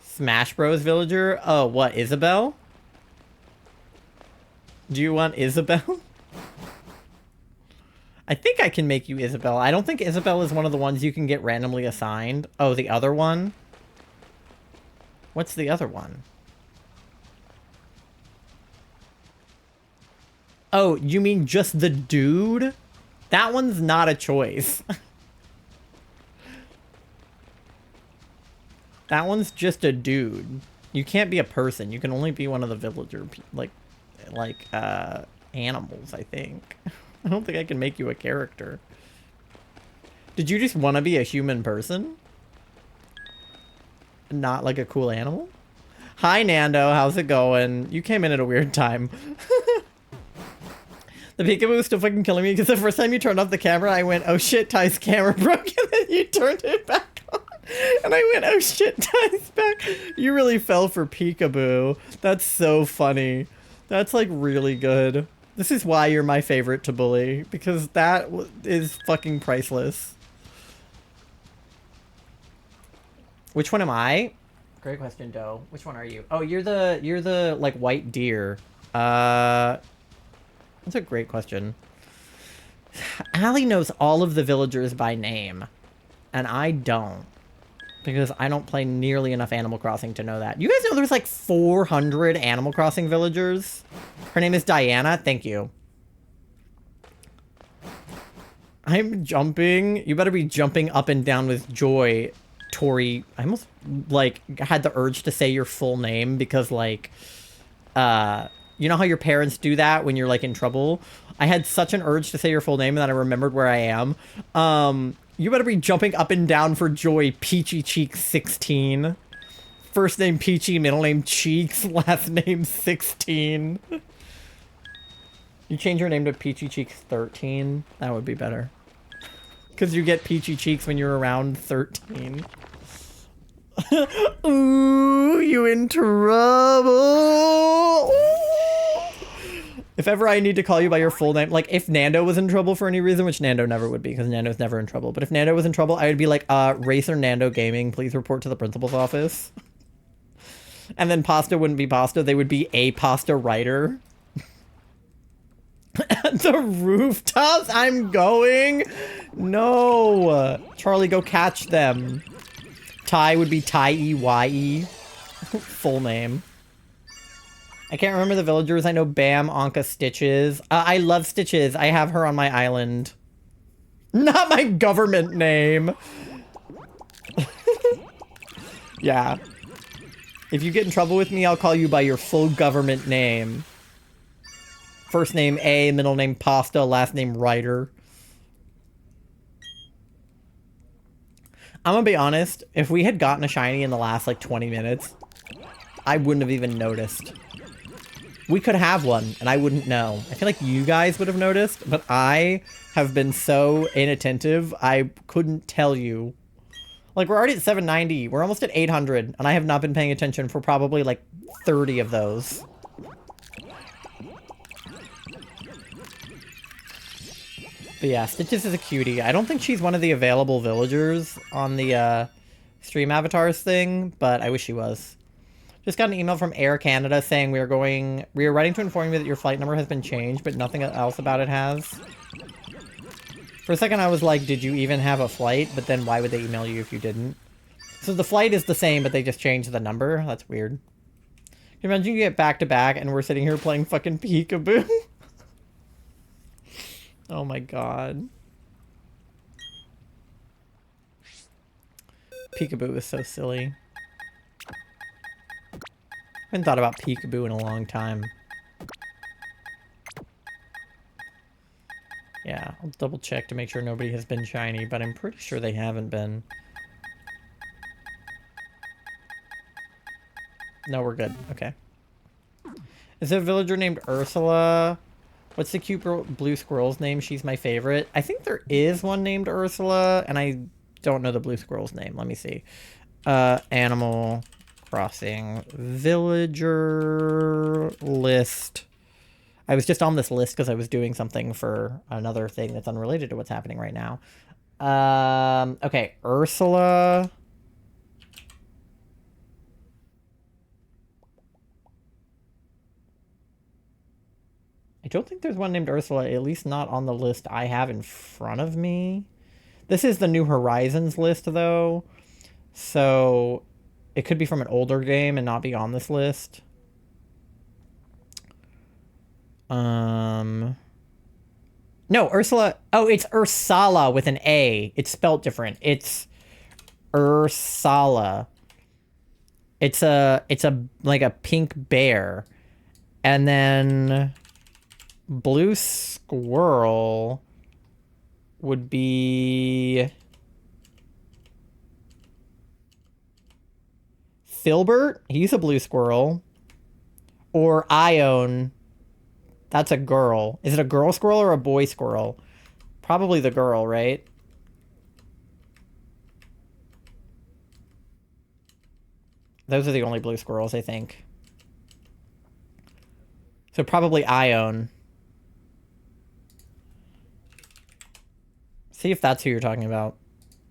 Smash Bros villager? Oh, what, Isabel? Do you want Isabel? I think I can make you Isabel. I don't think Isabel is one of the ones you can get randomly assigned. Oh, the other one? What's the other one? Oh, you mean just the dude? That one's not a choice. That one's just a dude. You can't be a person. You can only be one of the villager, animals, I think. I don't think I can make you a character. Did you just want to be a human person? Not like a cool animal? Hi, Nando. How's it going? You came in at a weird time. The peekaboo is still fucking killing me because the first time you turned off the camera, I went, oh shit, Ty's camera broke, and then you turned it back on. And I went, oh shit, Ty's back. You really fell for peekaboo. That's so funny. That's like really good. This is why you're my favorite to bully, because that is fucking priceless. Which one am I? Great question, Doe. Which one are you? Oh, you're the like white deer. That's a great question. Allie knows all of the villagers by name, and I don't, because I don't play nearly enough Animal Crossing to know that. You guys know there's like 400 Animal Crossing villagers? Her name is Diana. Thank you. I'm jumping. You better be jumping up and down with joy, Tori. I almost, like, had the urge to say your full name because, like, you know how your parents do that when you're, like, in trouble? I had such an urge to say your full name and then I remembered where I am. You better be jumping up and down for joy, Peachy Cheeks 16. First name Peachy, middle name Cheeks, last name 16. You change your name to Peachy Cheeks 13? That would be better. Because you get Peachy Cheeks when you're around 13. Ooh, you in trouble. Ooh. If ever I need to call you by your full name, like if Nando was in trouble for any reason, which Nando never would be because Nando's never in trouble. But if Nando was in trouble, I would be like, Racer Nando Gaming, please report to the principal's office. And then Pasta wouldn't be Pasta. They would be a Pasta writer. At the rooftops, I'm going. No. Charlie, go catch them. Ty would be Ty-E-Y-E. Full name. I can't remember the villagers. I know Bam, Anka, Stitches. I love Stitches. I have her on my island. Not my government name. Yeah. If you get in trouble with me, I'll call you by your full government name. First name A, middle name Pasta, last name Ryder. I'm gonna be honest, if we had gotten a shiny in the last like 20 minutes, I wouldn't have even noticed. We could have one, and I wouldn't know. I feel like you guys would have noticed, but I have been so inattentive, I couldn't tell you. Like, we're already at 790, we're almost at 800, and I have not been paying attention for probably like 30 of those. But yeah, Stitches is a cutie. I don't think she's one of the available villagers on the stream avatars thing, but I wish she was. Just got an email from Air Canada saying we are writing to inform you that your flight number has been changed, but nothing else about it has. For a second I was like, did you even have a flight? But then why would they email you if you didn't? So the flight is the same, but they just changed the number? That's weird. Can you imagine you get back to back and we're sitting here playing fucking peekaboo? Oh my god. Peekaboo is so silly. I haven't thought about peekaboo in a long time. Yeah, I'll double check to make sure nobody has been shiny, but I'm pretty sure they haven't been. No, we're good. Okay. Is there a villager named Ursula? What's the cute blue squirrel's name? She's my favorite. I think there is one named Ursula, and I don't know the blue squirrel's name. Let me see. Animal Crossing villager list. I was just on this list because I was doing something for another thing that's unrelated to what's happening right now. Okay, Ursula. I don't think there's one named Ursula, at least not on the list I have in front of me. This is the New Horizons list, though. So it could be from an older game and not be on this list. No, Ursula. Oh, it's Ursala with an A. It's spelled different. It's Ursala. It's a like a pink bear. And then blue squirrel would be Filbert. He's a blue squirrel. Or Ione. That's a girl. Is it a girl squirrel or a boy squirrel? Probably the girl, right? Those are the only blue squirrels, I think. So probably Ione. See if that's who you're talking about.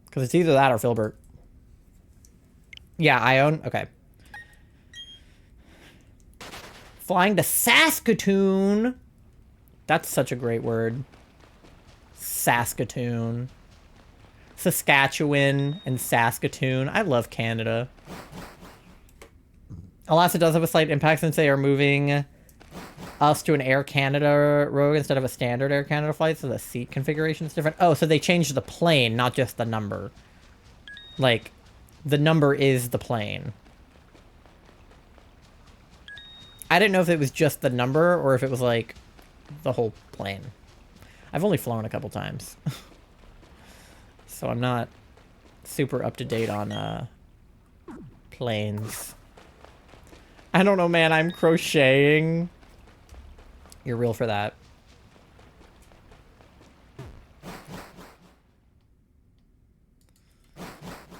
Because it's either that or Filbert. Yeah, Ione? Okay. Flying to Saskatoon. That's such a great word. Saskatoon. Saskatchewan and Saskatoon. I love Canada. Alas, it does have a slight impact since they are moving us to an Air Canada rogue instead of a standard Air Canada flight, so the seat configuration is different. Oh, so they changed the plane, not just the number. Like, the number is the plane. I didn't know if it was just the number or if it was, like, the whole plane. I've only flown a couple times. So I'm not super up to date on, planes. I don't know, man. I'm crocheting. You're real for that.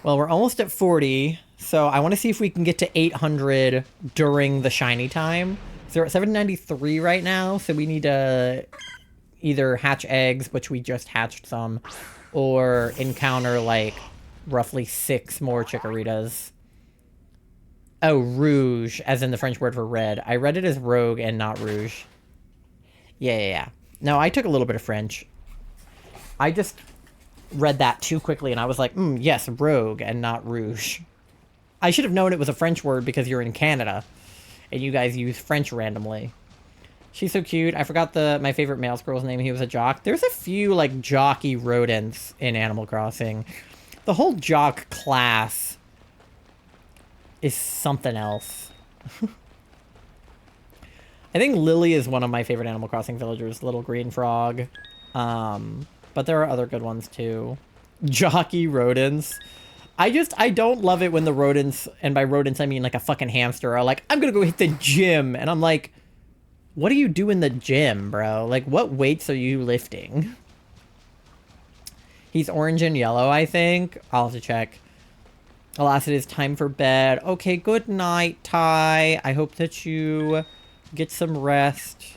Well, we're almost at 40, so I want to see if we can get to 800 during the shiny time. So we're at 793 right now, so we need to either hatch eggs, which we just hatched some, or encounter, like, roughly 6 more chickoritas. Oh, rouge, as in the French word for red. I read it as rogue and not rouge. Yeah. No, I took a little bit of French. I just read that too quickly, and I was like, yes, rogue and not rouge. I should have known it was a French word because you're in Canada, and you guys use French randomly. She's so cute. I forgot my favorite male squirrel's name. He was a jock. There's a few, like, jockey rodents in Animal Crossing. The whole jock class is something else. I think Lily is one of my favorite Animal Crossing villagers, Little Green Frog. But there are other good ones too. Jockey rodents. I don't love it when the rodents, and by rodents I mean like a fucking hamster, are like, I'm gonna go hit the gym. And I'm like, what do you do in the gym, bro? Like, what weights are you lifting? He's orange and yellow, I think. I'll have to check. Alas, it is time for bed. Okay, good night, Ty. I hope that you get some rest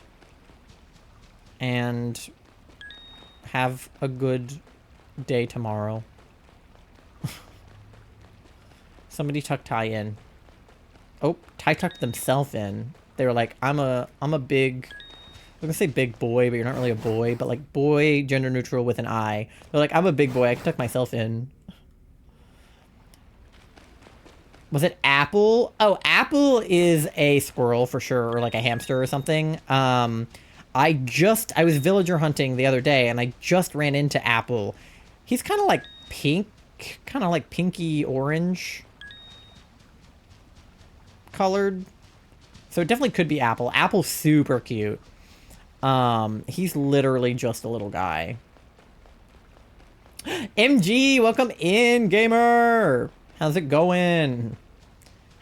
and have a good day tomorrow. Somebody tucked Ty in. Oh, Ty tucked themselves in. They were like, I'm a big, I'm gonna say big boy, but you're not really a boy, but like boy, gender neutral with an I. They're like, I'm a big boy, I can tuck myself in. Was it Apple? Oh, Apple is a squirrel for sure, or like a hamster or something. I was villager hunting the other day, and I just ran into Apple. He's kind of like pink, kind of like pinky orange colored. So it definitely could be Apple. Apple's super cute. He's literally just a little guy. MG, welcome in, gamer. How's it going?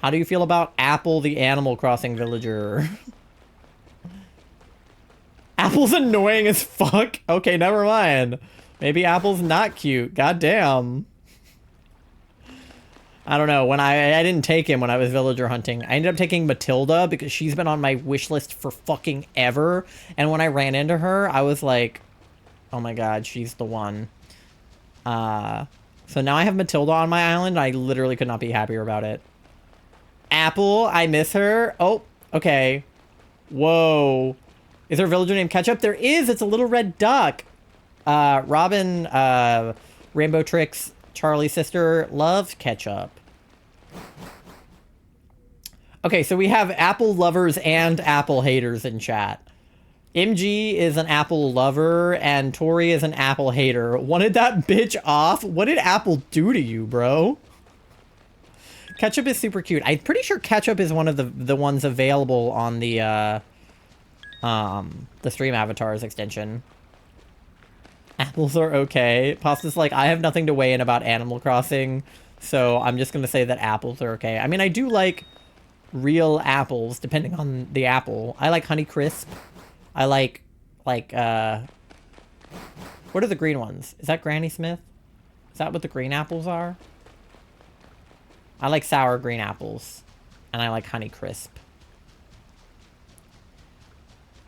How do you feel about Apple, the Animal Crossing villager? Apple's annoying as fuck. Okay, never mind. Maybe Apple's not cute. Goddamn. I don't know. When I didn't take him when I was villager hunting. I ended up taking Matilda because she's been on my wish list for fucking ever. And when I ran into her, I was like, oh my god, she's the one. So now I have Matilda on my island. And I literally could not be happier about it. Apple, I miss her. Oh, okay. Whoa. Is there a villager named Ketchup? There is. It's a little red duck. Robin, Rainbow Tricks, Charlie's sister, loves Ketchup. Okay, so we have Apple lovers and Apple haters in chat. MG is an Apple lover, and Tori is an Apple hater. Wanted that bitch off? What did Apple do to you, bro? Ketchup is super cute. I'm pretty sure Ketchup is one of the ones available on the Stream Avatars extension. Apples are okay. Pasta's like, I have nothing to weigh in about Animal Crossing, so I'm just gonna say that apples are okay. I mean, I do like real apples, depending on the apple. I like Honey Crisp. I like, what are the green ones? Is that Granny Smith? Is that what the green apples are? I like sour green apples. And I like Honey Crisp.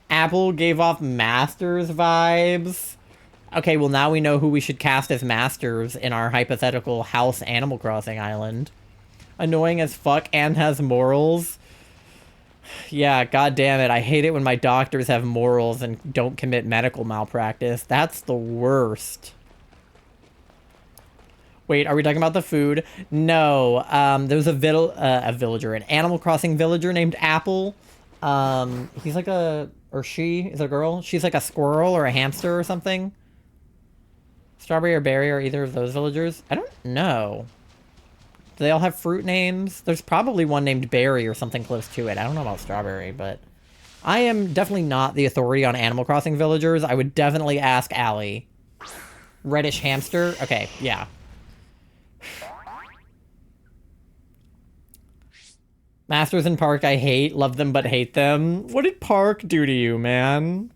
Apple gave off Masters vibes. Okay, well now we know who we should cast as Masters in our hypothetical house Animal Crossing island. Annoying as fuck and has morals. Yeah, god damn it. I hate it when my doctors have morals and don't commit medical malpractice. That's the worst. Wait, are we talking about the food? No. There was a villager, an Animal Crossing villager named Apple. He's like or she is a girl. She's like a squirrel or a hamster or something. Strawberry or Berry are either of those villagers? I don't know. Do they all have fruit names? There's probably one named Berry or something close to it. I don't know about Strawberry, but I am definitely not the authority on Animal Crossing villagers. I would definitely ask Allie. Reddish hamster? Okay, yeah. Masters and Park I hate. Love them but hate them. What did Park do to you, man?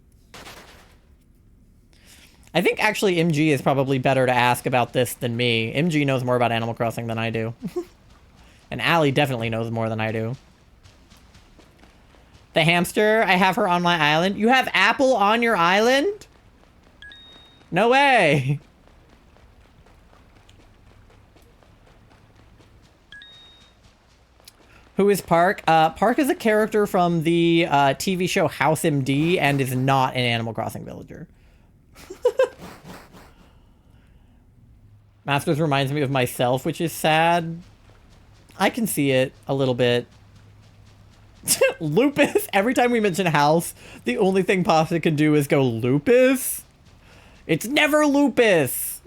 I think actually MG is probably better to ask about this than me. MG knows more about Animal Crossing than I do. And Allie definitely knows more than I do. The hamster, I have her on my island. You have Apple on your island? No way. Who is Park? Park is a character from the TV show House MD and is not an Animal Crossing villager. Masters reminds me of myself, which is sad. I can see it a little bit. Lupus. Every time we mention house, the only thing Pasta can do is go lupus. It's never lupus.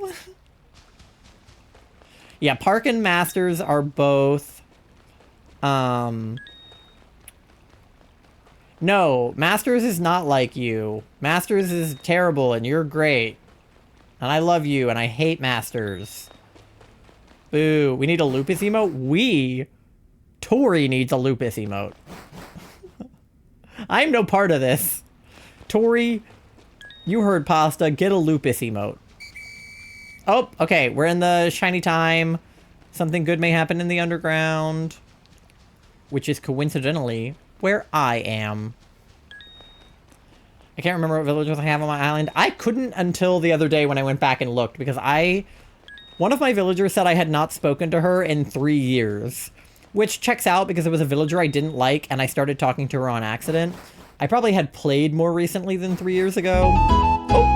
Yeah, Park and Masters are both... No, Masters is not like you. Masters is terrible and you're great. And I love you and I hate Masters. Boo. We need a lupus emote? Tori needs a lupus emote. I'm no part of this. Tori, you heard Pasta. Get a lupus emote. Oh, okay. We're in the shiny time. Something good may happen in the underground. Which is coincidentally where I am. I can't remember what villagers I have on my island. I couldn't until the other day when I went back and looked because one of my villagers said I had not spoken to her in 3 years, which checks out because it was a villager I didn't like and I started talking to her on accident. I probably had played more recently than 3 years ago. Oh.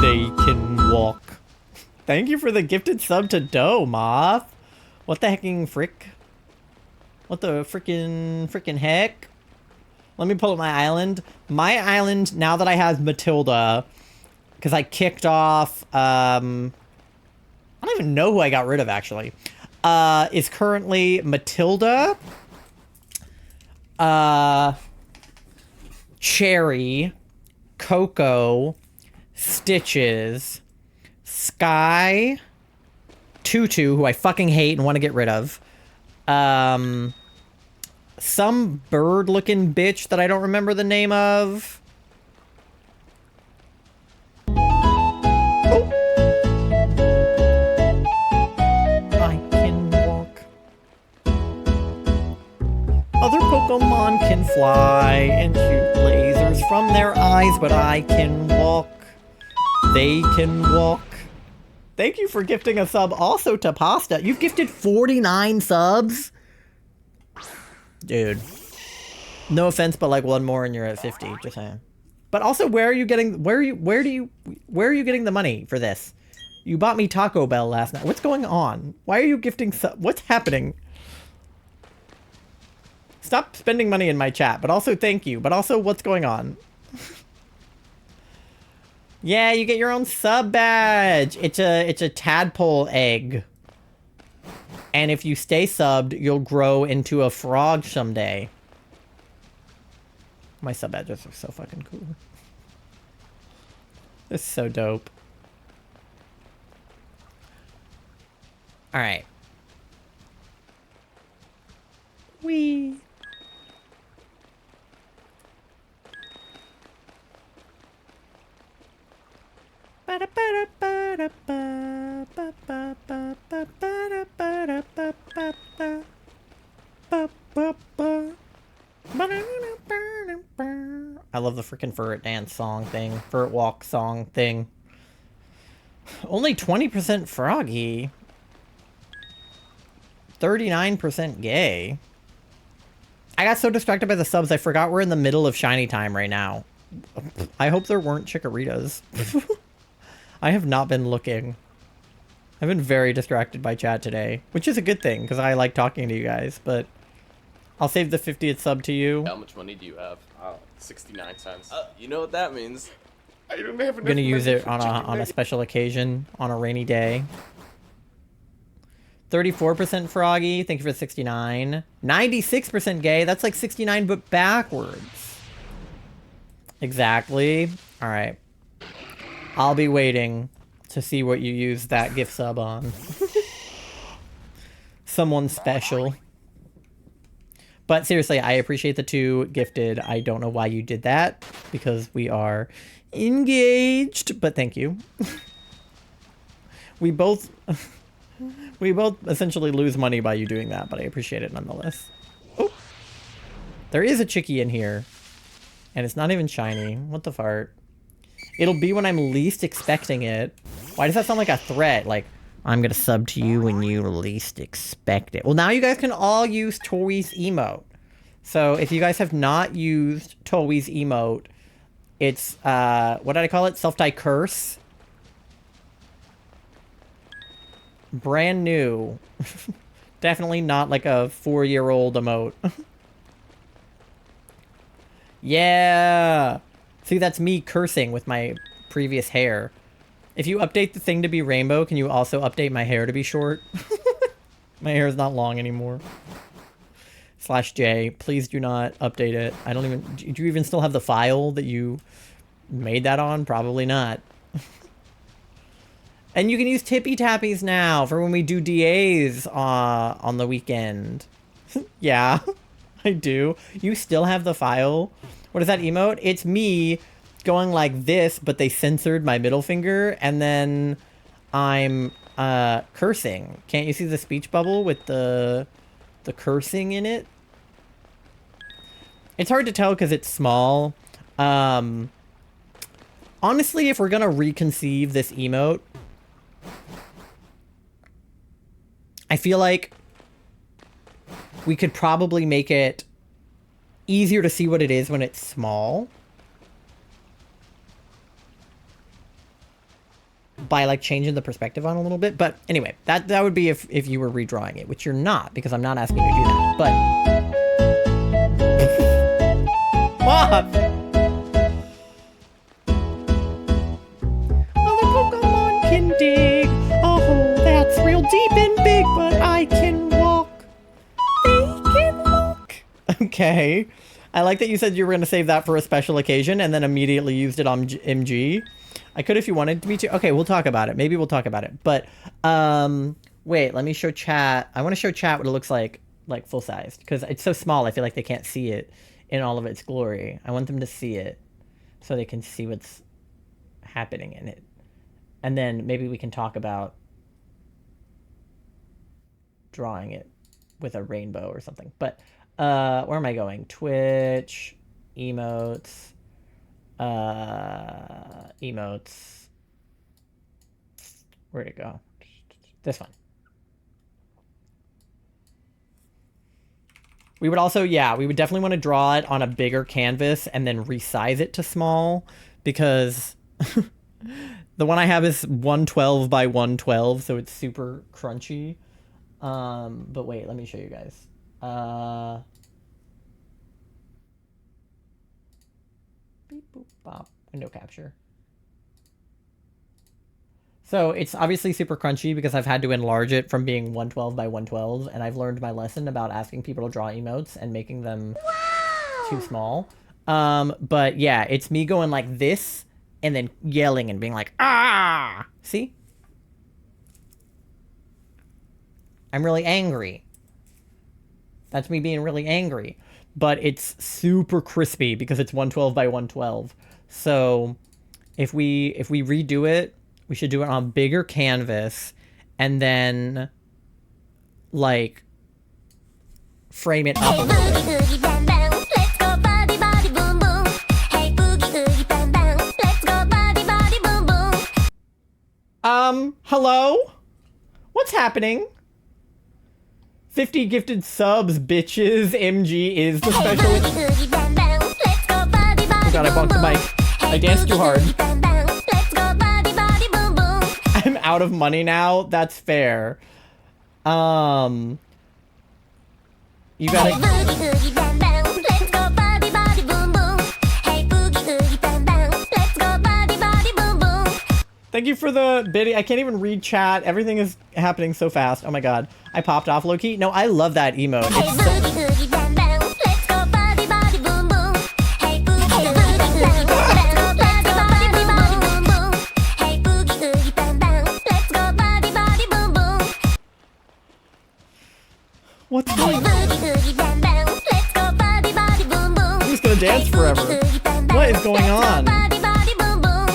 They can walk. Thank you for the gifted sub to Doe, Moth. What the hecking frick? What the frickin' heck? Let me pull up my island. My island, now that I have Matilda, because I kicked off, I don't even know who I got rid of, actually, is currently Matilda, Cherry, Coco, Stitches, Sky, Tutu, who I fucking hate and want to get rid of. Some bird-looking bitch that I don't remember the name of. Oh. I can walk. Other Pokemon can fly and shoot lasers from their eyes, but I can walk. They can walk. Thank you for gifting a sub also to Pasta. You've gifted 49 subs? Dude. No offense, but like one more and you're at 50, just saying. But also, where are you getting the money for this? You bought me Taco Bell last night. What's going on? Why are you gifting what's happening? Stop spending money in my chat, but also thank you. But also, what's going on? Yeah, you get your own sub badge. It's a tadpole egg. And if you stay subbed, you'll grow into a frog someday. My sub badges are so fucking cool. This is so dope. Alright. Wee. I love the freaking Furret dance song thing. Furret walk song thing. Only 20% froggy. 39% gay. I got so distracted by the subs, I forgot we're in the middle of shiny time right now. I hope there weren't Chikorritas. I have not been looking. I've been very distracted by chat today, which is a good thing, because I like talking to you guys, but I'll save the 50th sub to you. How much money do you have? 69 cents. You know what that means. I don't have enough. I'm gonna use it on a special occasion, on a rainy day. 34% froggy, thank you for the 69. 96% gay, that's like 69 but backwards. Exactly. Alright. I'll be waiting to see what you use that gift sub on. Someone special. But seriously, I appreciate the 2 gifted. I don't know why you did that, because we are engaged, but thank you. We both essentially lose money by you doing that, but I appreciate it nonetheless. Oh, there is a Chikky in here, and it's not even shiny. What the fart? It'll be when I'm least expecting it. Why does that sound like a threat? Like, I'm gonna sub to you when you least expect it. Well, now you guys can all use Towi's emote. So if you guys have not used Towi's emote, it's, what did I call it? Self-die curse. Brand new. Definitely not like a 4-year-old emote. Yeah. See, that's me cursing with my previous hair. If you update the thing to be rainbow, can you also update my hair to be short? My hair is not long anymore. /J, please do not update it. I don't even... Do you even still have the file that you made that on? Probably not. And you can use Tippy Tappies now for when we do DAs on the weekend. Yeah, I do. You still have the file? What is that emote? It's me going like this, but they censored my middle finger, and then I'm cursing. Can't you see the speech bubble with the cursing in it? It's hard to tell because it's small. Honestly, if we're gonna reconceive this emote, I feel like we could probably make it easier to see what it is when it's small by like changing the perspective on a little bit. But anyway, that would be if you were redrawing it, which you're not, because I'm not asking you to do that. But Mom! Other Pokemon can dig a hole that's real deep and big, but I can walk. They can walk. Okay. I like that you said you were going to save that for a special occasion and then immediately used it on MG. I could if you wanted me to. Okay, we'll talk about it. Maybe we'll talk about it. But, wait, let me show chat. I want to show chat what it looks like full-sized. Because it's so small, I feel like they can't see it in all of its glory. I want them to see it so they can see what's happening in it. And then maybe we can talk about drawing it with a rainbow or something. But where am I going? Twitch, emotes, emotes. Where'd it go? This one. We would also, yeah, we would definitely want to draw it on a bigger canvas and then resize it to small, because the one I have is 112 by 112, so it's super crunchy. But wait, let me show you guys. Beep, boop, bop. Window capture. So it's obviously super crunchy because I've had to enlarge it from being 112 by 112, and I've learned my lesson about asking people to draw emotes and making them too small. But yeah, it's me going like this and then yelling and being like, ah! See? I'm really angry. That's me being really angry. But it's super crispy because it's 112 by 112. So if we redo it, we should do it on a bigger canvas and then like frame it up a little bit. Oogie bang bang, let's go body body boom boom. Hey boogie oogie bang bang, let's go body body boom boom. Hello? What's happening? 50 gifted subs, bitches. MG is the Hey special. boogie oogie bang bang, let's go body body Oh god, I boom bumped the boom. mic. I danced too hard. Hey boogie bang bang, let's go body body boom boom. I'm out of money now. That's fair. You Hey gotta. boogie oogie bang bang, let's go body body boom boom. Hey boogie oogie bang bang, let's go body body boom boom. Thank you for the biddy. I can't even read chat. Everything is happening so fast. Oh my god. I popped off low key. No, I love that emote. Hey It's so. boogie oogie bang bang, let's go body body boom boom. Hey boogie oogie bang bang, let's go body body boom boom. Hey boogie oogie bang bang, let's go body body boom boom. What's Hey going on? boogie oogie bang bang, let's go body body boom boom. I'm just gonna dance forever. What is going on? Body body boom boom.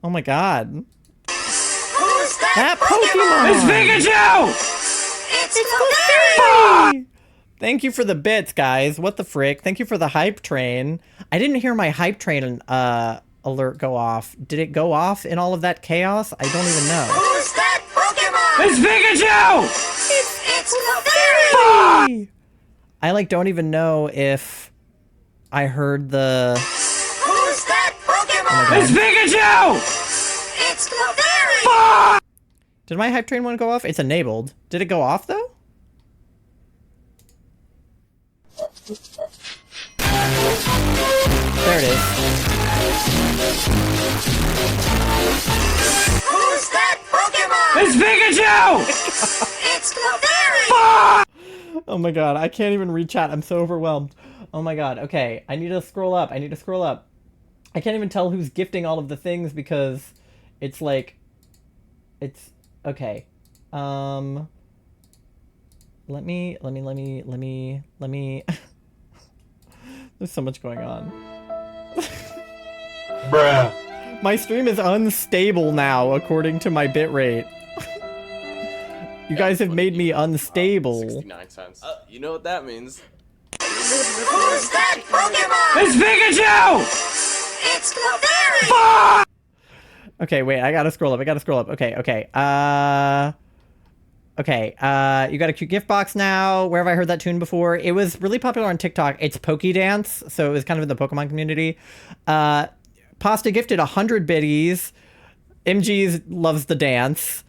Oh my god. Who's That Pokemon! It's Pikachu! It's Clefairy! Thank you for the bits, guys. What the frick? Thank you for the hype train. I didn't hear my hype train alert go off. Did it go off in all of that chaos? I don't even know. Who's that Pokemon? It's Pikachu! It's Clefairy! I like don't even know if I heard the. Who's that Pokemon? God. It's Pikachu! It's Clefairy! Did my hype train one go off? It's enabled. Did it go off though? There it is. Who's that Pokemon? It's Pikachu! It's Clefairy! Oh my god, I can't even read chat. I'm so overwhelmed. Oh my god. Okay, I need to scroll up. I need to scroll up. I can't even tell who's gifting all of the things because it's like it's okay. Let me There's so much going on. Bruh. My stream is unstable now according to my bitrate. You guys have made me unstable. 69 cents. You know what that means. Who's that Pokemon? It's Pikachu! It's Clefairy! Okay, wait, I gotta scroll up. Okay. Okay, you got a cute gift box now. Where have I heard that tune before? It was really popular on TikTok. It's Poke Dance, so it was kind of in the Pokemon community. Pasta gifted 100 biddies. MG loves the dance.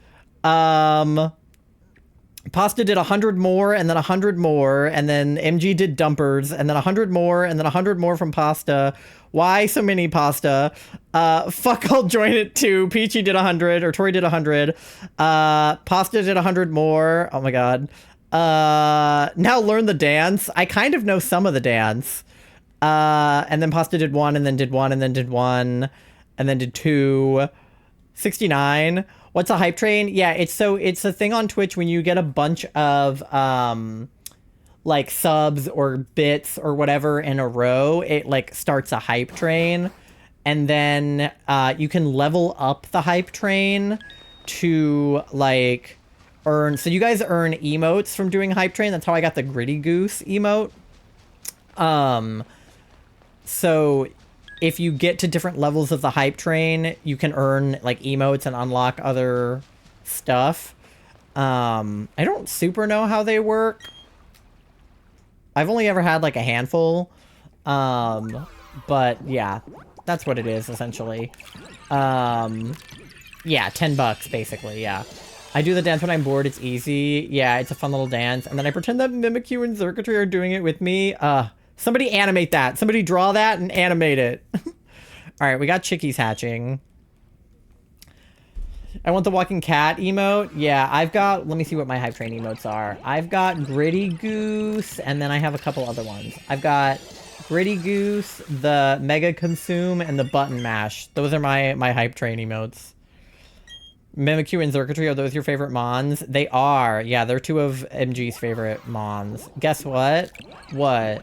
Pasta did 100 more, and then 100 more, and then MG did dumpers, and then 100 more, and then 100 more from Pasta. Why so many Pasta? Fuck, I'll join it too. Peachy did 100, or Tori did 100. Pasta did 100 more. Oh my god. Now learn the dance. I kind of know some of the dance. And then Pasta did one, and then did one, and then did one, and then did two. 69. What's a hype train? Yeah, it's a thing on Twitch when you get a bunch of like subs or bits or whatever in a row, it like starts a hype train. And then you can level up the hype train to like earn. So you guys earn emotes from doing hype train. That's how I got the Gritty Goose emote. So if you get to different levels of the hype train, you can earn like emotes and unlock other stuff. I don't super know how they work. I've only ever had like a handful. But yeah, that's what it is essentially. Yeah, $10 basically, yeah. I do the dance when I'm bored, it's easy. Yeah, it's a fun little dance. And then I pretend that Mimikyu and Circuitry are doing it with me. Somebody animate that. Somebody draw that and animate it. Alright, we got chickies hatching. I want the walking cat emote. Yeah, I've got... Let me see what my hype train emotes are. I've got Gritty Goose, and then I have a couple other ones. I've got Gritty Goose, the Mega Consume, and the Button Mash. Those are my hype train emotes. Mimikyu and Circuitry, are those your favorite mons? They are. Yeah, they're two of MG's favorite mons. Guess what? What?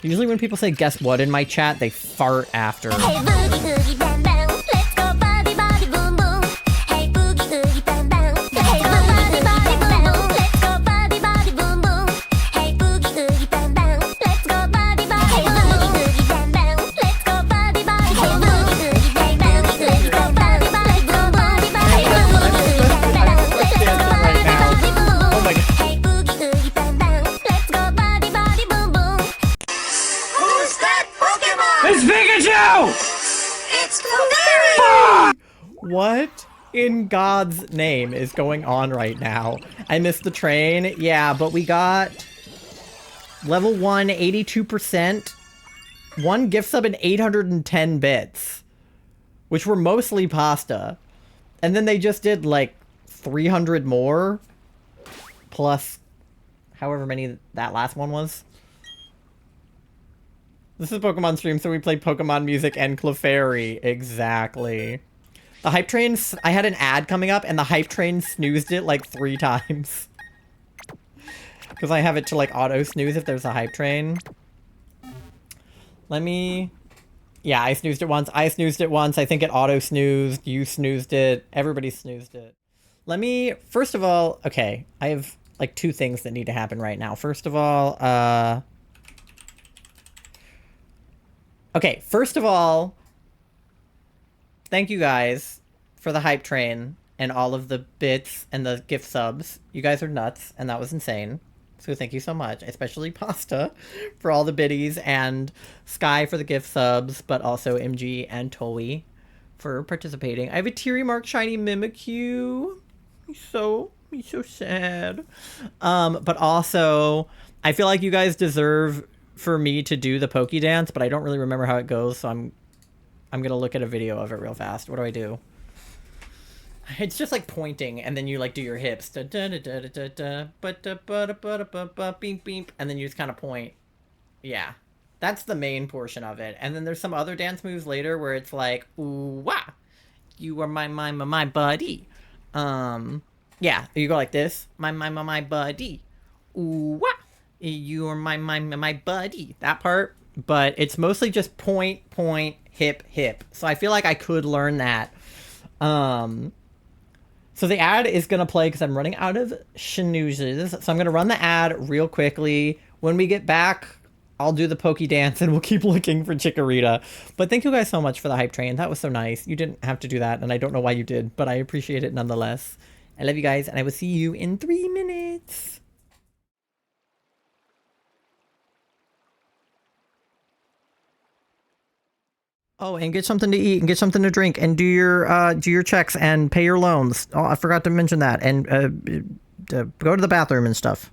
Usually when people say guess what in my chat, they fart after. Hey boogie oogie bang bang, let's go body body boom boom. Hey boogie oogie bang bang, let's go body body boom boom. Let's go body body boom boom. Hey boogie oogie bang bang, let's go body body. Hey boogie oogie bang bang, let's go body body. Hey boogie oogie bang bang, let's go body body boom boom. Hey boogie oogie bang bang, let's go body body boom boom. Oh my god. Hey boogie oogie bang bang, let's go body body boom boom. Who's that Pokemon? It's Pikachu! It's Blueberry! What in God's name is going on right now? I missed the train. Yeah, but we got level 1, 82%, 1 gift sub and 810 bits, which were mostly pasta. And then they just did like 300 more, plus however many that last one was. This is Pokemon stream, so we play Pokemon music and Clefairy. Exactly. The hype trains, I had an ad coming up, and the hype train snoozed it like 3 times. Because I have it to like auto snooze if there's a hype train. Let me... Yeah, I snoozed it once. I snoozed it once. I think it auto snoozed. You snoozed it. Everybody snoozed it. Let me... First of all... Okay, I have like 2 things that need to happen right now. First of all, Okay, first of all, thank you guys for the hype train and all of the bits and the gift subs. You guys are nuts, and that was insane. So thank you so much, especially Pasta for all the biddies, and Sky for the gift subs, but also MG and Toei for participating. I have a teary mark shiny Mimikyu. He's so sad. But also, I feel like you guys deserve for me to do the Poke Dance, but I don't really remember how it goes, so I'm gonna look at a video of it real fast. What do I do? It's just like pointing, and then you like do your hips, da da da da da da, but da ba da ba da ba ba, beep beep, and then you just kind of point. Yeah, that's the main portion of it. And then there's some other dance moves later where it's like, ooh wah, you are my buddy. Yeah, you go like this, my buddy, ooh wah. You are my buddy. That part. But it's mostly just point, hip, hip. So I feel like I could learn that. So the ad is going to play because I'm running out of schnoozes. So I'm going to run the ad real quickly. When we get back, I'll do the Poke Dance and we'll keep looking for Chikorita. But thank you guys so much for the hype train. That was so nice. You didn't have to do that, and I don't know why you did, but I appreciate it nonetheless. I love you guys, and I will see you in 3 minutes. Oh, and get something to eat and get something to drink and do your checks and pay your loans. Oh, I forgot to mention that. And go to the bathroom and stuff.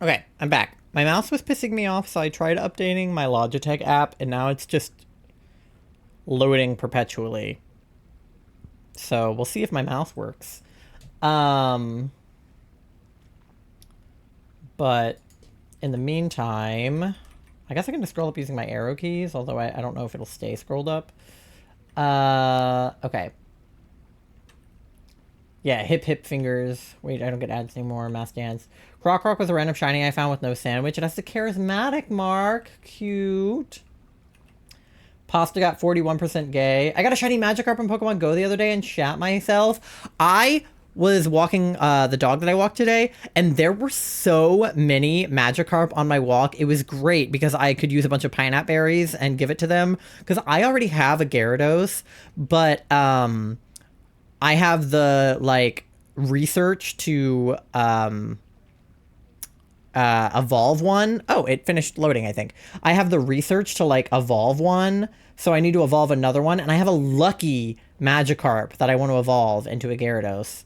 Okay, I'm back. My mouse was pissing me off, so I tried updating my Logitech app, and now it's just loading perpetually. So we'll see if my mouse works. But in the meantime, I guess I can just scroll up using my arrow keys, although I don't know if it'll stay scrolled up. Okay. Yeah, hip fingers. Wait, I don't get ads anymore. Mass dance. Croc was a random shiny I found with no sandwich. It has the charismatic mark. Cute. Pasta got 41% gay. I got a shiny Magikarp in Pokemon Go the other day and shat myself. I was walking the dog that I walked today, and there were so many Magikarp on my walk. It was great because I could use a bunch of pineapple berries and give it to them. Because I already have a Gyarados, but I have the like research to evolve one. Oh, it finished loading, I think. I have the research to like evolve one, so I need to evolve another one, and I have a lucky Magikarp that I want to evolve into a Gyarados.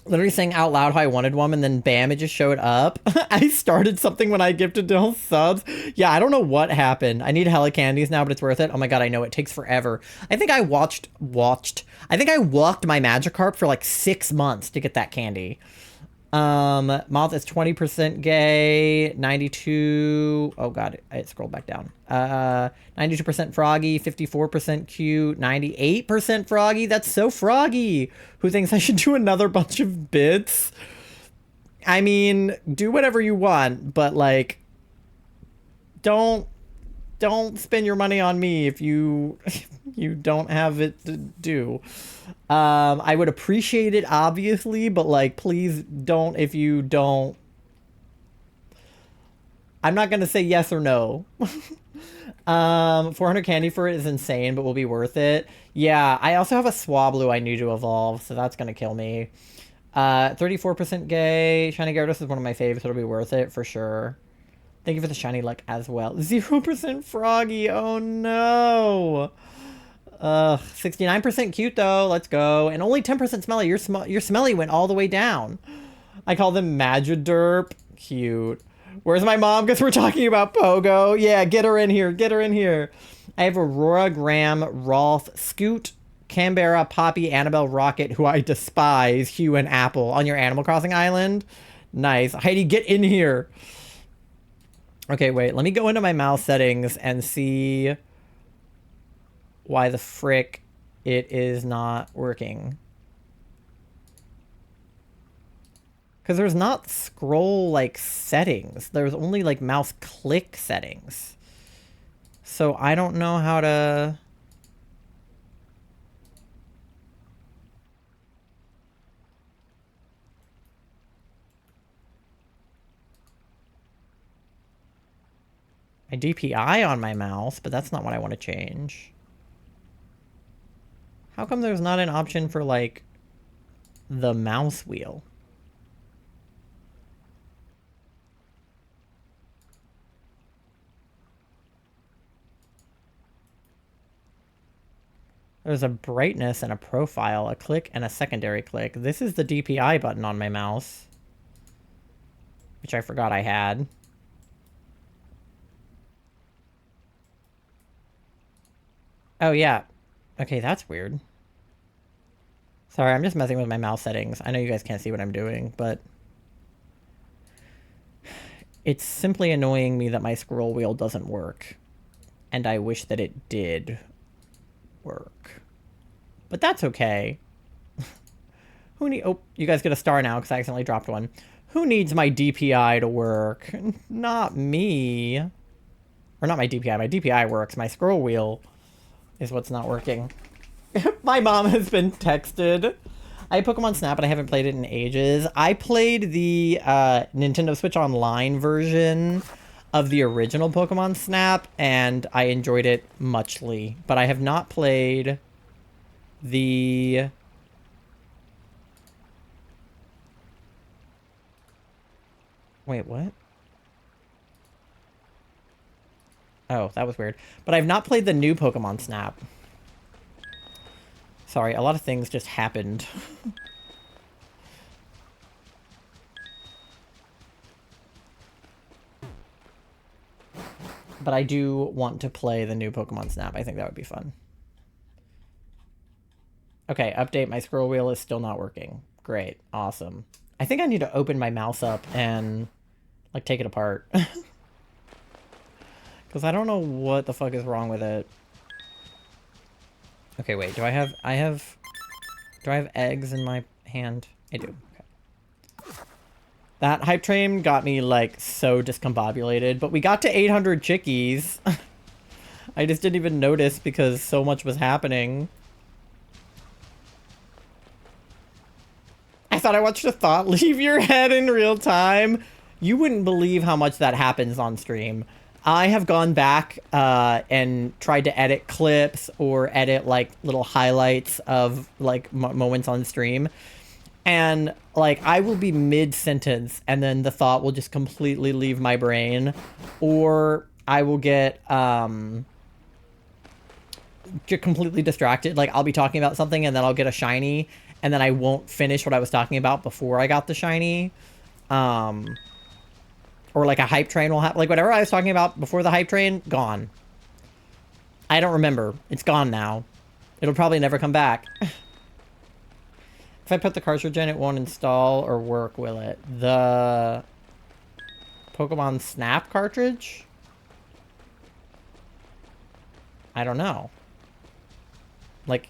Literally saying out loud how I wanted one, and then bam, it just showed up. I started something when I gifted Dill subs. Yeah, I don't know what happened. I need hella candies now, but it's worth it. Oh my god, I know it takes forever. I think I I think I walked my Magikarp for like 6 months to get that candy. Moth is 20% gay, 92, oh god, it scrolled back down. 92% froggy, 54% cute, 98% froggy. That's so froggy. Who thinks I should do another bunch of bits? I mean, do whatever you want, but like, don't spend your money on me if you don't have it to do. I would appreciate it, obviously, but like, please don't. If you don't, I'm not gonna say yes or no. 400 candy for it is insane, but will be worth it. Yeah, I also have a Swablu I need to evolve, so that's gonna kill me. 34% gay. Shiny Gyarados is one of my favorites, so it'll be worth it for sure. Thank you for the shiny luck as well. 0% froggy. Oh no. 69% cute though. Let's go. And only 10% smelly. Your smelly went all the way down. I call them Magiderp. Cute. Where's my mom? Because we're talking about Pogo. Yeah, get her in here. Get her in here. I have Aurora, Graham, Rolf, Scoot, Canberra, Poppy, Annabelle, Rocket, who I despise, Hugh, and Apple on your Animal Crossing island. Nice. Heidi, get in here. Okay, wait. Let me go into my mouse settings and see why the frick it is not working. Because there's not scroll, like, settings. There's only, like, mouse click settings. So I don't know how to... my DPI on my mouse, but that's not what I want to change. How come there's not an option for, like, the mouse wheel? There's a brightness and a profile, a click and a secondary click. This is the DPI button on my mouse, which I forgot I had. Oh, yeah. Okay, that's weird. Sorry, I'm just messing with my mouse settings. I know you guys can't see what I'm doing, but... it's simply annoying me that my scroll wheel doesn't work. And I wish that it did work. But that's okay. Who need... oh, you guys get a star now because I accidentally dropped one. Who needs my DPI to work? Not me. Or not my DPI. My DPI works. My scroll wheel is what's not working. My mom has been texted. I have Pokemon Snap, but I haven't played it in ages. I played the Nintendo Switch Online version of the original Pokemon Snap, and I enjoyed it muchly. But I have not played the... wait, what? Oh, that was weird. But I've not played the new Pokemon Snap. Sorry, a lot of things just happened. But I do want to play the new Pokemon Snap. I think that would be fun. Okay, update. My scroll wheel is still not working. Great. Awesome. I think I need to open my mouse up and, like, take it apart. Because I don't know what the fuck is wrong with it. Okay, wait. Do I have eggs in my hand? I do. Okay. That hype train got me, like, so discombobulated. But we got to 800 chickies. I just didn't even notice because so much was happening. I thought I watched a thought leave your head in real time. You wouldn't believe how much that happens on stream. I have gone back and tried to edit clips or edit like little highlights of like moments on stream. And like I will be mid-sentence and then the thought will just completely leave my brain. Or I will get completely distracted. Like I'll be talking about something and then I'll get a shiny and then I won't finish what I was talking about before I got the shiny. Or like a hype train will happen. Like whatever I was talking about before the hype train, gone. I don't remember. It's gone now. It'll probably never come back. If I put the cartridge in, it won't install or work, will it? The Pokemon Snap cartridge? I don't know. Like,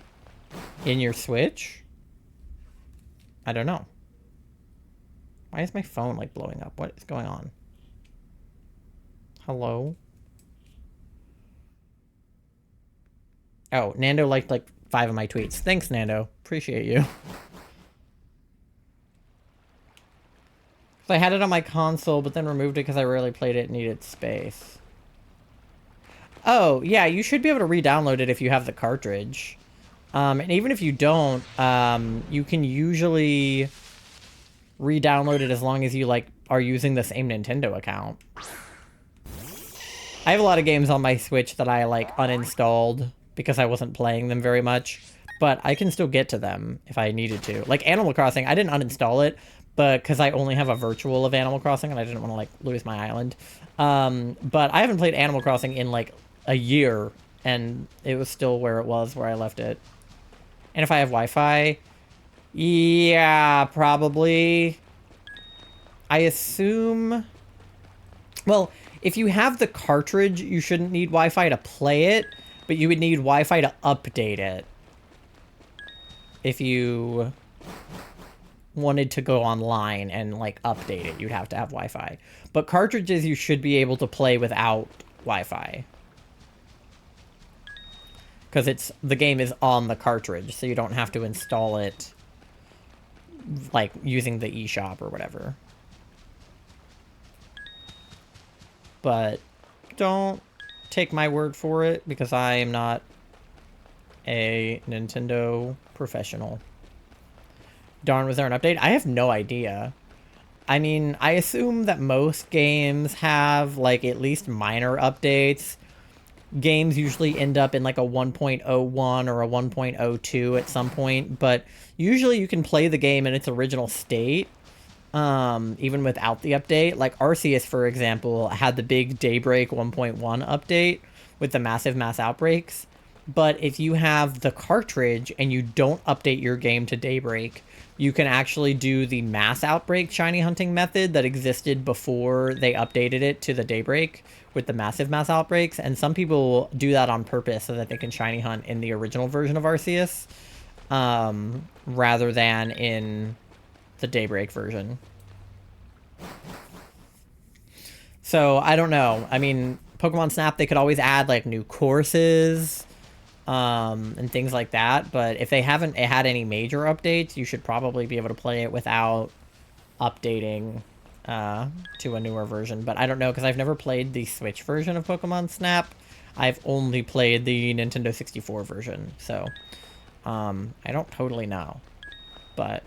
in your Switch? I don't know. Why is my phone, like, blowing up? What is going on? Hello? Oh, Nando liked, like, 5 of my tweets. Thanks, Nando. Appreciate you. So I had it on my console, but then removed it because I rarely played it and needed space. Oh, yeah, you should be able to re-download it if you have the cartridge. And even if you don't, you can usually re-download it as long as you, like, are using the same Nintendo account. I have a lot of games on my Switch that I, like, uninstalled because I wasn't playing them very much. But I can still get to them if I needed to. Like, Animal Crossing, I didn't uninstall it, but because I only have a virtual of Animal Crossing and I didn't want to, like, lose my island. But I haven't played Animal Crossing in, like, a year, and it was still where it was, where I left it. And if I have Wi-Fi, yeah, probably. I assume... Well, if you have the cartridge, you shouldn't need Wi-Fi to play it, but you would need Wi-Fi to update it. If you wanted to go online and, like, update it, you'd have to have Wi-Fi. But cartridges, you should be able to play without Wi-Fi. Because the game is on the cartridge, so you don't have to install it, like, using the eShop or whatever. But don't take my word for it, because I am not a Nintendo professional. Darn, was there an update? I have no idea. I mean, I assume that most games have, like, at least minor updates. Games usually end up in, like, a 1.01 or a 1.02 at some point, but usually you can play the game in its original state, even without the update. Like, Arceus, for example, had the big Daybreak 1.1 update with the massive mass outbreaks. But if you have the cartridge and you don't update your game to Daybreak, you can actually do the mass outbreak shiny hunting method that existed before they updated it to the Daybreak with the massive mass outbreaks. And some people do that on purpose so that they can shiny hunt in the original version of Arceus, rather than in the Daybreak version. So I don't know. I mean, Pokemon Snap, they could always add, like, new courses, and things like that, but if they haven't had any major updates, you should probably be able to play it without updating to a newer version. But I don't know, because I've never played the Switch version of Pokemon Snap. I've only played the Nintendo 64 version, so I don't totally know. But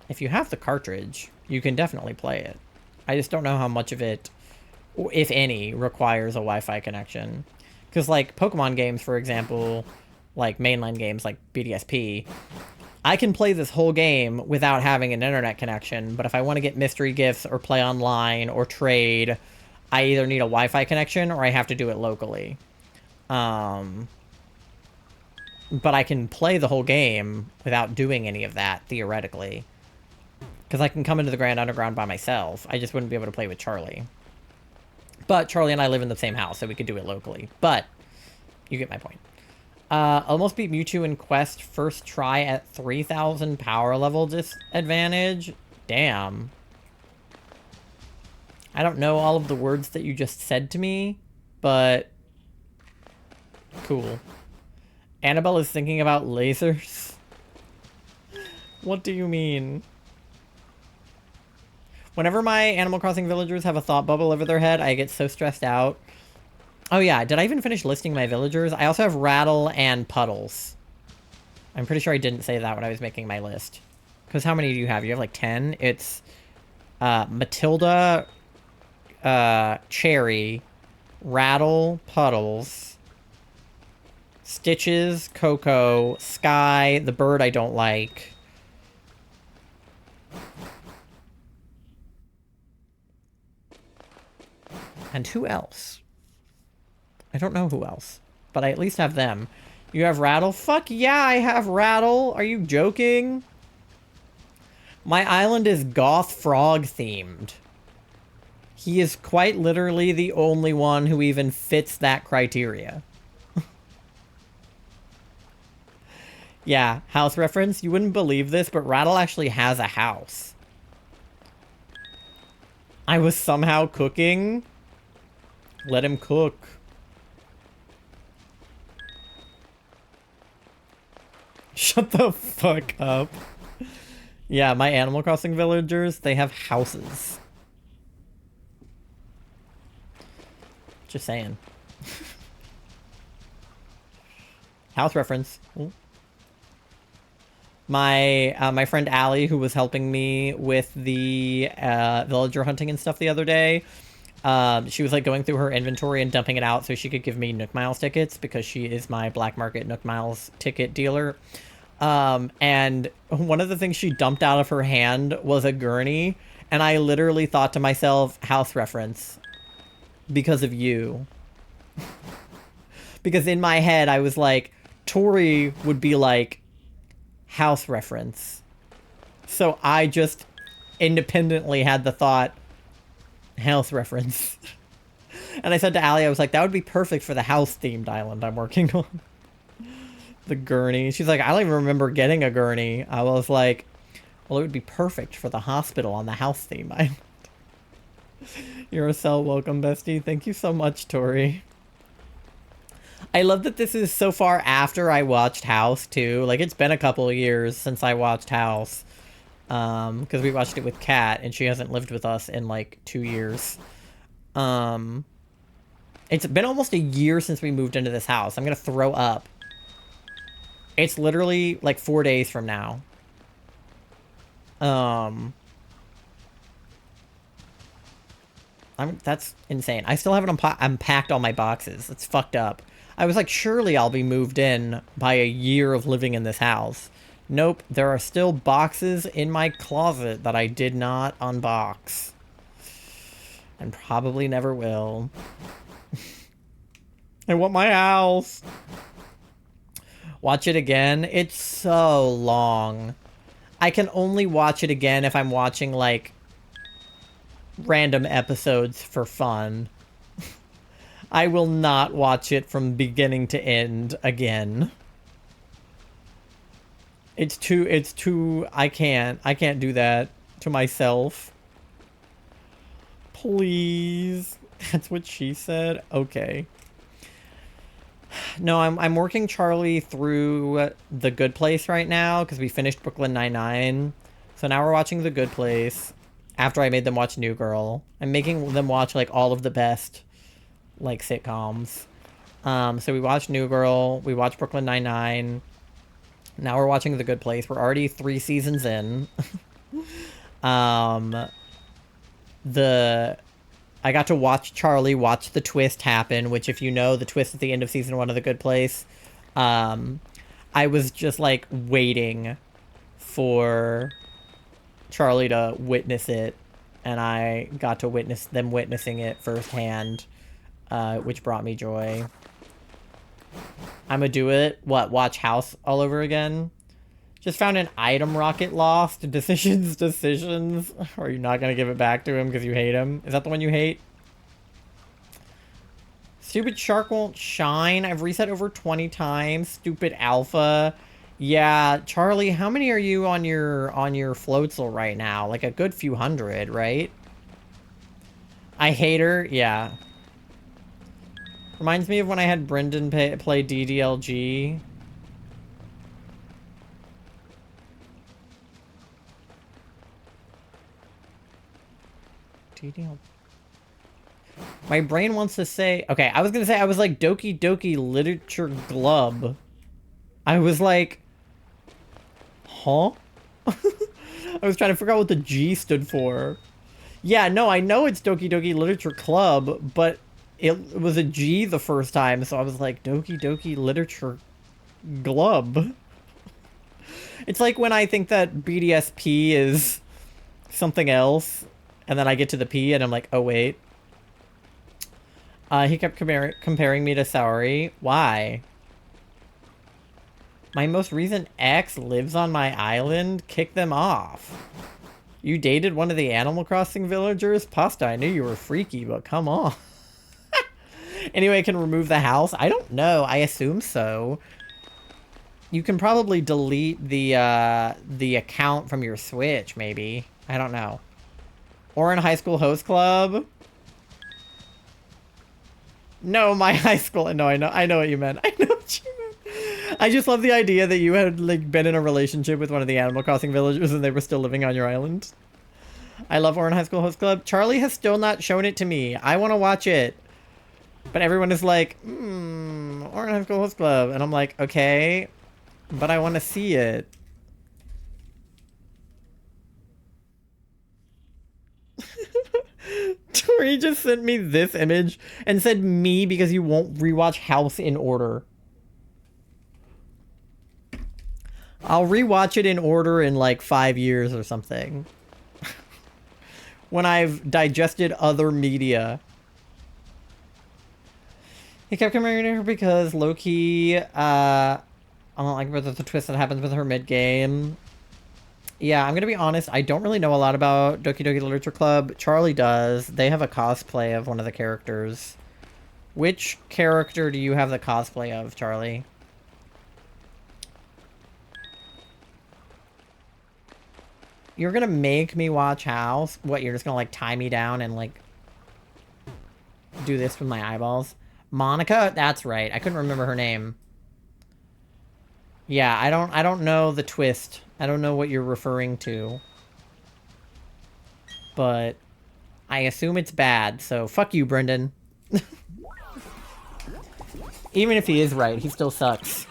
if you have the cartridge, you can definitely play it. I just don't know how much of it, if any, requires a Wi-Fi connection. Because, like, Pokemon games, for example, like mainline games like BDSP, I can play this whole game without having an internet connection, but if I want to get mystery gifts or play online or trade, I either need a Wi-Fi connection or I have to do it locally. But I can play the whole game without doing any of that, theoretically. Because I can come into the Grand Underground by myself. I just wouldn't be able to play with Charlie. But Charlie and I live in the same house, so we could do it locally. But, you get my point. Almost beat Mewtwo in Quest first try at 3,000 power level disadvantage. Damn. I don't know all of the words that you just said to me, but cool. Annabelle is thinking about lasers. What do you mean? Whenever my Animal Crossing villagers have a thought bubble over their head, I get so stressed out. Oh yeah, did I even finish listing my villagers? I also have Rattle and Puddles. I'm pretty sure I didn't say that when I was making my list. Because how many do you have? You have like 10? It's Matilda, Cherry, Rattle, Puddles, Stitches, Coco, Sky, the bird I don't like. And who else? I don't know who else, but I at least have them. You have Rattle? Fuck yeah, I have Rattle. Are you joking? My island is goth frog themed. He is quite literally the only one who even fits that criteria. Yeah, house reference. You wouldn't believe this, but Rattle actually has a house. I was somehow cooking. Let him cook. Shut the fuck up. Yeah, my Animal Crossing villagers, they have houses. Just saying. House reference. Ooh. My friend Allie, who was helping me with the villager hunting and stuff the other day, she was like going through her inventory and dumping it out so she could give me Nook Miles tickets because she is my black market Nook Miles ticket dealer. And one of the things she dumped out of her hand was a gurney, and I literally thought to myself, house reference, because of you. Because in my head I was like, Tori would be like, house reference. So I just independently had the thought, house reference. And I said to Allie, I was like, that would be perfect for the house-themed island I'm working on. The gurney. She's like, I don't even remember getting a gurney. I was like, well, it would be perfect for the hospital on the house-themed island. You're so welcome, bestie. Thank you so much, Tori. I love that this is so far after I watched House, too. Like, it's been a couple of years since I watched House. Because we watched it with Kat, and she hasn't lived with us in, like, 2 years. It's been almost a year since we moved into this house. I'm gonna throw up. It's literally, like, 4 days from now. That's insane. I still haven't unpacked all my boxes. It's fucked up. I was like, surely I'll be moved in by a year of living in this house. Nope, there are still boxes in my closet that I did not unbox. And probably never will. I want my house. Watch it again. It's so long. I can only watch it again if I'm watching, like, random episodes for fun. I will not watch it from beginning to end again. It's too, I can't do that to myself. Please. That's what she said? Okay. No, I'm working Charlie through The Good Place right now, because we finished Brooklyn Nine-Nine. So now we're watching The Good Place, after I made them watch New Girl. I'm making them watch, like, all of the best, like, sitcoms. So we watched New Girl, we watched Brooklyn Nine-Nine. Now we're watching The Good Place. We're already 3 seasons in. I got to watch Charlie watch the twist happen, which, if you know, the twist at the end of season 1 of The Good Place, I was just, like, waiting for Charlie to witness it. and I got to witness them witnessing it firsthand, which brought me joy. I'ma do it. What, watch House all over again? Just found an item rocket lost. Decisions. Or are you not gonna give it back to him because you hate him? Is that the one you hate? Stupid shark won't shine. I've reset over 20 times. Stupid alpha. Yeah, Charlie, how many are you on your floatzel right now? Like a good few hundred, right? I hate her. Yeah. Reminds me of when I had Brendan play DDLG. DDLG. My brain wants to say... Okay, I was gonna say I was like Doki Doki Literature Glub. I was like... Huh? I was trying to figure out what the G stood for. Yeah, no, I know it's Doki Doki Literature Club, but it was a G the first time, so I was like, Doki Doki Literature Glub. It's like when I think that BDSP is something else, and then I get to the P, and I'm like, oh, wait. He kept comparing me to Saori. Why? My most recent ex lives on my island. Kick them off. You dated one of the Animal Crossing villagers? Pasta, I knew you were freaky, but come on. Anyway, I can remove the house? I don't know. I assume so. You can probably delete the account from your Switch, maybe. I don't know. Or in High School Host Club? No, my high school. No, I know what you meant. I know what you meant. I just love the idea that you had like been in a relationship with one of the Animal Crossing villagers and they were still living on your island. I love Orin High School Host Club. Charlie has still not shown it to me. I want to watch it. But everyone is like, Orin High School Host Club. And I'm like, okay, but I want to see it. Tori just sent me this image and said me because you won't rewatch House in order. I'll rewatch it in order in like 5 years or something. When I've digested other media. He kept coming to her because low-key, I don't like the twist that happens with her mid-game. Yeah, I'm gonna be honest, I don't really know a lot about Doki Doki Literature Club. Charlie does. They have a cosplay of one of the characters. Which character do you have the cosplay of, Charlie? You're gonna make me watch House? What, you're just gonna like tie me down and like do this with my eyeballs? Monica? That's right. I couldn't remember her name. Yeah, I don't know the twist. I don't know what you're referring to. But I assume it's bad, so fuck you, Brendan. Even if he is right, he still sucks.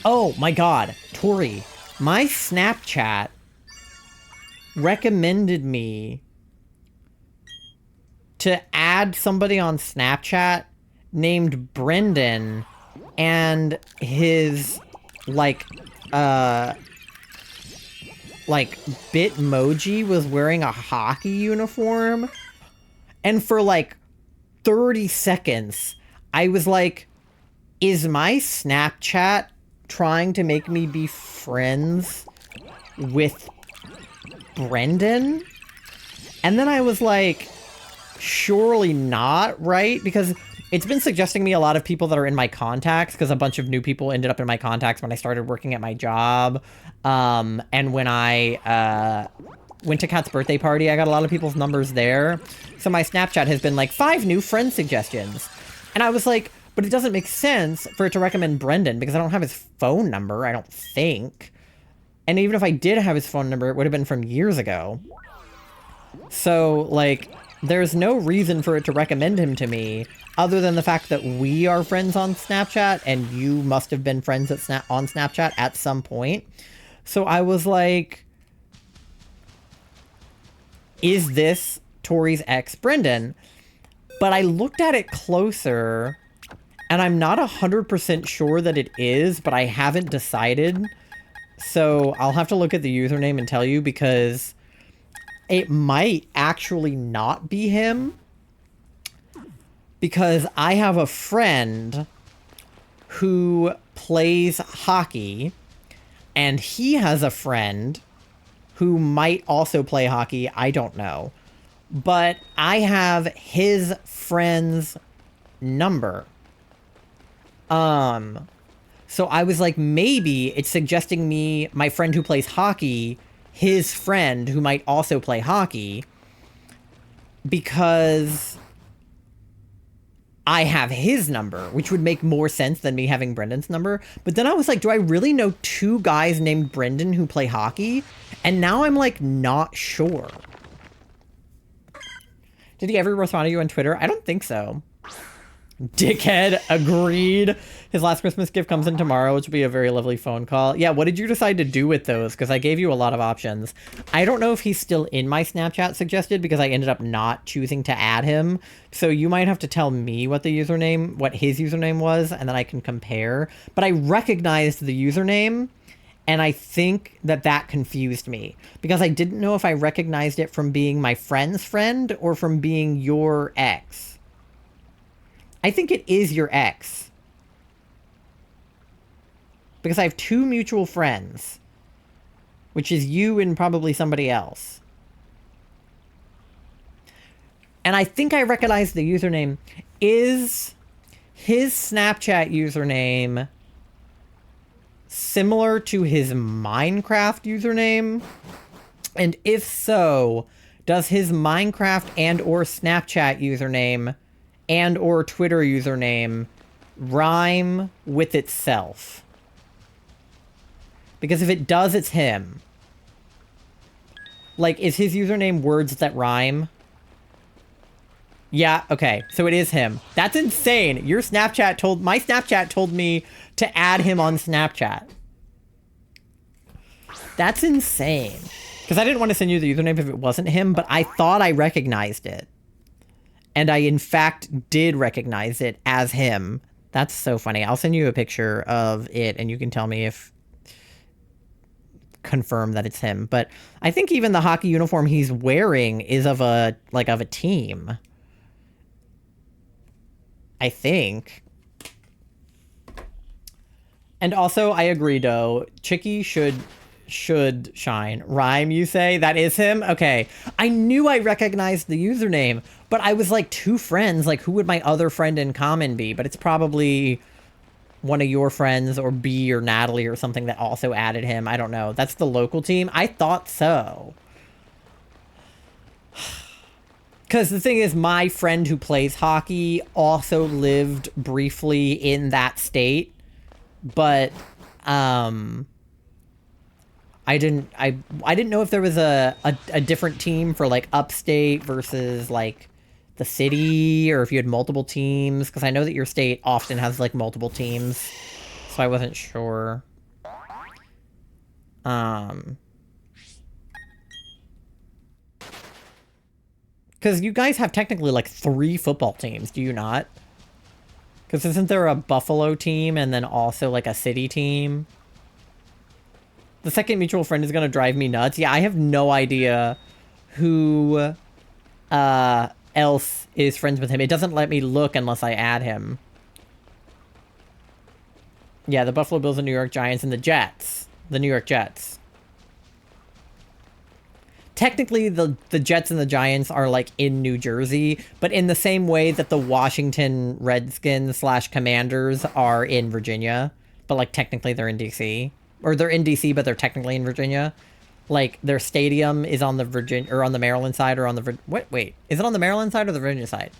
Oh my god, Tori. My Snapchat recommended me to add somebody on Snapchat named Brendan, and his like Bitmoji was wearing a hockey uniform, and for like 30 seconds I was like, is my Snapchat trying to make me be friends with Brendan? And then I was like, surely not, right? Because it's been suggesting me a lot of people that are in my contacts, because a bunch of new people ended up in my contacts when I started working at my job. And when I went to Kat's birthday party, I got a lot of people's numbers there. So my Snapchat has been like 5 new friend suggestions. And I was like, but it doesn't make sense for it to recommend Brendan because I don't have his phone number, I don't think. And even if I did have his phone number, it would have been from years ago. So, like, there's no reason for it to recommend him to me other than the fact that we are friends on Snapchat and you must have been friends on Snapchat at some point. So I was like, is this Tori's ex Brendan? But I looked at it closer and I'm not 100% sure that it is, but I haven't decided. So I'll have to look at the username and tell you, because it might actually not be him. Because I have a friend who plays hockey, and he has a friend who might also play hockey. I don't know. But I have his friend's number. So I was like, maybe it's suggesting me my friend who plays hockey, his friend who might also play hockey, because I have his number, which would make more sense than me having Brendan's number. But then I was like, do I really know two guys named Brendan who play hockey? And now I'm like, not sure. Did he ever respond to you on Twitter? I don't think so. Dickhead, agreed. His last Christmas gift comes in tomorrow, which will be a very lovely phone call. Yeah, what did you decide to do with those? Because I gave you a lot of options. I don't know if he's still in my Snapchat suggested because I ended up not choosing to add him. So you might have to tell me what his username was, and then I can compare. But I recognized the username, and I think that confused me. Because I didn't know if I recognized it from being my friend's friend or from being your ex. I think it is your ex. Because I have two mutual friends. Which is you and probably somebody else. And I think I recognize the username. Is his Snapchat username similar to his Minecraft username? And if so, does his Minecraft and or Snapchat username and or Twitter username rhyme with itself? Because if it does, it's him. Like, is his username words that rhyme? Yeah, okay. So it is him. That's insane. My Snapchat told me to add him on Snapchat. That's insane. Because I didn't want to send you the username if it wasn't him, but I thought I recognized it. And I, in fact, did recognize it as him. That's so funny. I'll send you a picture of it, and you can tell me if... confirm that it's him. But I think even the hockey uniform he's wearing is of a team. I think. And also, I agree, though. Chikky should shine. Rhyme, you say? That is him? Okay. I knew I recognized the username, but I was like, two friends. Like, who would my other friend in common be? But it's probably one of your friends or B or Natalie or something that also added him. I don't know. That's the local team? I thought so. Because the thing is, my friend who plays hockey also lived briefly in that state. But, I didn't know if there was a different team for, like, upstate versus, like, the city, or if you had multiple teams, because I know that your state often has, like, multiple teams, so I wasn't sure. Because you guys have technically, like, 3 football teams, do you not? Because isn't there a Buffalo team and then also, like, a city team? The second mutual friend is gonna drive me nuts. Yeah, I have no idea who, else is friends with him. It doesn't let me look unless I add him. Yeah, the Buffalo Bills, the New York Giants, and the Jets. The New York Jets. Technically, the Jets and the Giants are, like, in New Jersey, but in the same way that the Washington Redskins / Commanders are in Virginia, but, like, technically they're in D.C. Or they're in D.C., but they're technically in Virginia. Like, their stadium is on the Maryland side, or on the... Wait. Is it on the Maryland side or the Virginia side?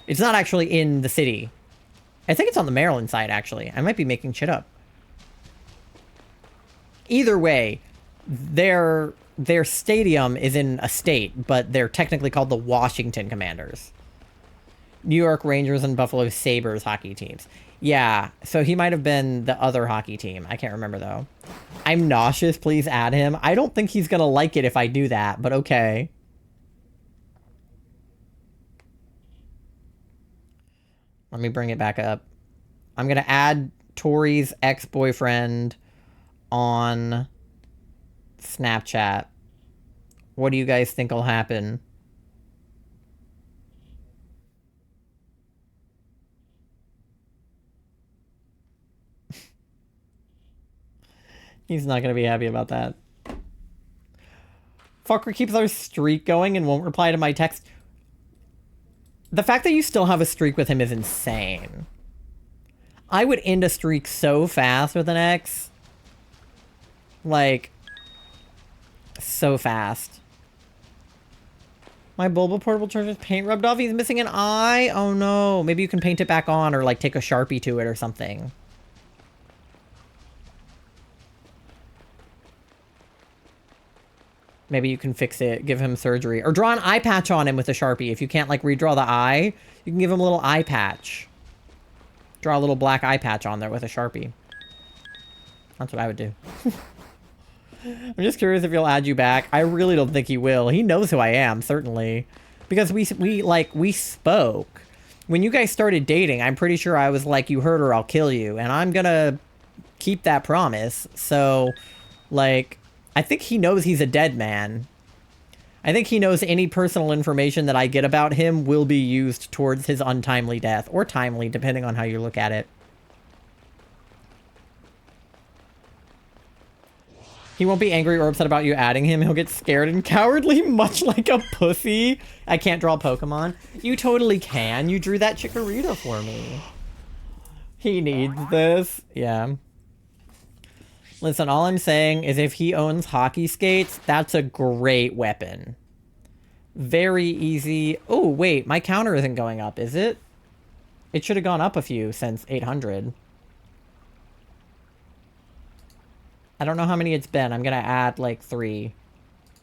It's not actually in the city. I think it's on the Maryland side, actually. I might be making shit up. Either way, their stadium is in a state, but they're technically called the Washington Commanders. New York Rangers and Buffalo Sabres hockey teams. Yeah, so he might have been the other hockey team. I can't remember, though. I'm nauseous. Please add him. I don't think he's going to like it if I do that, but okay. Let me bring it back up. I'm going to add Tori's ex-boyfriend on Snapchat. What do you guys think will happen? He's not gonna be happy about that. Fucker keeps our streak going and won't reply to my text. The fact that you still have a streak with him is insane. I would end a streak so fast with an ex. Like, so fast. My Bulba portable charger's paint rubbed off. He's missing an eye. Oh no. Maybe you can paint it back on or like take a Sharpie to it or something. Maybe you can fix it, give him surgery. Or draw an eye patch on him with a Sharpie. If you can't, like, redraw the eye, you can give him a little eye patch. Draw a little black eye patch on there with a Sharpie. That's what I would do. I'm just curious if he'll add you back. I really don't think he will. He knows who I am, certainly. Because we spoke. When you guys started dating, I'm pretty sure I was like, you hurt her, I'll kill you. And I'm gonna keep that promise. So, like... I think he knows he's a dead man. I think he knows any personal information that I get about him will be used towards his untimely death. Or timely, depending on how you look at it. He won't be angry or upset about you adding him. He'll get scared and cowardly, much like a pussy. I can't draw Pokemon. You totally can. You drew that Chikorita for me. He needs this. Yeah. Listen, all I'm saying is if he owns hockey skates, that's a great weapon. Very easy. Oh, wait, my counter isn't going up, is it? It should have gone up a few since 800. I don't know how many it's been. I'm going to add like 3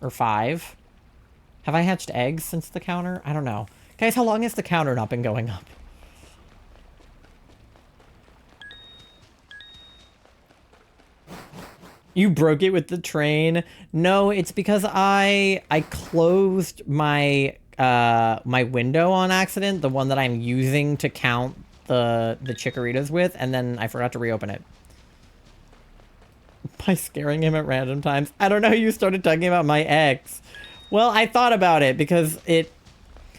or 5. Have I hatched eggs since the counter? I don't know. Guys, how long has the counter not been going up? You broke it with the train. No, it's because I closed my my window on accident, the one that I'm using to count the Chikoritas with, and then I forgot to reopen it. By scaring him at random times. I don't know, you started talking about my ex. Well, I thought about it because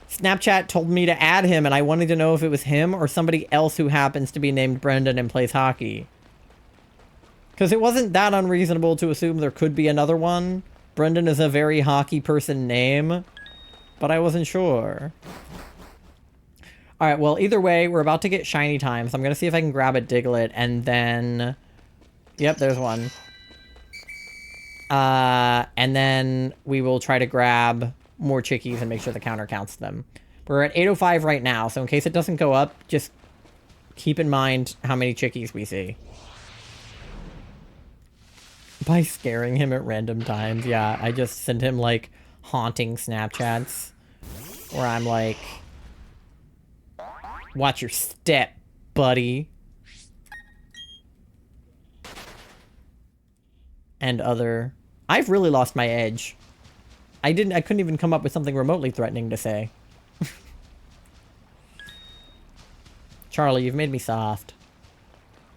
Snapchat told me to add him and I wanted to know if it was him or somebody else who happens to be named Brendan and plays hockey. Because it wasn't that unreasonable to assume there could be another one. Brendan is a very hockey person name, but I wasn't sure. Alright, well, either way, we're about to get shiny time, so I'm going to see if I can grab a Diglett, and then... Yep, there's one. And then we will try to grab more chickies and make sure the counter counts them. We're at 805 right now, so in case it doesn't go up, just keep in mind how many chickies we see. By scaring him at random times, yeah, I just send him, like, haunting Snapchats. Where I'm like... Watch your step, buddy. And other... I've really lost my edge. I couldn't even come up with something remotely threatening to say. Charlie, you've made me soft.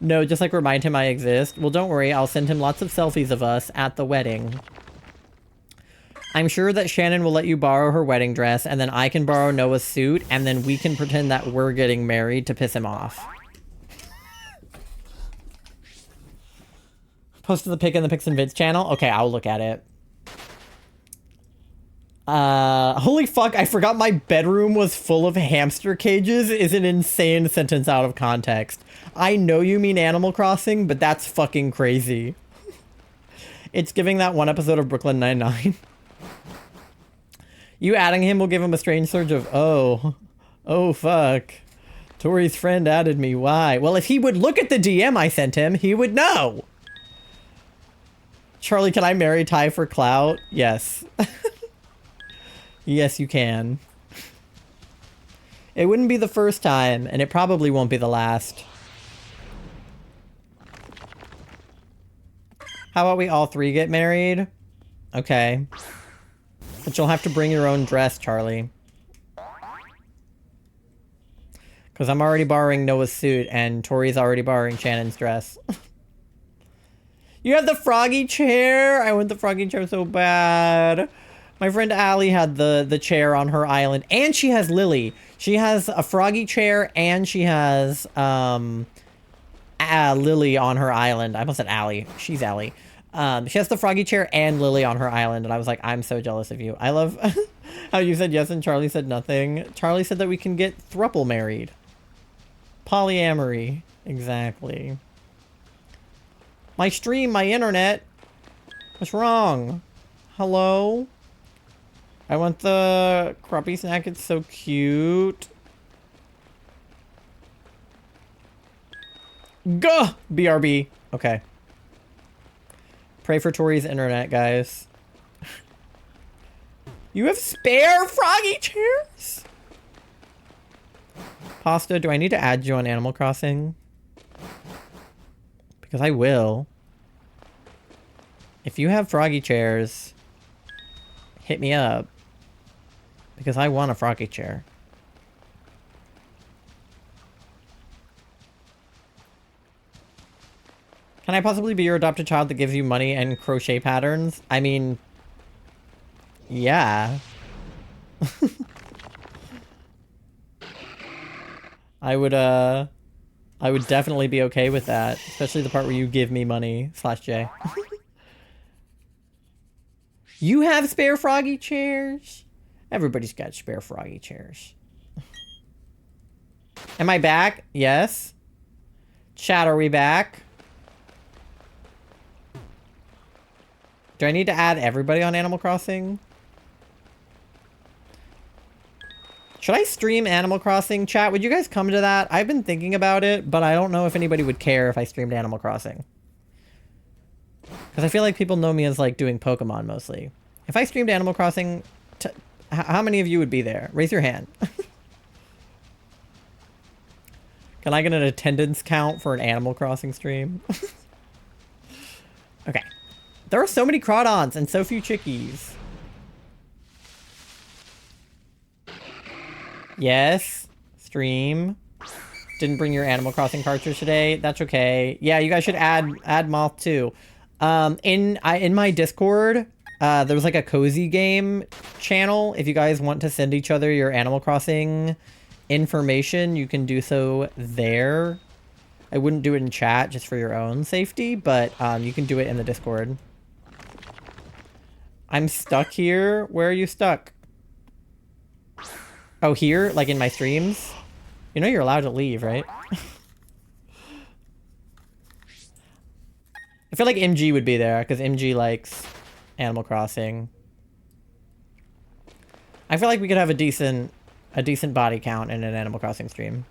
No, just like remind him I exist. Well, don't worry, I'll send him lots of selfies of us at the wedding. I'm sure that Shannon will let you borrow her wedding dress, and then I can borrow Noah's suit, and then we can pretend that we're getting married to piss him off. Posted the pic in the Pics and Vids channel? Okay, I'll look at it. Holy fuck, I forgot my bedroom was full of hamster cages is an insane sentence out of context. I know you mean Animal Crossing, but that's fucking crazy. It's giving that one episode of Brooklyn Nine-Nine. You adding him will give him a strange surge of, oh fuck. Tori's friend added me, why? Well, if he would look at the DM I sent him, he would know. Charlie, can I marry Ty for clout? Yes. Yes, you can. It wouldn't be the first time, and it probably won't be the last. How about we all 3 get married? Okay. But you'll have to bring your own dress, Charlie. Because I'm already borrowing Noah's suit, and Tori's already borrowing Shannon's dress. You have the froggy chair? I want the froggy chair so bad. My friend Allie had the chair on her island, and she has Lily. She has a froggy chair, and she has Lily on her island. I almost said Allie. She's Allie. She has the froggy chair and Lily on her island, and I was like, I'm so jealous of you. I love how you said yes and Charlie said nothing. Charlie said that we can get throuple married. Polyamory. Exactly. My stream, my internet. What's wrong? Hello? I want the crappie snack. It's so cute. Gah! BRB. Okay. Pray for Tori's internet, guys. You have spare froggy chairs? Pasta, do I need to add you on Animal Crossing? Because I will. If you have froggy chairs, hit me up. Because I want a froggy chair. Can I possibly be your adopted child that gives you money and crochet patterns? I mean, yeah. I would definitely be okay with that, especially the part where you give me money, /J. You have spare froggy chairs? Everybody's got spare froggy chairs. Am I back? Yes. Chat, are we back? Do I need to add everybody on Animal Crossing? Should I stream Animal Crossing? Chat, would you guys come to that? I've been thinking about it, but I don't know if anybody would care if I streamed Animal Crossing. Because I feel like people know me as, like, doing Pokemon mostly. If I streamed Animal Crossing, how many of you would be there? Raise your hand. Can I get an attendance count for an Animal Crossing stream? Okay. There are so many Crawdons and so few Chickies. Yes. Stream. Didn't bring your Animal Crossing cartridge today. That's okay. Yeah, you guys should add Moth too. In my Discord, there's like a cozy game channel. If you guys want to send each other your Animal Crossing information, you can do so there. I wouldn't do it in chat just for your own safety, but you can do it in the Discord. I'm stuck here. Where are you stuck? Oh, here? Like in my streams? You know you're allowed to leave, right? I feel like MG would be there, because MG likes Animal Crossing. I feel like we could have a decent body count in an Animal Crossing stream.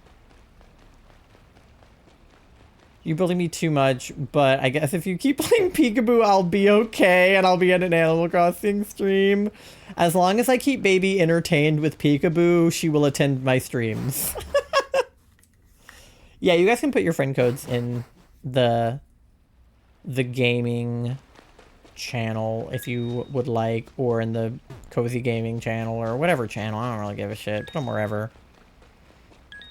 You bully me too much, but I guess if you keep playing Peekaboo, I'll be okay, and I'll be in an Animal Crossing stream. As long as I keep baby entertained with Peekaboo, she will attend my streams. Yeah, you guys can put your friend codes in the gaming channel if you would like, or in the cozy gaming channel, or whatever channel. I don't really give a shit. Put them wherever.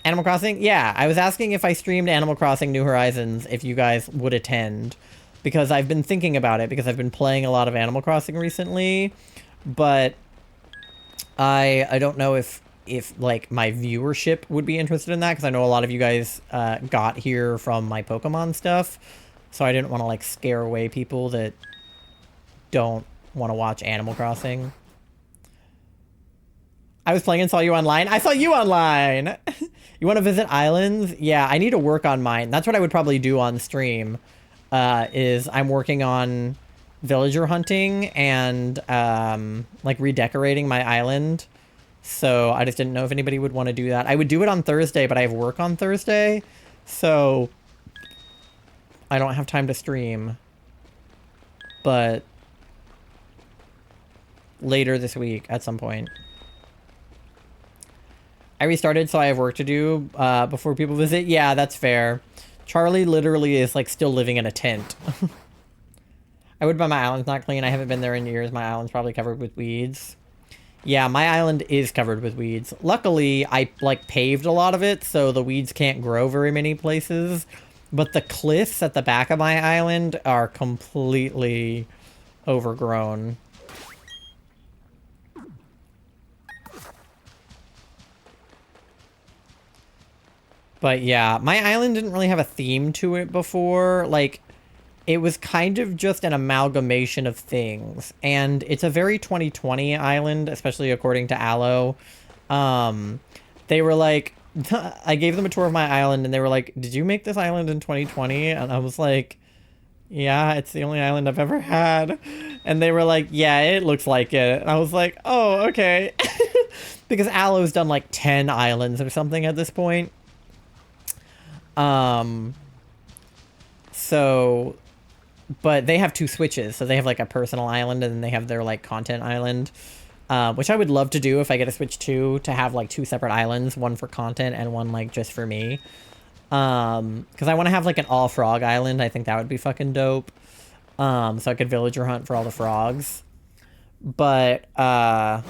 Animal Crossing? Yeah, I was asking if I streamed Animal Crossing New Horizons, if you guys would attend. Because I've been thinking about it, because I've been playing a lot of Animal Crossing recently. But I don't know if like my viewership would be interested in that, because I know a lot of you guys got here from my Pokemon stuff. So I didn't want to like scare away people that don't want to watch Animal Crossing. I was playing and saw you online. I saw you online! You want to visit islands? Yeah, I need to work on mine. That's what I would probably do on stream. Is I'm working on villager hunting and like redecorating my island. So I just didn't know if anybody would want to do that. I would do it on Thursday, but I have work on Thursday. So I don't have time to stream. But later this week at some point. I restarted, so I have work to do before people visit. Yeah, that's fair. Charlie literally is like still living in a tent. I would, but my island's not clean. I haven't been there in years. My island's probably covered with weeds. Yeah, my island is covered with weeds. Luckily, I like paved a lot of it, so the weeds can't grow very many places. But the cliffs at the back of my island are completely overgrown. But yeah, my island didn't really have a theme to it before. Like, it was kind of just an amalgamation of things. And it's a very 2020 island, especially according to Aloe. They were like, I gave them a tour of my island and they were like, did you make this island in 2020? And I was like, yeah, it's the only island I've ever had. And they were like, yeah, it looks like it. And I was like, oh, okay. Because Aloe's done like 10 islands or something at this point. So, but they have 2 switches. So they have like a personal island and then they have their like content island. Which I would love to do if I get a Switch 2, to have like 2 separate islands, one for content and one like just for me. Because I want to have like an all frog island. I think that would be fucking dope. So I could villager hunt for all the frogs. But right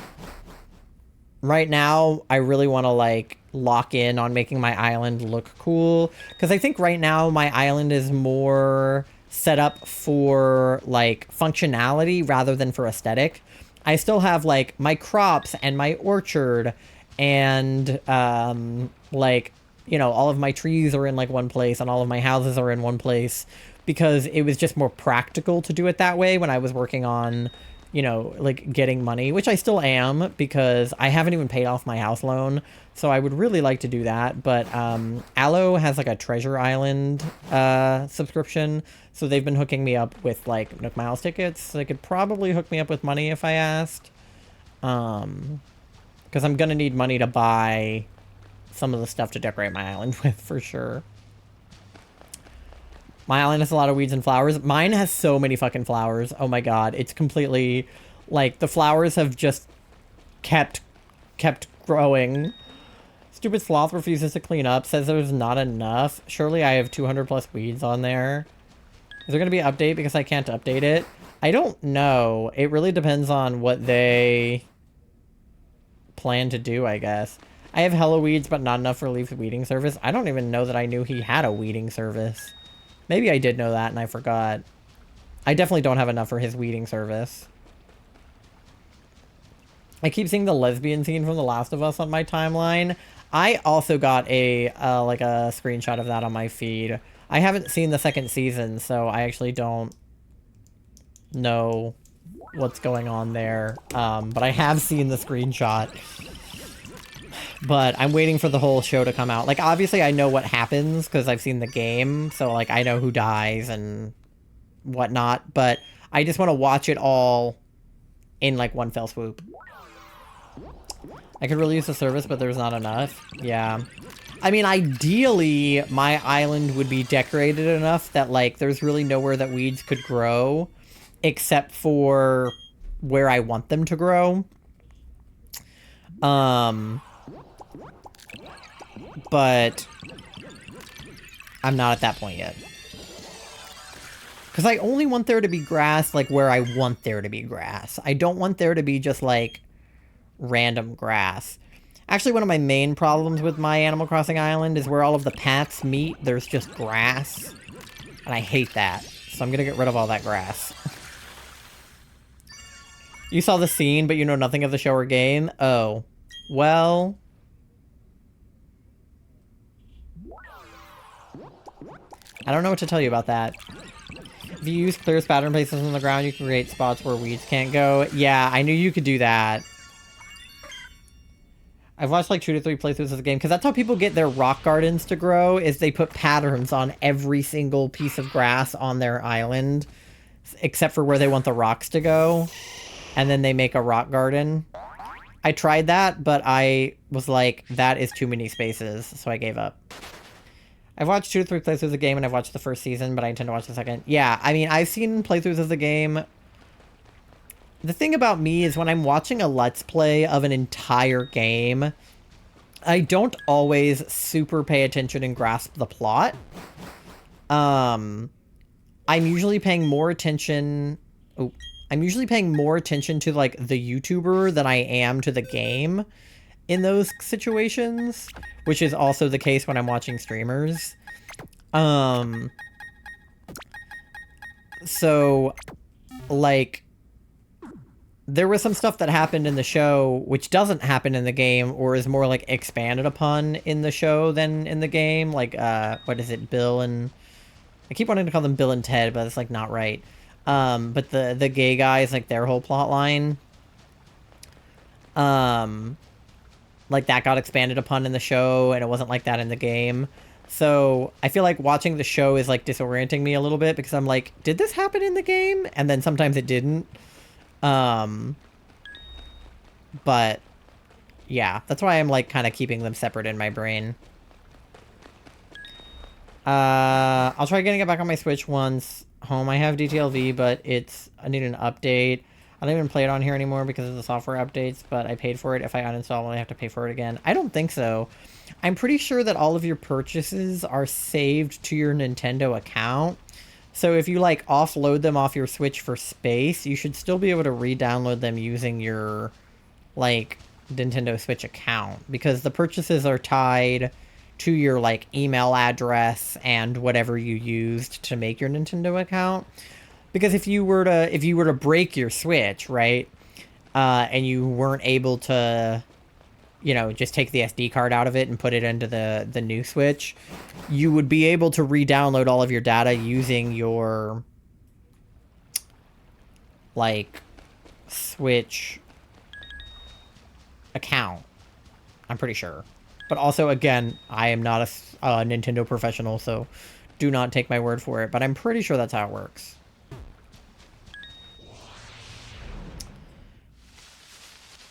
now I really want to like lock in on making my island look cool. Because I think right now my island is more set up for like functionality rather than for aesthetic. I still have like my crops and my orchard and like, you know, all of my trees are in like one place and all of my houses are in one place because it was just more practical to do it that way when I was working on, you know, like getting money, which I still am because I haven't even paid off my house loan. So I would really like to do that. But Aloe has like a Treasure Island subscription. So they've been hooking me up with like Nook Miles tickets. They could probably hook me up with money if I asked. Because I'm going to need money to buy some of the stuff to decorate my island with for sure. My island has a lot of weeds and flowers. Mine has so many fucking flowers. Oh my god. It's completely like the flowers have just kept growing. Stupid sloth refuses to clean up, says there's not enough. Surely I have 200 plus weeds on there. Is there going to be an update because I can't update it? I don't know. It really depends on what they plan to do, I guess. I have hella weeds, but not enough for Leaf's weeding service. I don't even know that I knew he had a weeding service. Maybe I did know that and I forgot. I definitely don't have enough for his weeding service. I keep seeing the lesbian scene from The Last of Us on my timeline. I also got a like a screenshot of that on my feed. I haven't seen the 2nd season, so I actually don't know what's going on there. But I have seen the screenshot. But I'm waiting for the whole show to come out. Like, obviously I know what happens because I've seen the game. So, like, I know who dies and whatnot. But I just want to watch it all in, like, one fell swoop. I could really use the service, but there's not enough. Yeah. I mean, ideally, my island would be decorated enough that, like, there's really nowhere that weeds could grow except for where I want them to grow. But I'm not at that point yet. Because I only want there to be grass, like, where I want there to be grass. I don't want there to be just, like, random grass. Actually, one of my main problems with my Animal Crossing island is where all of the paths meet, there's just grass. And I hate that. So I'm gonna get rid of all that grass. You saw the scene, but you know nothing of the show or game? Oh. Well... I don't know what to tell you about that. If you use clear spattern places on the ground, you can create spots where weeds can't go. Yeah, I knew you could do that. I've watched like 2 to 3 playthroughs of the game, because that's how people get their rock gardens to grow, is they put patterns on every single piece of grass on their island, except for where they want the rocks to go, and then they make a rock garden. I tried that, but I was like, that is too many spaces, so I gave up. I've watched 2 to 3 playthroughs of the game, and I've watched the first season, but I intend to watch the second. Yeah, I mean, I've seen playthroughs of the game. The thing about me is when I'm watching a Let's Play of an entire game, I don't always super pay attention and grasp the plot. I'm usually paying more attention... Oh, I'm usually paying more attention to, like, the YouTuber than I am to the game in those situations, which is also the case when I'm watching streamers. So, like, there was some stuff that happened in the show which doesn't happen in the game or is more like expanded upon in the show than in the game. Like, what is it, Bill and... I keep wanting to call them Bill and Ted, but it's like not right. But the gay guys, like their whole plot line, like that got expanded upon in the show, and it wasn't like that in the game. So I feel like watching the show is like disorienting me a little bit because I'm like, did this happen in the game? And then sometimes it didn't. But yeah, that's why I'm like kind of keeping them separate in my brain. I'll try getting it back on my Switch once home. I have DTLV, but I need an update. I don't even play it on here anymore because of the software updates, but I paid for it. If I uninstall it, I have to pay for it again. I don't think so. I'm pretty sure that all of your purchases are saved to your Nintendo account. So if you like offload them off your Switch for space, you should still be able to re-download them using your like Nintendo Switch account, because the purchases are tied to your like email address and whatever you used to make your Nintendo account. Because if you were to break your Switch, right, and you weren't able to, you know, just take the SD card out of it and put it into the new Switch, you would be able to re-download all of your data using your like Switch account. I'm pretty sure. But also, again, I am not a Nintendo professional, so do not take my word for it. But I'm pretty sure that's how it works.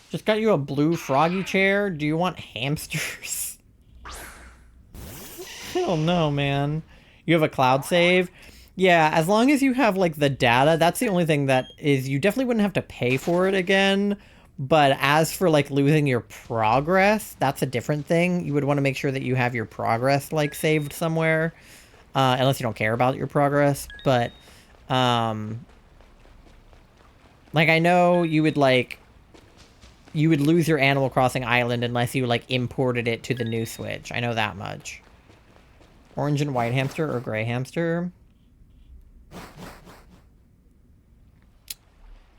Just got you a blue froggy chair. Do you want hamsters? Hell no, man. You have a cloud save? Yeah, as long as you have, like, the data, that's the only thing that is... You definitely wouldn't have to pay for it again. But as for, like, losing your progress, that's a different thing. You would want to make sure that you have your progress, like, saved somewhere. Unless you don't care about your progress. But, like, I know you would, like... You would lose your Animal Crossing Island unless you, like, imported it to the new Switch. I know that much. Orange and white hamster or gray hamster?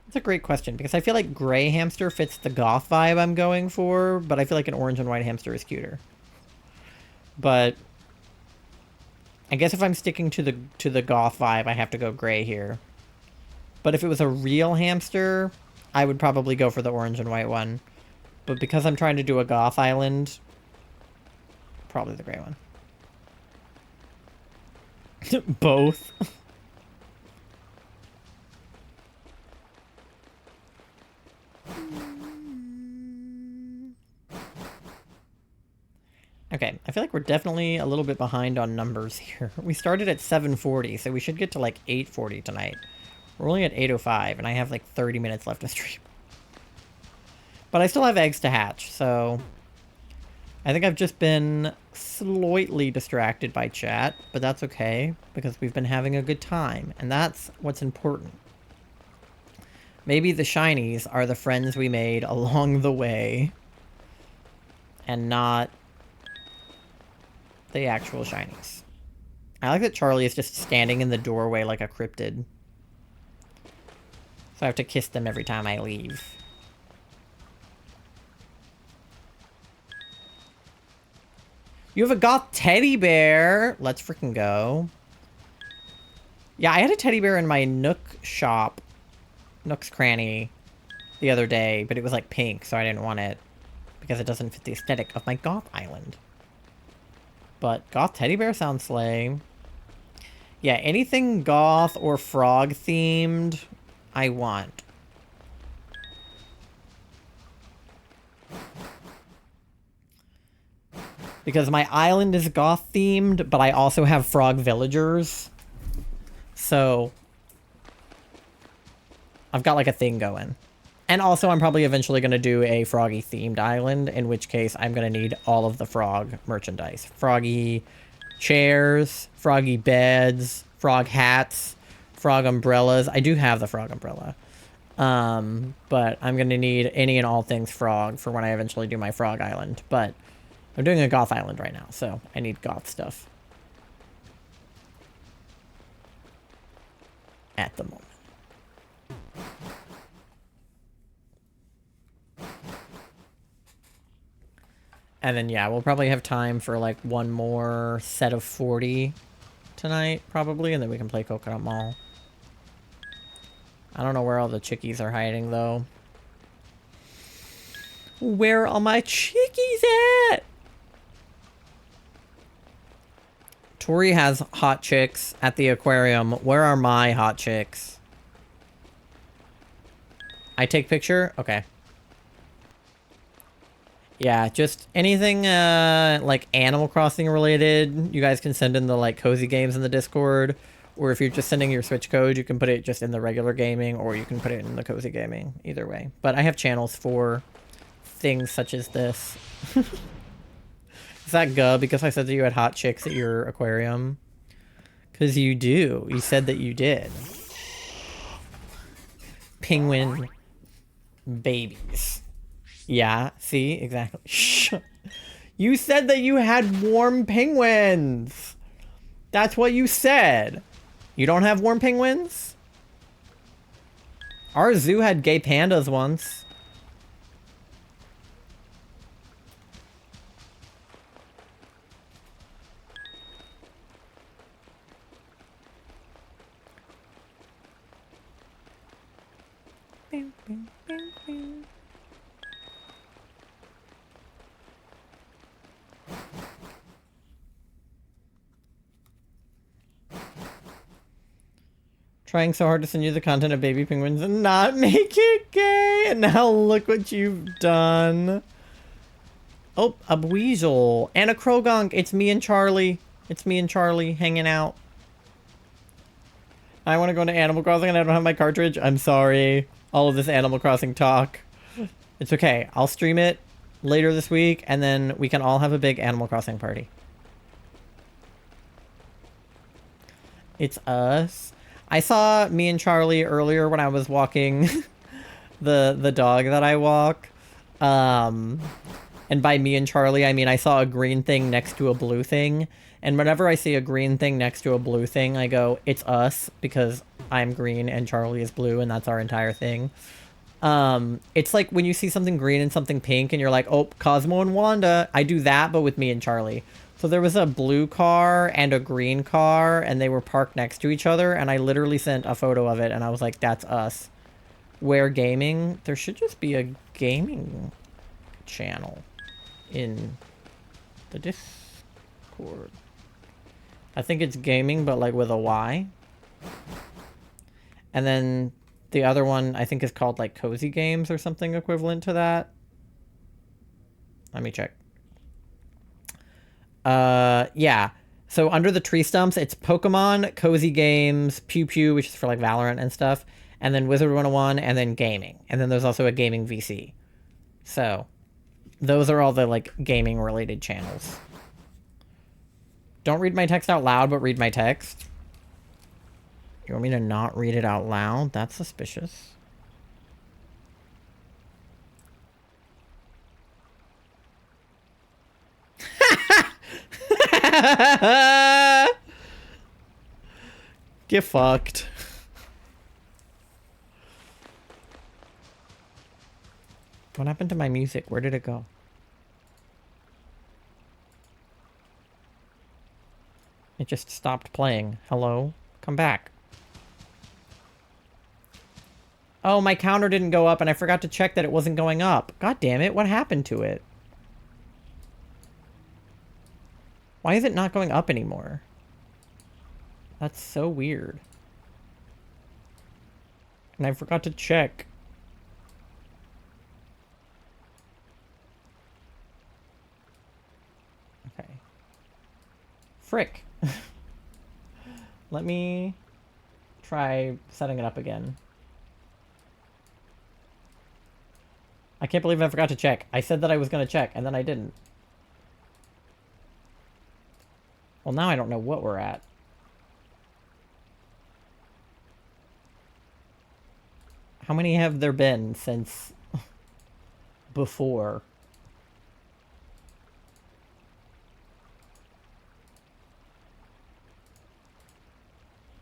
That's a great question, because I feel like gray hamster fits the goth vibe I'm going for, but I feel like an orange and white hamster is cuter. But I guess if I'm sticking to the goth vibe, I have to go gray here. But if it was a real hamster, I would probably go for the orange and white one. But because I'm trying to do a goth island, probably the gray one. Both. Okay, I feel like we're definitely a little bit behind on numbers here. We started at 7:40, so we should get to like 8:40 tonight. We're only at 8:05, and I have like 30 minutes left to stream. But I still have eggs to hatch, so... I think I've just been slightly distracted by chat, but that's okay, because we've been having a good time, and that's what's important. Maybe the shinies are the friends we made along the way, and not the actual shinies. I like that Charlie is just standing in the doorway like a cryptid. So I have to kiss them every time I leave. You have a goth teddy bear! Let's freaking go. Yeah, I had a teddy bear in my Nook shop, Nook's Cranny, the other day, but it was like pink, so I didn't want it, because it doesn't fit the aesthetic of my goth island. But goth teddy bear sounds slay. Yeah, anything goth or frog themed, I want. Because my island is goth themed, but I also have frog villagers. So I've got like a thing going. And also I'm probably eventually going to do a froggy themed island, in which case I'm going to need all of the frog merchandise. Froggy chairs, froggy beds, frog hats, frog umbrellas. I do have the frog umbrella. But I'm going to need any and all things frog for when I eventually do my frog island. But I'm doing a goth island right now, so I need goth stuff. At the moment. And then, yeah, we'll probably have time for, like, one more set of 40 tonight, probably, and then we can play Coconut Mall. I don't know where all the chickies are hiding, though. Where are all my chickies at? Tori has hot chicks at the aquarium. Where are my hot chicks? I take picture? Okay. Yeah, just anything like Animal Crossing related, you guys can send in the like cozy games in the Discord. Or if you're just sending your Switch code, you can put it just in the regular gaming, or you can put it in the cozy gaming. Either way. But I have channels for things such as this. Is that Guh? Because I said that you had hot chicks at your aquarium? Because you do. You said that you did. Penguin babies. Yeah, see? Exactly. Shh. You said that you had warm penguins. That's what you said. You don't have warm penguins? Our zoo had gay pandas once. Trying so hard to send you the content of baby penguins and not make it gay. And now look what you've done. Oh, a weasel and a Krogunk. It's me and Charlie. It's me and Charlie hanging out. I want to go into Animal Crossing and I don't have my cartridge. I'm sorry. All of this Animal Crossing talk. It's okay. I'll stream it later this week and then we can all have a big Animal Crossing party. It's us. I saw me and Charlie earlier when I was walking the dog that I walk. And by me and Charlie, I mean I saw a green thing next to a blue thing. And whenever I see a green thing next to a blue thing, I go, it's us, because I'm green and Charlie is blue, and that's our entire thing. It's like when you see something green and something pink, and you're like, oh, Cosmo and Wanda. I do that, but with me and Charlie. So there was a blue car and a green car, and they were parked next to each other, and I literally sent a photo of it, and I was like, that's us. Where gaming? There should just be a gaming channel in the Discord. I think it's gaming, but like with a Y. And then the other one, I think is called like Cozy Games or something equivalent to that. Let me check. Yeah. So under the tree stumps, it's Pokemon, Cozy Games, Pew Pew, which is for like Valorant and stuff, and then Wizard 101, and then gaming. And then there's also a gaming VC. So those are all the like gaming related channels. Don't read my text out loud, but read my text. You want me to not read it out loud? That's suspicious. Get fucked. What happened to my music? Where did it go? It just stopped playing. Hello? Come back. Oh, my counter didn't go up and I forgot to check that it wasn't going up. God damn it, what happened to it? Why is it not going up anymore? That's so weird. And I forgot to check. Okay. Frick. Let me try setting it up again. I can't believe I forgot to check. I said that I was going to check, and then I didn't. Well, now I don't know what we're at. How many have there been since before?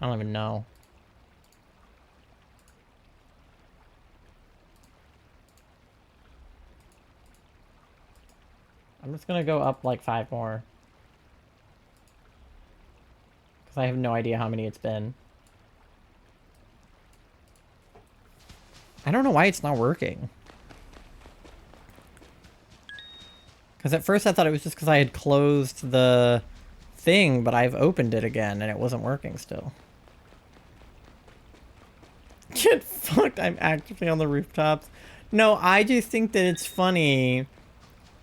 I don't even know. I I'm just gonna go up like 5 more. Because I have no idea how many it's been. I don't know why it's not working. Because at first I thought it was just because I had closed the thing, but I've opened it again and it wasn't working still. Get fucked, I'm actively on the rooftops. No, I just think that it's funny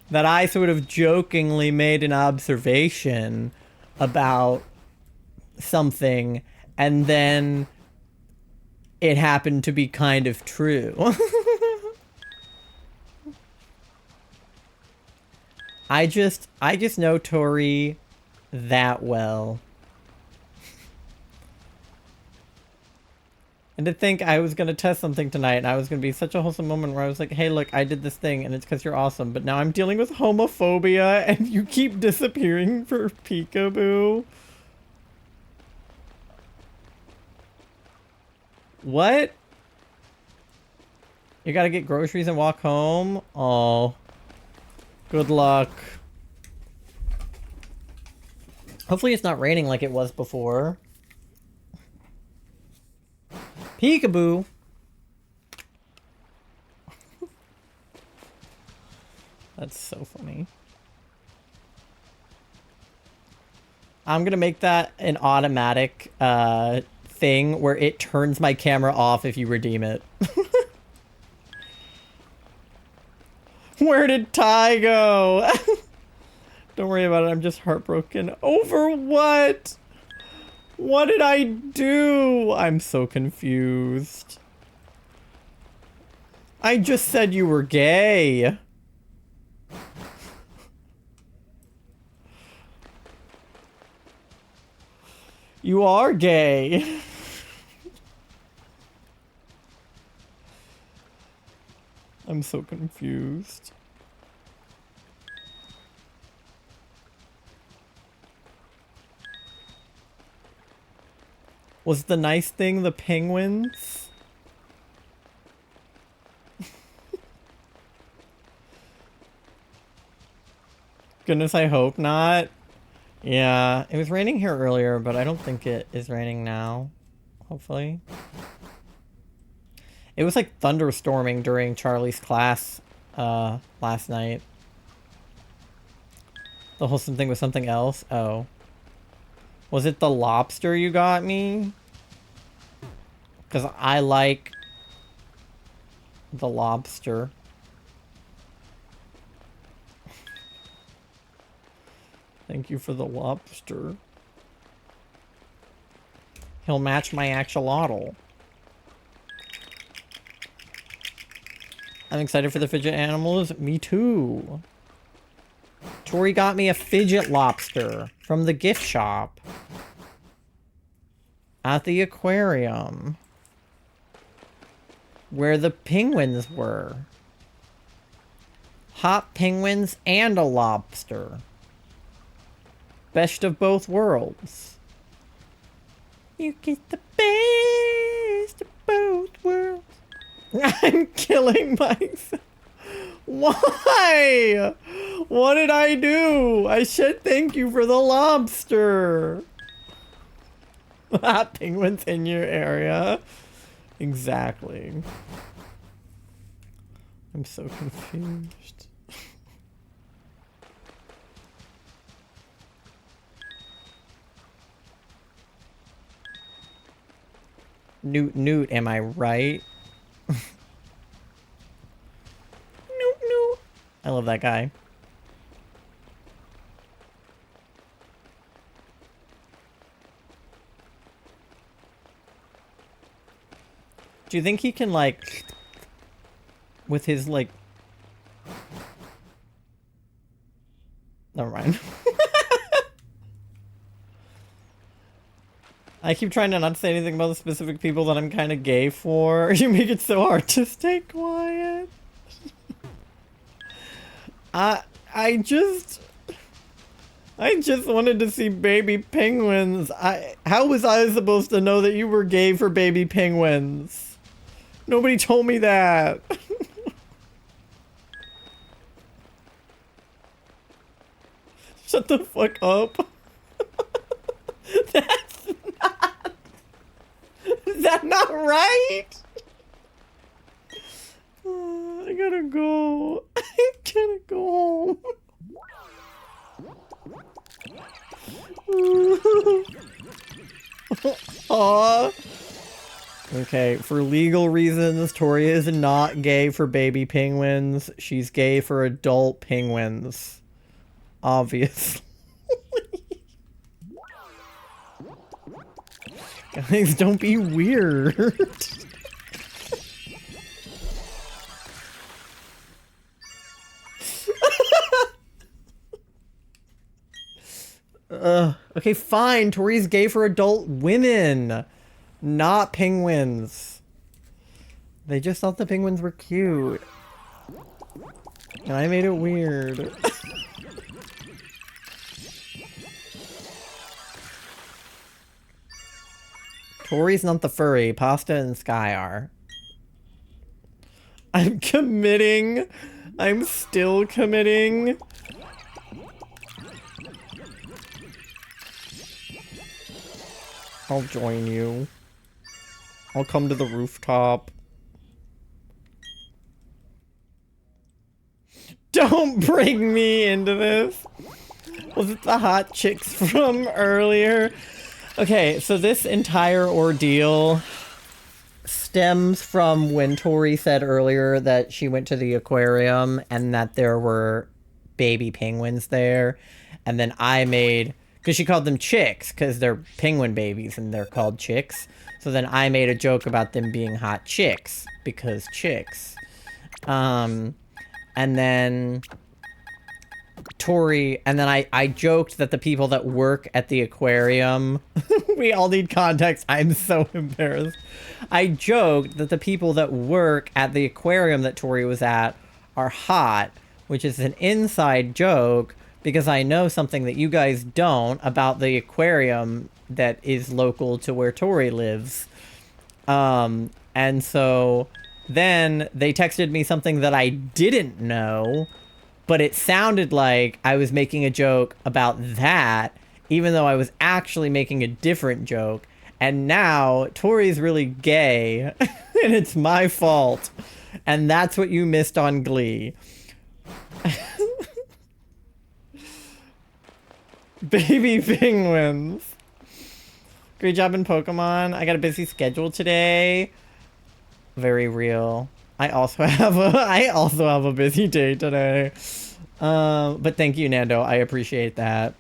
that I sort of jokingly made an observation about something and then it happened to be kind of true. I just know Tori that well. And to think I was going to test something tonight and I was going to be such a wholesome moment where I was like, hey, look, I did this thing and it's because you're awesome. But now I'm dealing with homophobia and you keep disappearing for peekaboo. What? You gotta get groceries and walk home? Oh. Good luck. Hopefully it's not raining like it was before. Peekaboo. That's so funny. I'm gonna make that an automatic thing where it turns my camera off if you redeem it. Where did Ty go? Don't worry about it, I'm just heartbroken. Over what? What did I do? I'm so confused. I just said you were gay. You are gay. I'm so confused. Was the nice thing the penguins? Goodness, I hope not. Yeah, it was raining here earlier, but I don't think it is raining now. Hopefully. It was like thunderstorming during Charlie's class last night. The wholesome thing was something else? Oh. Was it the lobster you got me? Because I like the lobster. Thank you for the lobster. He'll match my axolotl. I'm excited for the fidget animals. Me too. Tori got me a fidget lobster from the gift shop at the aquarium where the penguins were. Hot penguins and a lobster. Best of both worlds. You get the best of both worlds. I'm killing myself. Why? What did I do? I said thank you for the lobster. Penguins in your area. Exactly. I'm so confused. Newt, Newt, am I right? Newt, Newt. I love that guy. Do you think he can, like, with his, like... Never mind. I keep trying to not say anything about the specific people that I'm kind of gay for. You make it so hard to stay quiet. I just wanted to see baby penguins. How was I supposed to know that you were gay for baby penguins? Nobody told me that. Shut the fuck up. That's not... Is that not right? I gotta go. I gotta go home. Aw. Okay, for legal reasons, Tori is not gay for baby penguins. She's gay for adult penguins. Obviously. Guys, don't be weird. Okay, fine. Tori's gay for adult women, not penguins. They just thought the penguins were cute. And I made it weird. Tori's not the furry. Pasta and Sky are. I'm committing. I'm still committing. I'll join you. I'll come to the rooftop. Don't bring me into this. Was it the hot chicks from earlier? Okay, so this entire ordeal stems from when Tori said earlier that she went to the aquarium and that there were baby penguins there. And then I made... Because she called them chicks, because they're penguin babies and they're called chicks. So then I made a joke about them being hot chicks, because chicks. And then Tori, and then I joked that the people that work at the aquarium, we all need context, I'm so embarrassed. I joked that the people that work at the aquarium that Tori was at are hot, which is an inside joke, because I know something that you guys don't about the aquarium that is local to where Tori lives. And so then they texted me something that I didn't know, but it sounded like I was making a joke about that, even though I was actually making a different joke. And now Tori's really gay, and it's my fault. And that's what you missed on Glee. Baby penguins. Great job in Pokemon. I got a busy schedule today. Very real. I also have a busy day today. But thank you, Nando. I appreciate that.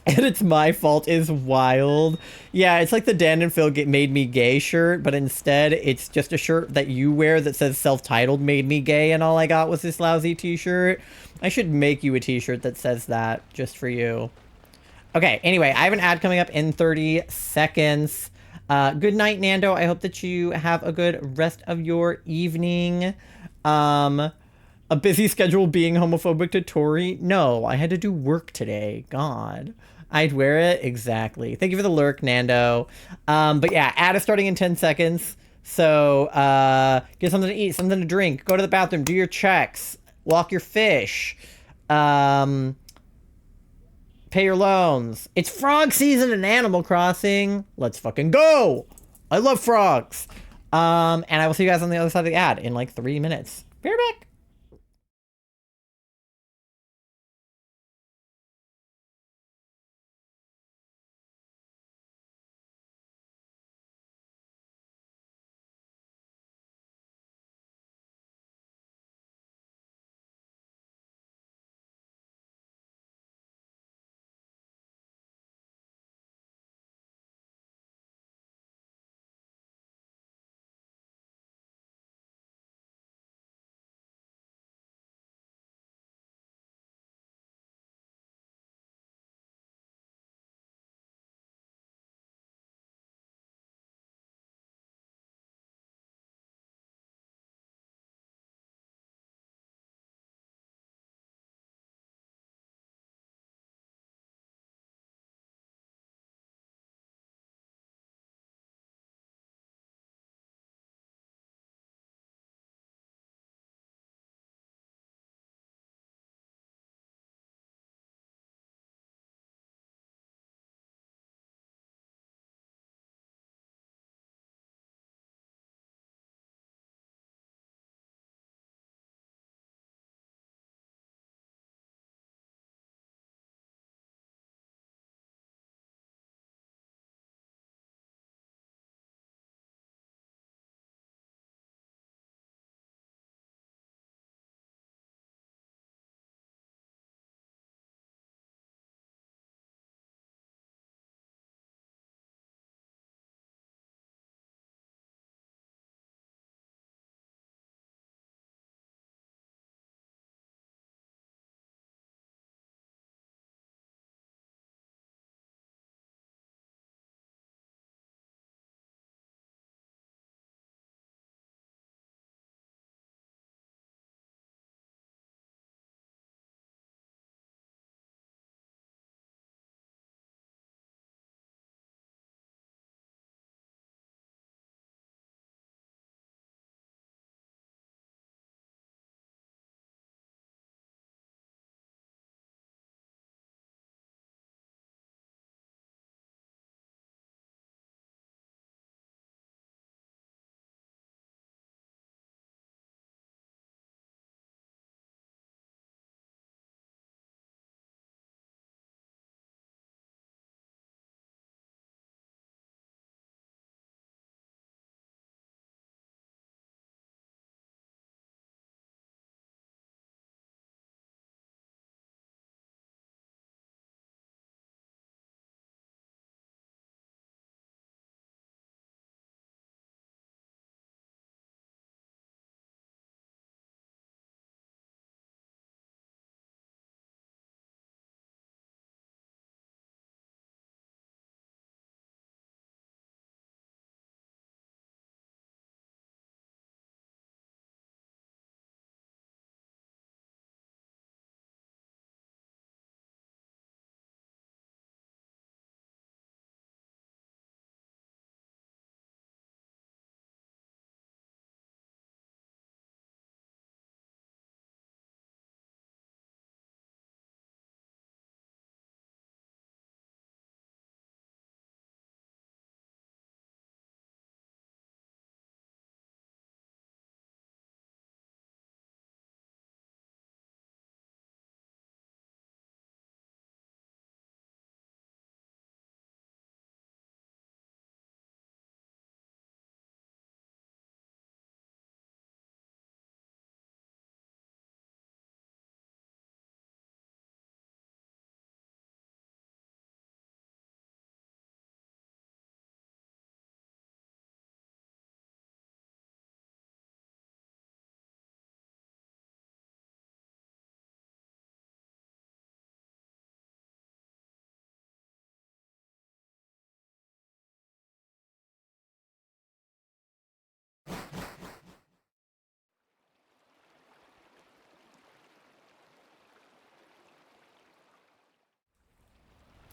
And it's my fault is wild. Yeah, it's like the Dan and Phil made me gay shirt, but instead it's just a shirt that you wear that says self-titled made me gay, and all I got was this lousy t-shirt. I should make you a t-shirt that says that just for you. Okay, anyway, I have an ad coming up in 30 seconds. Good night, Nando. I hope that you have a good rest of your evening. A busy schedule being homophobic to Tori? No, I had to do work today. God. I'd wear it? Exactly. Thank you for the lurk, Nando. But yeah, ad is starting in 10 seconds. So, get something to eat, something to drink, go to the bathroom, do your checks, walk your fish, pay your loans. It's frog season in Animal Crossing. Let's fucking go! I love frogs. And I will see you guys on the other side of the ad in like 3 minutes. Be right back.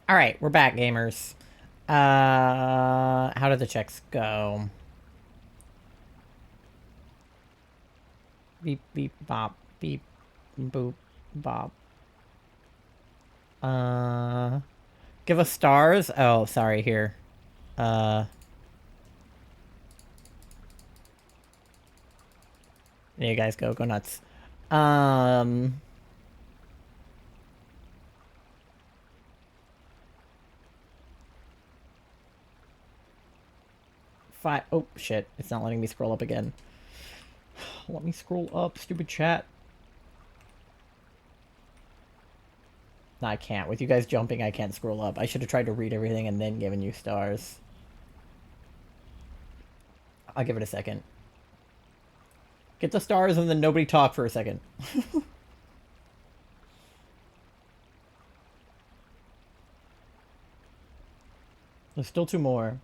All right, we're back, gamers. How did the checks go? Beep, beep, bop, beep, boop, bop. Give us stars? Oh, sorry, here. There you guys go nuts. Oh, shit. It's not letting me scroll up again. Let me scroll up, stupid chat. No, I can't. With you guys jumping, I can't scroll up. I should have tried to read everything and then given you stars. I'll give it a second. Get the stars and then nobody talk for a second. There's still 2 more.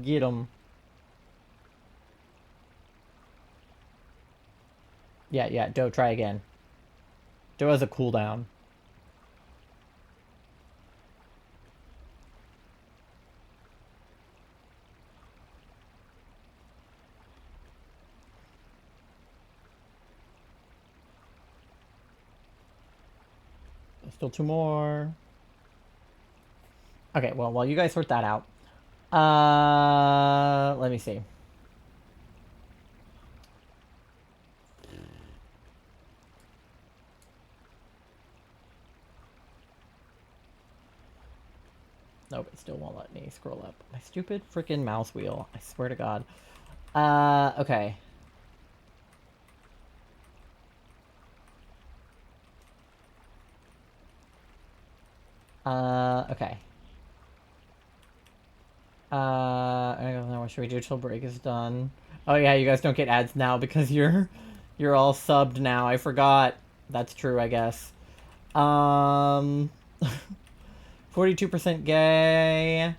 Get them. Yeah, Doe, try again. Doe has a cooldown. There's still 2 more. Okay, well, while you guys sort that out, let me see. Nope, it still won't let me scroll up. My stupid freaking mouse wheel. I swear to God. Okay. Okay. I don't know, what should we do till break is done? Oh yeah, you guys don't get ads now because you're all subbed now. I forgot. That's true, I guess. 42% gay.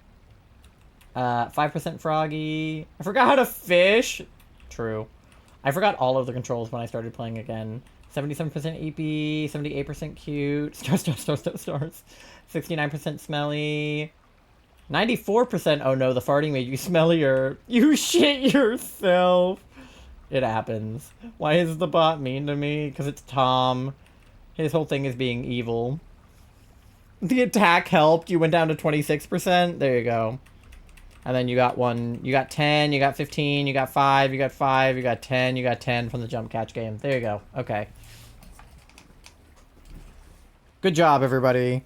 5% froggy. I forgot how to fish. True. I forgot all of the controls when I started playing again. 77% EP, 78% cute. Stars. 69% smelly. 94%. Oh no, the farting made you smellier. You shit yourself. It happens. Why is the bot mean to me? Because it's Tom. His whole thing is being evil. The attack helped. You went down to 26%. There you go. And then you got 1. You got 10. You got 15. You got 5. You got 5. You got 10. You got 10 from the jump catch game. There you go. Okay. Good job, everybody.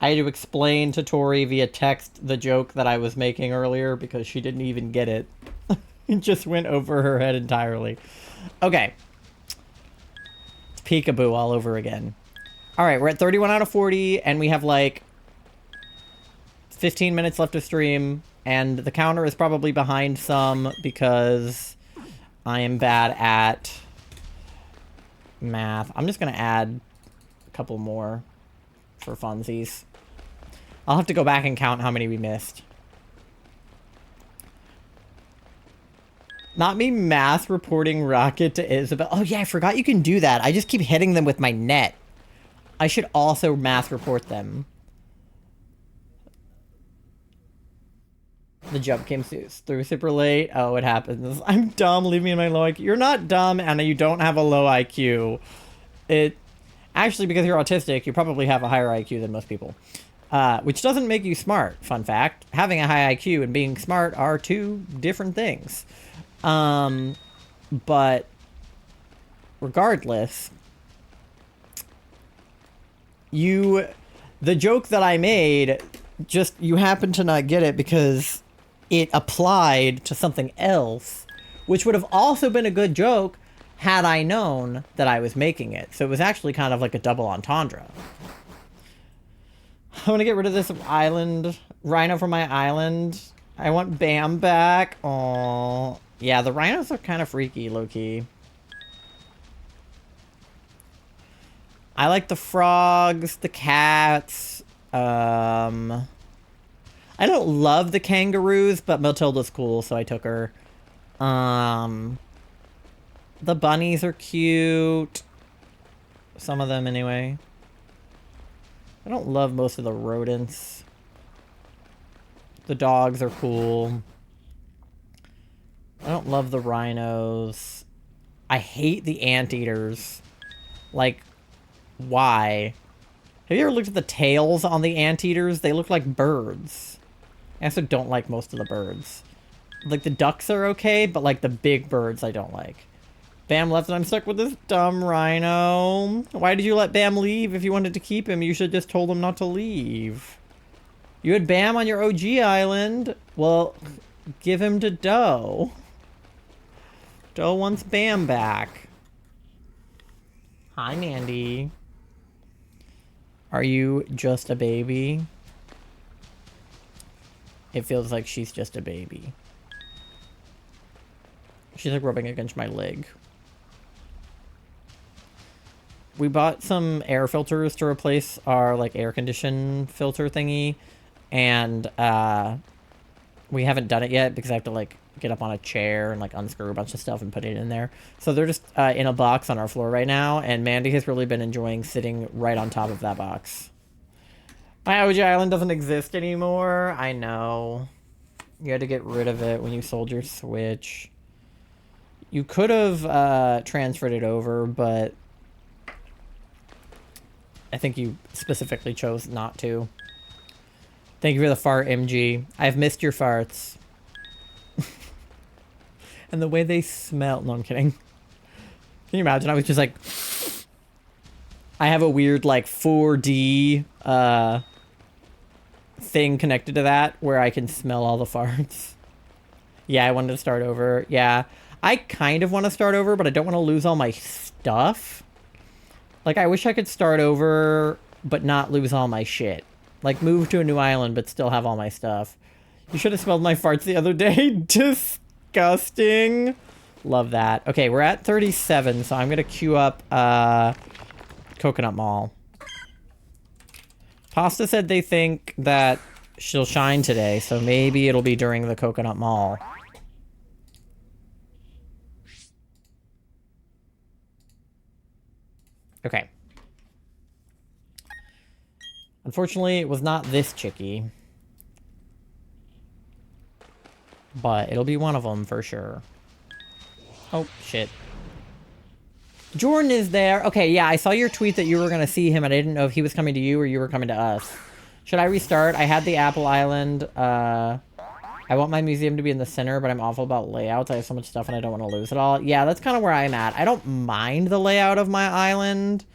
I had to explain to Tori via text the joke that I was making earlier because she didn't even get it. It just went over her head entirely. Okay. It's peekaboo all over again. Alright, we're at 31 out of 40, and we have like 15 minutes left to stream, and the counter is probably behind some because I am bad at math. I'm just gonna add a couple more for funsies. I'll have to go back and count how many we missed. Not me math reporting Rocket to Isabel. Oh yeah, I forgot you can do that. I just keep hitting them with my net. I should also math report them. The jump came through super late. Oh, it happens. I'm dumb. Leave me in my low IQ. You're not dumb, Anna. You don't have a low IQ. Actually, because you're autistic, you probably have a higher IQ than most people. Which doesn't make you smart. Fun fact. Having a high IQ and being smart are 2 different things. But regardless, the joke that I made, just you happen to not get it because it applied to something else, which would have also been a good joke had I known that I was making it. So it was actually kind of like a double entendre. I want to get rid of this island, rhino from my island. I want Bam back. Aww. Yeah, the rhinos are kind of freaky, low-key. I like the frogs, the cats. I don't love the kangaroos, but Matilda's cool, so I took her. The bunnies are cute. Some of them, anyway. I don't love most of the rodents. The dogs are cool. I don't love the rhinos. I hate the anteaters. Like, why? Have you ever looked at the tails on the anteaters? They look like birds. I also don't like most of the birds. Like, the ducks are okay, but, like, the big birds I don't like. Bam left and I'm stuck with this dumb rhino. Why did you let Bam leave? If you wanted to keep him, you should have just told him not to leave. You had Bam on your OG island. Well, give him to Doe. Doe wants Bam back. Hi, Mandy. Are you just a baby? It feels like she's just a baby. She's like rubbing against my leg. We bought some air filters to replace our like air condition filter thingy. And we haven't done it yet because I have to like get up on a chair and like unscrew a bunch of stuff and put it in there. So they're just in a box on our floor right now. And Mandy has really been enjoying sitting right on top of that box. My OG island doesn't exist anymore. I know. You had to get rid of it when you sold your Switch. You could have transferred it over, but I think you specifically chose not to. Thank you for the fart, MG. I've missed your farts. And the way they smell. No, I'm kidding. Can you imagine? I was just like... I have a weird, like, 4D thing connected to that where I can smell all the farts. Yeah, I wanted to start over. Yeah. I kind of want to start over, but I don't want to lose all my stuff. Like, I wish I could start over, but not lose all my shit. Like, move to a new island, but still have all my stuff. You should have smelled my farts the other day. Disgusting. Love that. Okay, we're at 37, so I'm going to queue up Coconut Mall. Pasta said they think that she'll shine today, so maybe it'll be during the Coconut Mall. Okay. Unfortunately, it was not this Chikky. But it'll be one of them for sure. Oh, shit. Jordan is there. Okay, yeah, I saw your tweet that you were going to see him, and I didn't know if he was coming to you or you were coming to us. Should I restart? I had the Apple Island. I want my museum to be in the center, but I'm awful about layouts. I have so much stuff and I don't want to lose it all. Yeah, that's kind of where I'm at. I don't mind the layout of my island.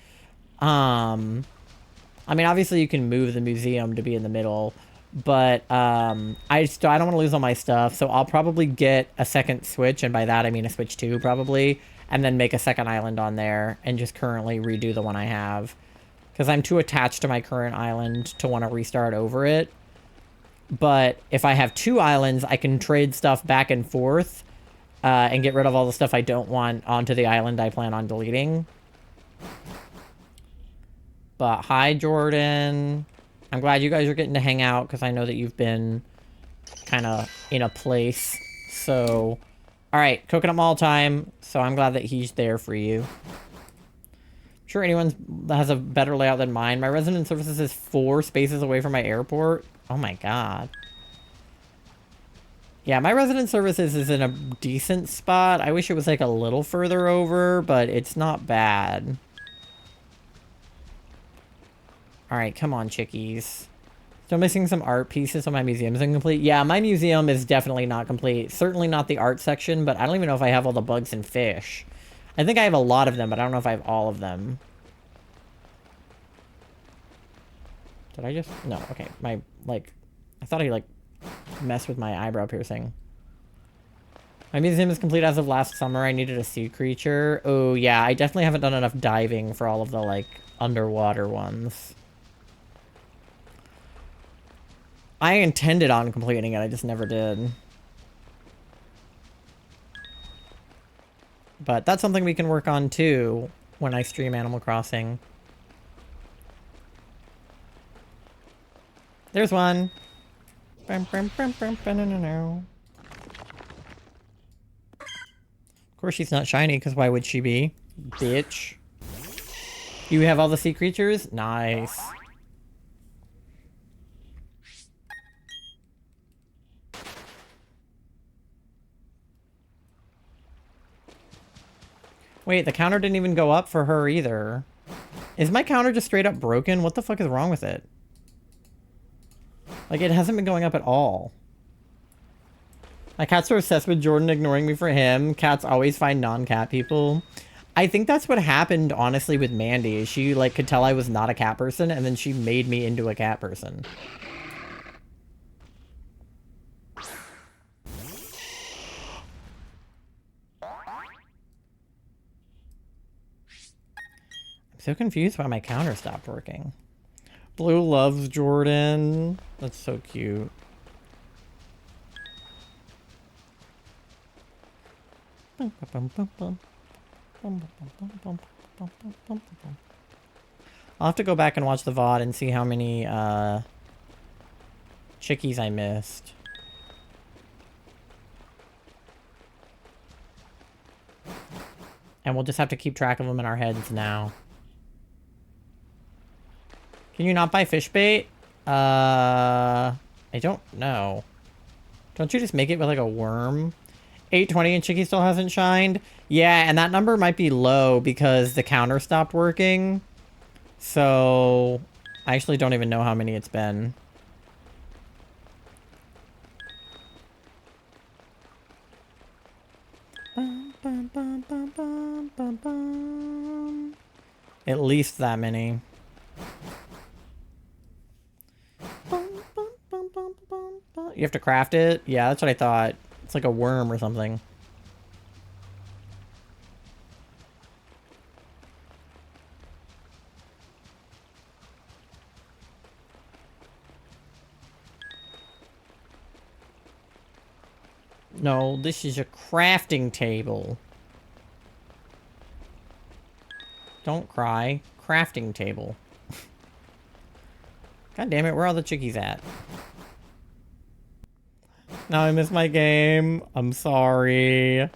I mean, obviously you can move the museum to be in the middle, but I don't want to lose all my stuff, so I'll probably get a second Switch, and by that I mean a Switch 2 probably, and then make a second island on there and just currently redo the one I have. Because I'm too attached to my current island to want to restart over it. But if I have two islands, I can trade stuff back and forth and get rid of all the stuff I don't want onto the island I plan on deleting. But hi, Jordan. I'm glad you guys are getting to hang out because I know that you've been kind of in a place. So, all right, Coconut Mall time. So I'm glad that he's there for you. Sure, anyone that has a better layout than mine. My resident services is 4 spaces away from my airport. Oh my god. Yeah, my resident services is in a decent spot. I wish it was like a little further over, but it's not bad. Alright, come on, chickies. Still missing some art pieces, so my museum's incomplete. Yeah, my museum is definitely not complete. Certainly not the art section, but I don't even know if I have all the bugs and fish. I think I have a lot of them, but I don't know if I have all of them. Did I just... No, okay. My, like... I thought I, like, messed with my eyebrow piercing. My museum is complete as of last summer. I needed a sea creature. Oh, yeah. I definitely haven't done enough diving for all of the, like, underwater ones. I intended on completing it. I just never did. But that's something we can work on, too, when I stream Animal Crossing. There's one. course she's not shiny, because why would she be? Bitch. You have all the sea creatures? Nice. Wait, the counter didn't even go up for her either. Is my counter just straight up broken? What the fuck is wrong with it? Like, it hasn't been going up at all. My cat's so obsessed with Jordan ignoring me for him. Cats always find non-cat people. I think that's what happened, honestly, with Mandy. She, like, could tell I was not a cat person, and then she made me into a cat person. I'm so confused why my counter stopped working. Blue loves Jordan. That's so cute. I'll have to go back and watch the VOD and see how many chickies I missed. And we'll just have to keep track of them in our heads now. Can you not buy fish bait? I don't know. Don't you just make it with like a worm? 820 and Chikky still hasn't shined? Yeah, and that number might be low because the counter stopped working. So, I actually don't even know how many it's been. At least that many. You have to craft it? Yeah, that's what I thought. It's like a worm or something. No, this is a crafting table. Don't cry. Crafting table. God damn it, where are all the chickies at? Now I missed my game. I'm sorry.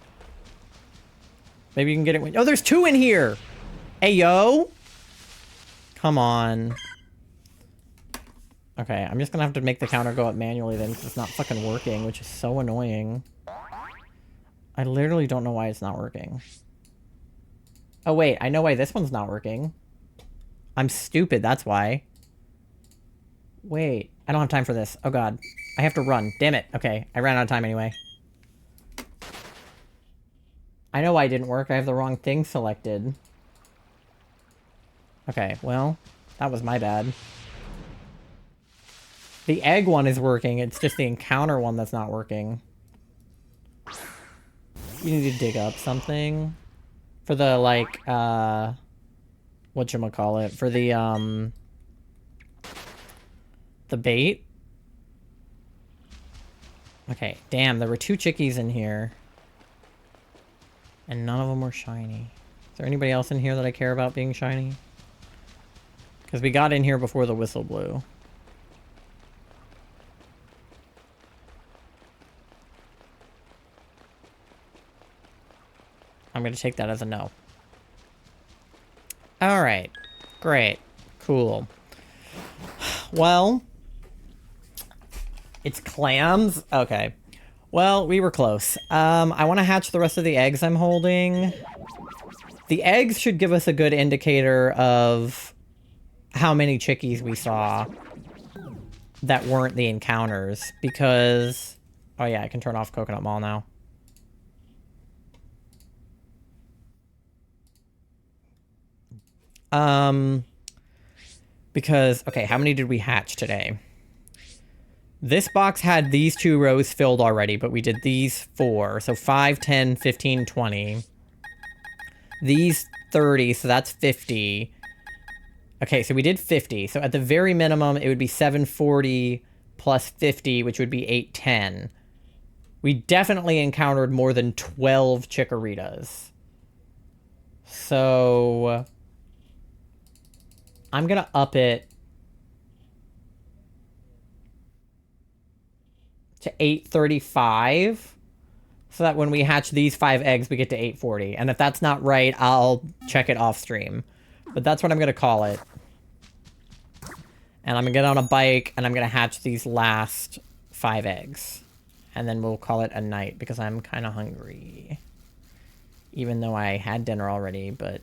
Maybe you can get it when... Oh, there's 2 in here! Hey, yo! Come on. Okay, I'm just gonna have to make the counter go up manually then, because it's not fucking working, which is so annoying. I literally don't know why it's not working. Oh, wait, I know why this one's not working. I'm stupid, that's why. Wait, I don't have time for this. Oh, God. I have to run. Damn it. Okay, I ran out of time anyway. I know why it didn't work. I have the wrong thing selected. Okay, well, that was my bad. The egg one is working. It's just the encounter one that's not working. You need to dig up something. For the, like, whatchamacallit? For the bait? Okay, damn, there were 2 chickies in here. And none of them were shiny. Is there anybody else in here that I care about being shiny? Because we got in here before the whistle blew. I'm going to take that as a no. Alright. Great. Cool. Well... It's clams? Okay. Well, we were close. I want to hatch the rest of the eggs I'm holding. The eggs should give us a good indicator of how many chickies we saw that weren't the encounters. Because... Oh yeah, I can turn off Coconut Mall now. Because... Okay, how many did we hatch today? This box had these 2 rows filled already, but we did these 4. So 5, 10, 15, 20. These 30, so that's 50. Okay, so we did 50. So at the very minimum, it would be 740 plus 50, which would be 810. We definitely encountered more than 12 Chikorritas. So... I'm gonna up it to 835, so that when we hatch these 5 eggs, we get to 840. And if that's not right, I'll check it off stream. But that's what I'm going to call it. And I'm going to get on a bike, and I'm going to hatch these last 5 eggs. And then we'll call it a night, because I'm kind of hungry. Even though I had dinner already, but...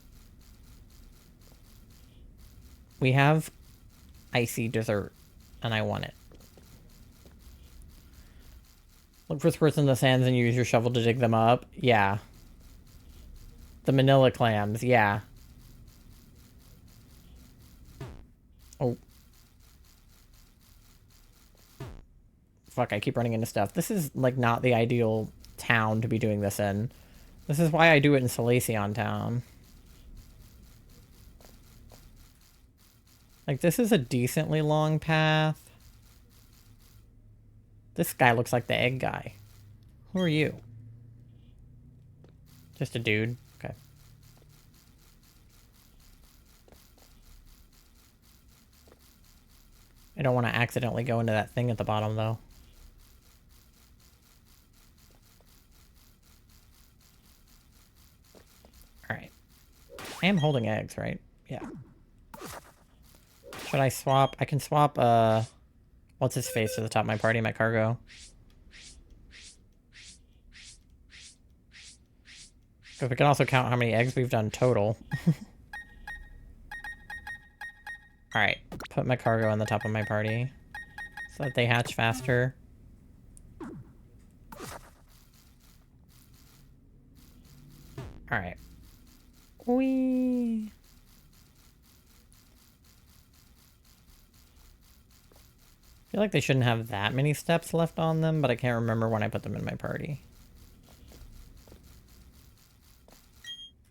we have icy dessert, and I want it. Look for squirts in the sands and use your shovel to dig them up. Yeah. The manila clams, yeah. Oh. Fuck, I keep running into stuff. This is, like, not the ideal town to be doing this in. This is why I do it in Salacion Town. Like, this is a decently long path. This guy looks like the egg guy. Who are you? Just a dude? Okay. I don't want to accidentally go into that thing at the bottom, though. Alright. I am holding eggs, right? Yeah. Should I swap? I can swap, what's his face to the top of my party, my cargo. Because we can also count how many eggs we've done total. Alright, put my cargo on the top of my party. So that they hatch faster. Alright. Whee! I feel like they shouldn't have that many steps left on them, but I can't remember when I put them in my party.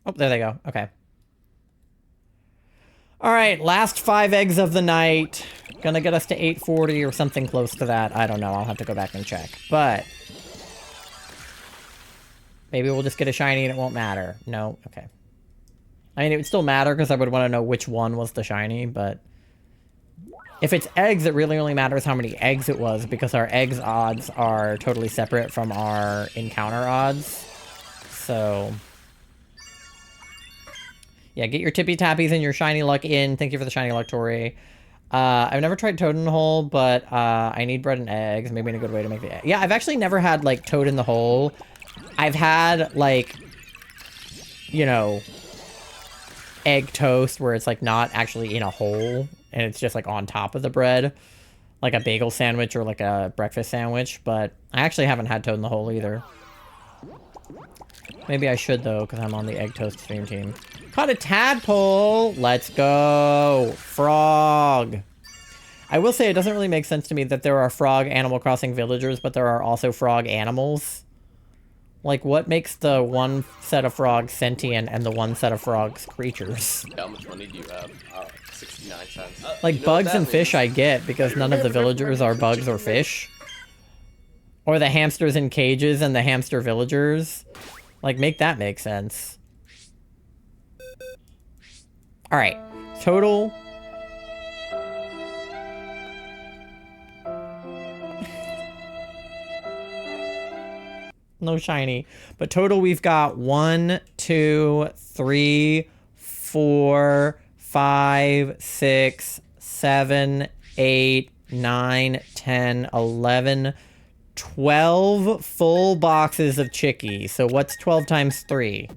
Oh, there they go. Okay. Alright, last 5 eggs of the night. Gonna get us to 840 or something close to that. I don't know. I'll have to go back and check. But maybe we'll just get a shiny and it won't matter. No? Okay. I mean, it would still matter because I would want to know which one was the shiny, but... if it's eggs, it really only matters how many eggs it was, because our eggs odds are totally separate from our encounter odds. So... yeah, get your tippy tappies and your shiny luck in. Thank you for the shiny luck, Tori. I've never tried Toad in the Hole, but I need bread and eggs. Maybe in a good way to make the egg. Yeah, I've actually never had, like, Toad in the Hole. I've had, like, you know, egg toast where it's, like, not actually in a hole, and it's just, like, on top of the bread. Like a bagel sandwich or, like, a breakfast sandwich, but I actually haven't had Toad in the Hole either. Maybe I should, though, because I'm on the egg toast stream team. Caught a tadpole! Let's go! Frog! I will say it doesn't really make sense to me that there are frog Animal Crossing villagers, but there are also frog animals. Like, what makes the one set of frogs sentient and the one set of frogs creatures? How much money do you have? 69 cents. Like, bugs and fish I get, because none of the villagers are bugs or fish. Or the hamsters in cages and the hamster villagers. Like, make that make sense. Alright. Total... no shiny. But total we've got 1, 2, 3, 4, 5, 6, 7, 8, 9, 10, 11, 12 full boxes of Chikky. So what's 12 times 3?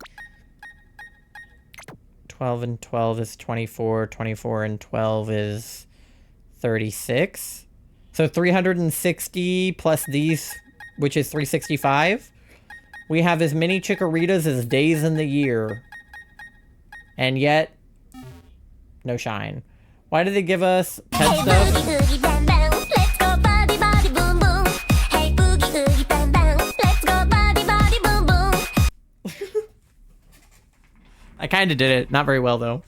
12 and 12 is 24. 24 and 12 is 36. So 360 plus these, which is 365. We have as many Chikorritas as days in the year. And yet, no shine. Why did they give us pet Hey stuff? boogie oogie bang bang, let's go body body boom boom. Hey boogie oogie bang bang, let's go body body boom boom. I kind of did it. Not very well, though.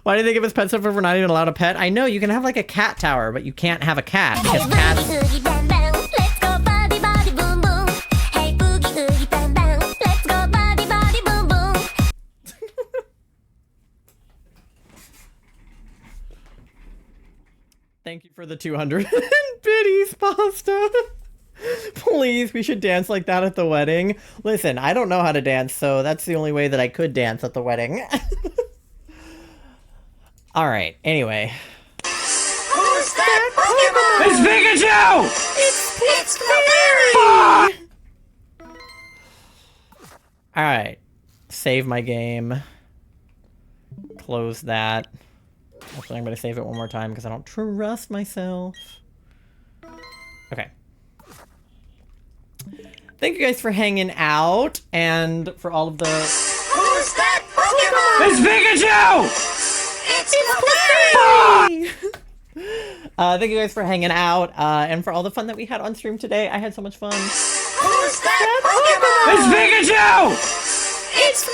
Why did they give us pet stuff if we're not even allowed a pet? I know, you can have, like, a cat tower, but you can't have a cat, Hey because cats... boogie oogie bang bang, let's go body body boom boom. Hey boogie oogie bang bang, let's go body body boom boom. Thank you for the 200 biddies, pasta. Please, we should dance like that at the wedding. Listen, I don't know how to dance, so that's the only way that I could dance at the wedding. All right, anyway. Who's that Pokemon? It's Pikachu! It's Clefairy! All right. Save my game. Close that. Actually, I'm going to save it one more time because I don't trust myself. Okay. Thank you guys for hanging out and for all of the... Who's that Pokemon? It's Pikachu! It's Clefairy! Thank you guys for hanging out and for all the fun that we had on stream today. I had so much fun. Who's that It's Pokemon? Pikachu! It's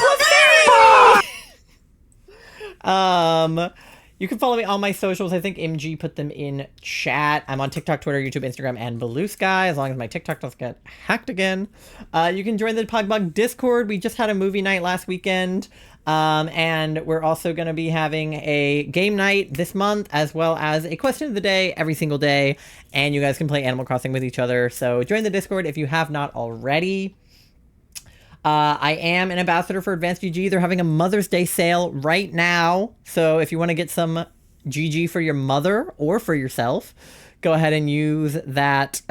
Clefairy! You can follow me on my socials. I think MG put them in chat. I'm on TikTok, Twitter, YouTube, Instagram, and Blue Sky, as long as my TikTok doesn't get hacked again. You can join the Pogbug Discord. We just had a movie night last weekend. And we're also going to be having a game night this month, as well as a question of the day every single day. And you guys can play Animal Crossing with each other. So join the Discord if you have not already. I am an ambassador for Advanced GG. They're having a Mother's Day sale right now. So if you want to get some GG for your mother or for yourself, go ahead and use that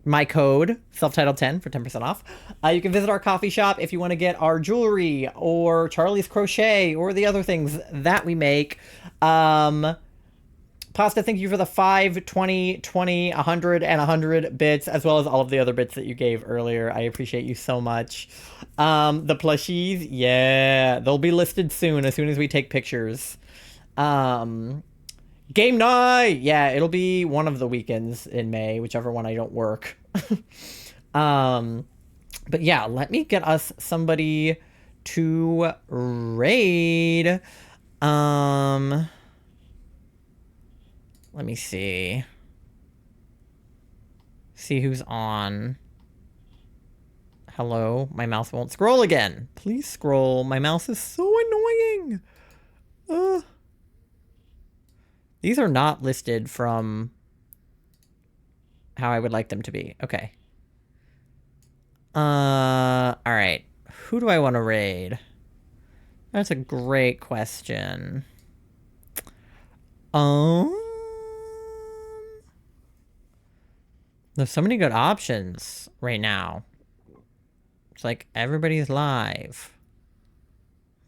my code, self-titled10, for 10% off. You can visit our coffee shop if you want to get our jewelry or Charlie's Crochet or the other things that we make. Pasta, thank you for the 5, 20, 20, 100, and 100 bits, as well as all of the other bits that you gave earlier. I appreciate you so much. The plushies, yeah, they'll be listed soon as we take pictures. Game night, yeah, it'll be one of the weekends in May, whichever one I don't work. But yeah, let me get us somebody to raid. Let me see. See who's on. Hello, my mouse won't scroll again. Please scroll. My mouse is so annoying. These are not listed from how I would like them to be. Okay. All right. Who do I want to raid? That's a great question. There's so many good options right now. It's like everybody's live.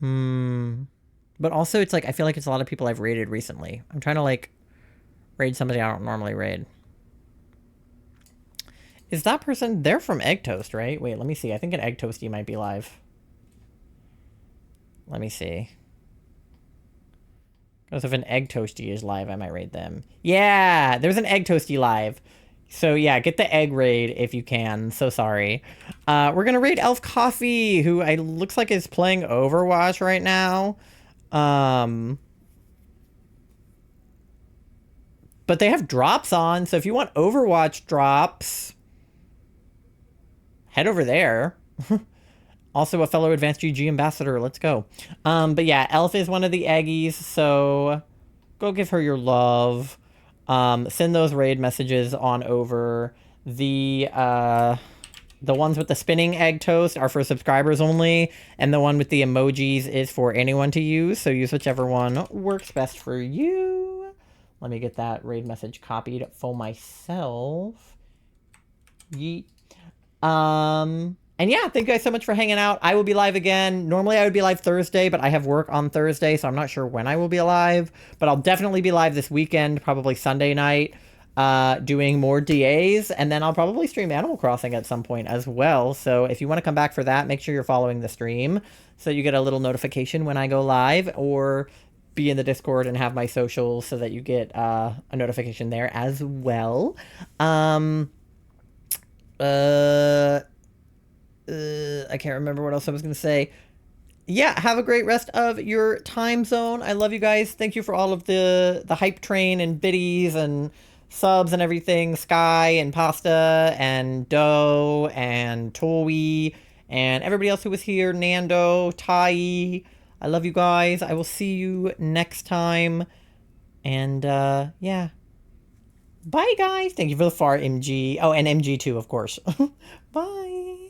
But also it's like, I feel like it's a lot of people I've raided recently. I'm trying to like raid somebody I don't normally raid. Is that person, they're from Egg Toast, right? Wait, let me see. I think an Egg Toasty might be live. Let me see. Because if an Egg Toasty is live, I might raid them. Yeah, there's an Egg Toasty live. So yeah, get the egg raid if you can. So sorry. We're gonna raid Elf Coffee, who looks like is playing Overwatch right now. But they have drops on, so if you want Overwatch drops, head over there. Also a fellow Advanced GG ambassador. Let's go. But yeah, Elf is one of the Eggies, so go give her your love. Send those raid messages on over. The ones with the spinning egg toast are for subscribers only, and the one with the emojis is for anyone to use, so use whichever one works best for you. Let me get that raid message copied for myself. Yeet. And yeah, thank you guys so much for hanging out. I will be live again. Normally I would be live Thursday, but I have work on Thursday, so I'm not sure when I will be alive. But I'll definitely be live this weekend, probably Sunday night, doing more DAs. And then I'll probably stream Animal Crossing at some point as well. So if you want to come back for that, make sure you're following the stream so you get a little notification when I go live, or be in the Discord and have my socials so that you get a notification there as well. I can't remember what else I was going to say. Yeah, have a great rest of your time zone. I love you guys. Thank you for all of the hype train and biddies and subs and everything. Sky and Pasta and Doe and Toy and everybody else who was here. Nando, Tai. I love you guys. I will see you next time. And yeah. Bye, guys. Thank you for the far MG. Oh, and MG too, of course. Bye.